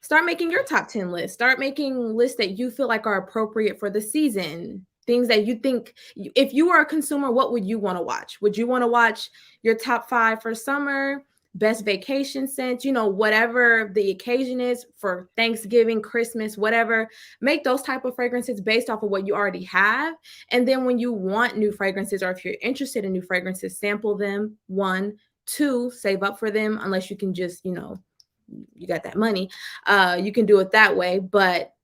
Start making your top 10 list. Start making lists that you feel like are appropriate for the season. Things that you think, if you are a consumer, what would you want to watch? Would you want to watch your top 5 for summer? Best vacation scents, whatever the occasion is for Thanksgiving, Christmas, whatever, make those type of fragrances based off of what you already have. And then when you want new fragrances, or if you're interested in new fragrances, sample them. 1, 2, save up for them, unless you can just, you got that money. You can do it that way. But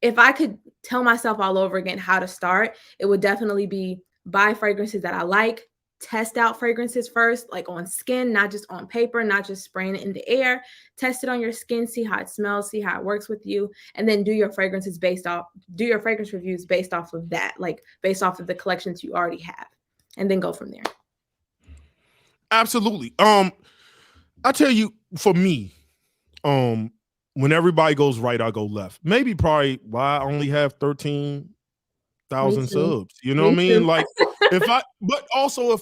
if I could tell myself all over again how to start, it would definitely be buy fragrances that I like, test out fragrances first, like on skin, not just on paper, not just spraying it in the air. Test it on your skin, see how it smells, see how it works with you, and then do your fragrance reviews based off of that, like based off of the collections you already have, and then go from there. Absolutely. I tell you, for me, when everybody goes right, I go left. Maybe probably why I only have 13,000 subs. You know what I mean? Like but also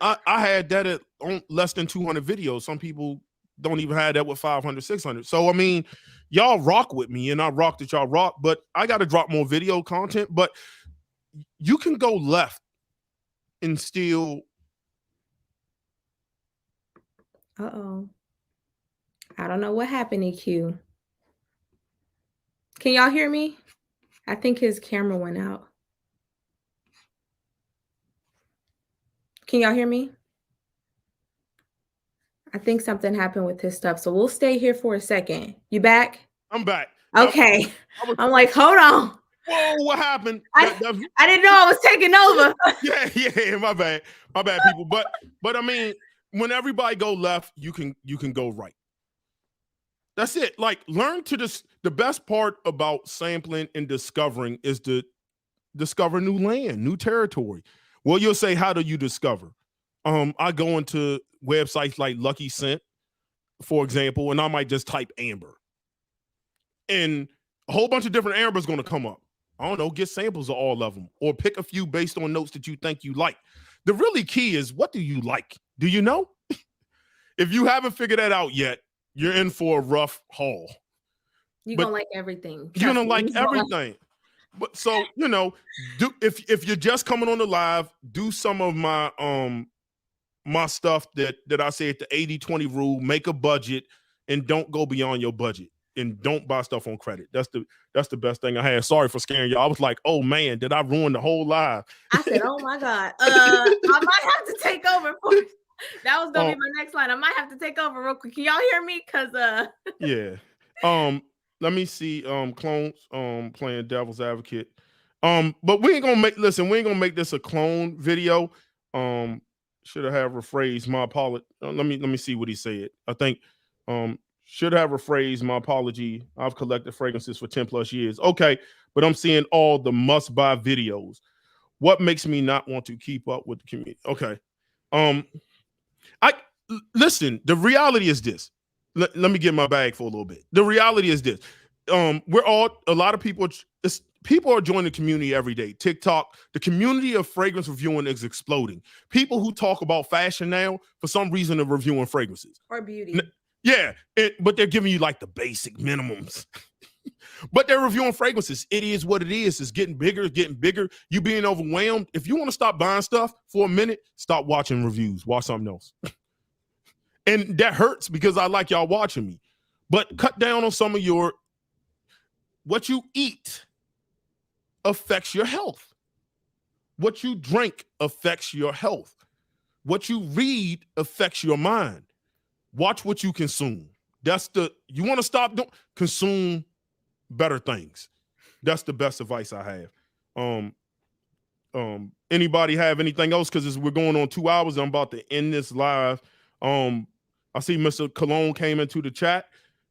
I had that at less than 200 videos. Some people don't even have that with 500, 600. So I mean, y'all rock with me, and I rock that y'all rock. But I got to drop more video content. But you can go left and still. Uh-oh. I don't know what happened, EQ. Can y'all hear me? I think his camera went out. Can y'all hear me? I think something happened with his stuff. So we'll stay here for a second. You back? I'm back. Okay. I'm like, hold on. Whoa, what happened? I didn't know I was taking over. Yeah, my bad, people. But I mean, when everybody go left, you can go right. That's it. Like, learn to the best part about sampling and discovering is to discover new land, new territory. Well, you'll say, how do you discover? I go into websites like Lucky Scent, for example, and I might just type amber. And a whole bunch of different ambers going to come up. I don't know, get samples of all of them, or pick a few based on notes that you think you like. The really key is, what do you like? Do you know? If you haven't figured that out yet, you're in for a rough haul. You're going to like everything. You're going to like everything. But so, if you're just coming on the live, do some of my my stuff that I say at the 80-20 rule. Make a budget and don't go beyond your budget, and don't buy stuff on credit. That's the best thing I had. Sorry for scaring y'all. I was like, oh man, did I ruin the whole live? I said, oh my God. I might have to take over for that was gonna be my next line. I might have to take over real quick. Can y'all hear me? Yeah. Let me see. Clones playing devil's advocate. But we ain't gonna make this a clone video. Should have rephrased my apology. Let me see what he said. I think should have rephrased my apology. I've collected fragrances for 10 plus years. Okay, but I'm seeing all the must-buy videos. What makes me not want to keep up with the community? Okay. Listen, the reality is this. Let me get my bag for a little bit. The reality is this. A lot of people are joining the community every day. TikTok, the community of fragrance reviewing is exploding. People who talk about fashion now, for some reason, are reviewing fragrances. Or beauty. Yeah, but they're giving you like the basic minimums. But they're reviewing fragrances. It is what it is. It's getting bigger, You being overwhelmed. If you want to stop buying stuff for a minute, stop watching reviews. Watch something else. And that hurts because I like y'all watching me. But cut down on some of what you eat affects your health. What you drink affects your health. What you read affects your mind. Watch what you consume. You want to stop consume better things. That's the best advice I have. Anybody have anything else? Because we're going on 2 hours. I'm about to end this live. I see Mr. Cologne came into the chat.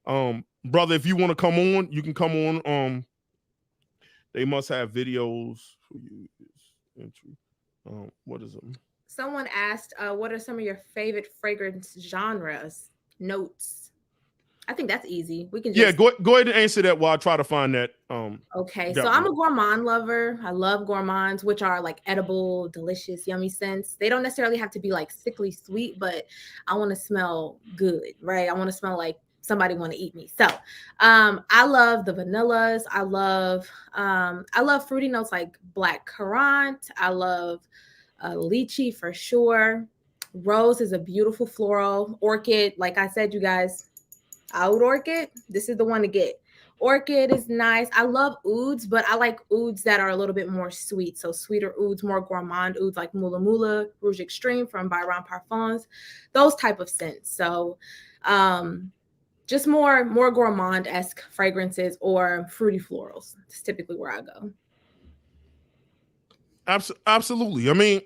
Brother, if you want to come on, you can come on. They must have videos for you. Entry. What is them? Someone asked, what are some of your favorite fragrance genres? Notes. I think that's easy. We can just... go ahead and answer that while I try to find that. Okay, so I'm a gourmand lover. I love gourmands, which are like edible, delicious, yummy scents. They don't necessarily have to be like sickly sweet, but I want to smell good, right? I want to smell like somebody want to eat me. So I love the vanillas. I love fruity notes like black currant. I love lychee for sure. Rose is a beautiful floral. Orchid, like I said, you guys, oud orchid, this is the one to get. Orchid is nice. I love ouds, but I like ouds that are a little bit more sweet. So sweeter ouds, more gourmand ouds like Mula Mula, Rouge Extreme from Byron Parfums, those type of scents. So just more gourmand-esque fragrances or fruity florals. It's typically where I go. Absolutely. I mean,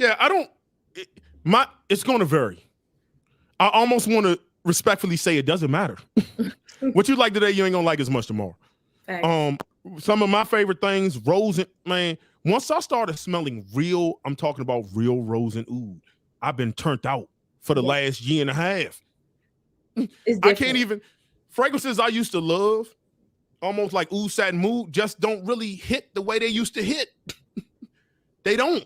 Yeah, I don't. It's going to vary. I almost want to respectfully say it doesn't matter. What you like today, you ain't gonna like as much tomorrow. Thanks. Some of my favorite things, rose and man. Once I started smelling real, I'm talking about real rose and oud. I've been turned out for the last year and a half. I can't even fragrances I used to love, almost like oud satin mood, just don't really hit the way they used to hit. They don't.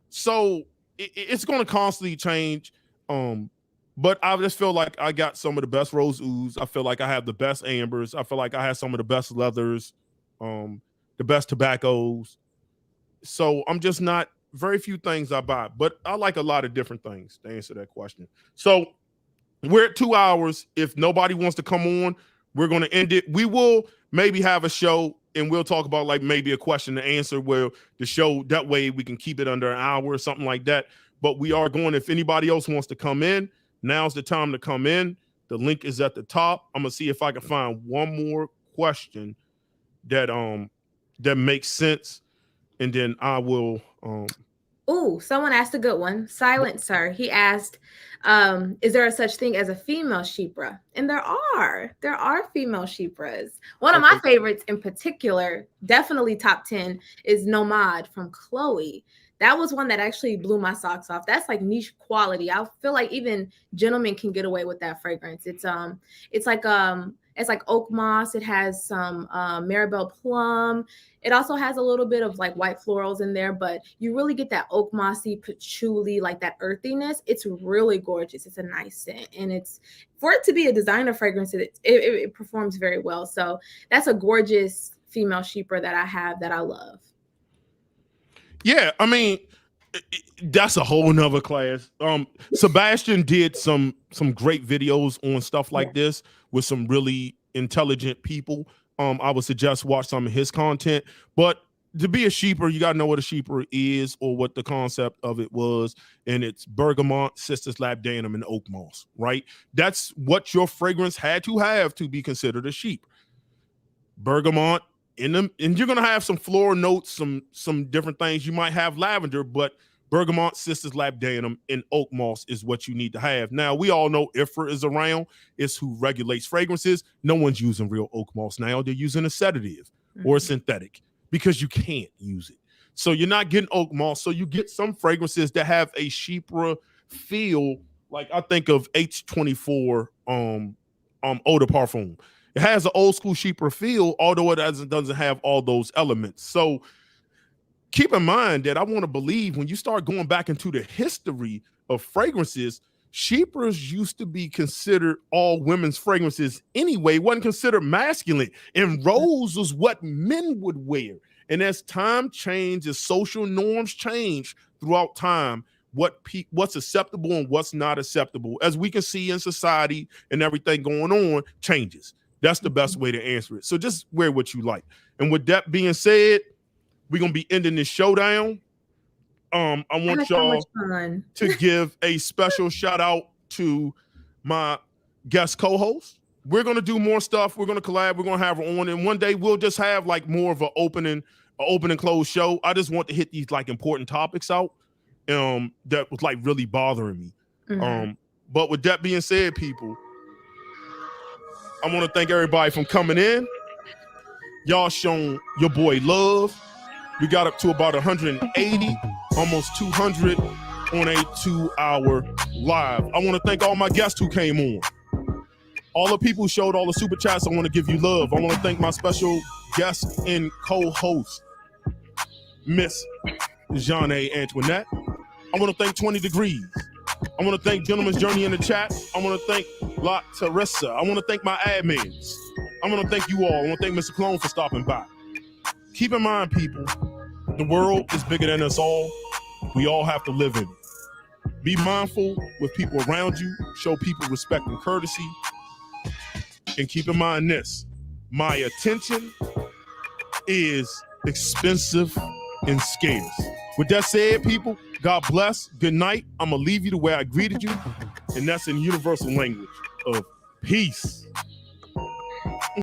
So it's going to constantly change. But I just feel like I got some of the best rose ouds. I feel like I have the best ambers. I feel like I have some of the best leathers, the best tobaccos. So I'm just not very few things I buy, but I like a lot of different things to answer that question. So we're at 2 hours. If nobody wants to come on, we're going to end it. We will maybe have a show and we'll talk about like maybe a question to answer where the show, that way we can keep it under an hour or something like that. But we are going, if anybody else wants to come in, now's the time to come in. The link is at the top. I'm going to see if I can find one more question that makes sense. And then I will. Someone asked a good one. Silent Sir. He asked, is there a such thing as a female chypre? And there are female chypres. One of my favorites in particular, definitely top 10, is Nomad from Chloe. That was one that actually blew my socks off. That's like niche quality. I feel like even gentlemen can get away with that fragrance. It's like oak moss. It has some marabelle plum. It also has a little bit of like white florals in there, but you really get that oak mossy, patchouli, like that earthiness. It's really gorgeous. It's a nice scent, and it's for it to be a designer fragrance. It performs very well. So that's a gorgeous female chypre that I have that I love. Yeah, I mean, that's a whole nother class. Sebastian did some great videos on stuff like this with some really intelligent people. I would suggest watch some of his content. But to be a chypre, you got to know what a chypre is or what the concept of it was. And it's bergamot, Cistus labdanum, and oak moss, right? That's what your fragrance had to have to be considered a chypre. Bergamot, and you're gonna have some floral notes, some different things. You might have lavender, but bergamot, Cistus labdanum, and oak moss is what you need to have. Now we all know IFRA is around. It's who regulates fragrances. No one's using real oak moss now. They're using a sedative or a synthetic because you can't use it. So you're not getting oak moss. So you get some fragrances that have a chypre feel. Like I think of H24 Eau de Parfum. It has an old school chypre feel, although it doesn't have all those elements. So keep in mind that I want to believe when you start going back into the history of fragrances, chypres used to be considered all women's fragrances anyway, wasn't considered masculine. And rose was what men would wear. And as time changed, as social norms change throughout time, what's acceptable and what's not acceptable, as we can see in society and everything going on, changes. That's the best way to answer it. So just wear what you like. And with that being said, we're going to be ending this showdown. I want y'all to give a special shout out to my guest co-host. We're going to do more stuff. We're going to collab. We're going to have her on. And one day we'll just have like more of an open and close show. I just want to hit these like important topics out that was like really bothering me. But with that being said, people, I want to thank everybody from coming in. Y'all shown your boy love. We got up to about 180, almost 200 on a 2-hour live. I want to thank all my guests who came on. All the people who showed all the super chats, I want to give you love. I want to thank my special guest and co-host, Miss Jeanne Antoinette. I want to thank 20 Degrees. I want to thank Gentleman's Journey in the chat. I want to thank La Teresa. I want to thank my admins. I want to thank you all. I want to thank Mr. Clone for stopping by. Keep in mind, people, the world is bigger than us all. We all have to live in it. Be mindful with people around you. Show people respect and courtesy. And keep in mind this, my attention is expensive and scarce. With that said, people, God bless. Good night. I'm going to leave you the way I greeted you. And that's in universal language of peace.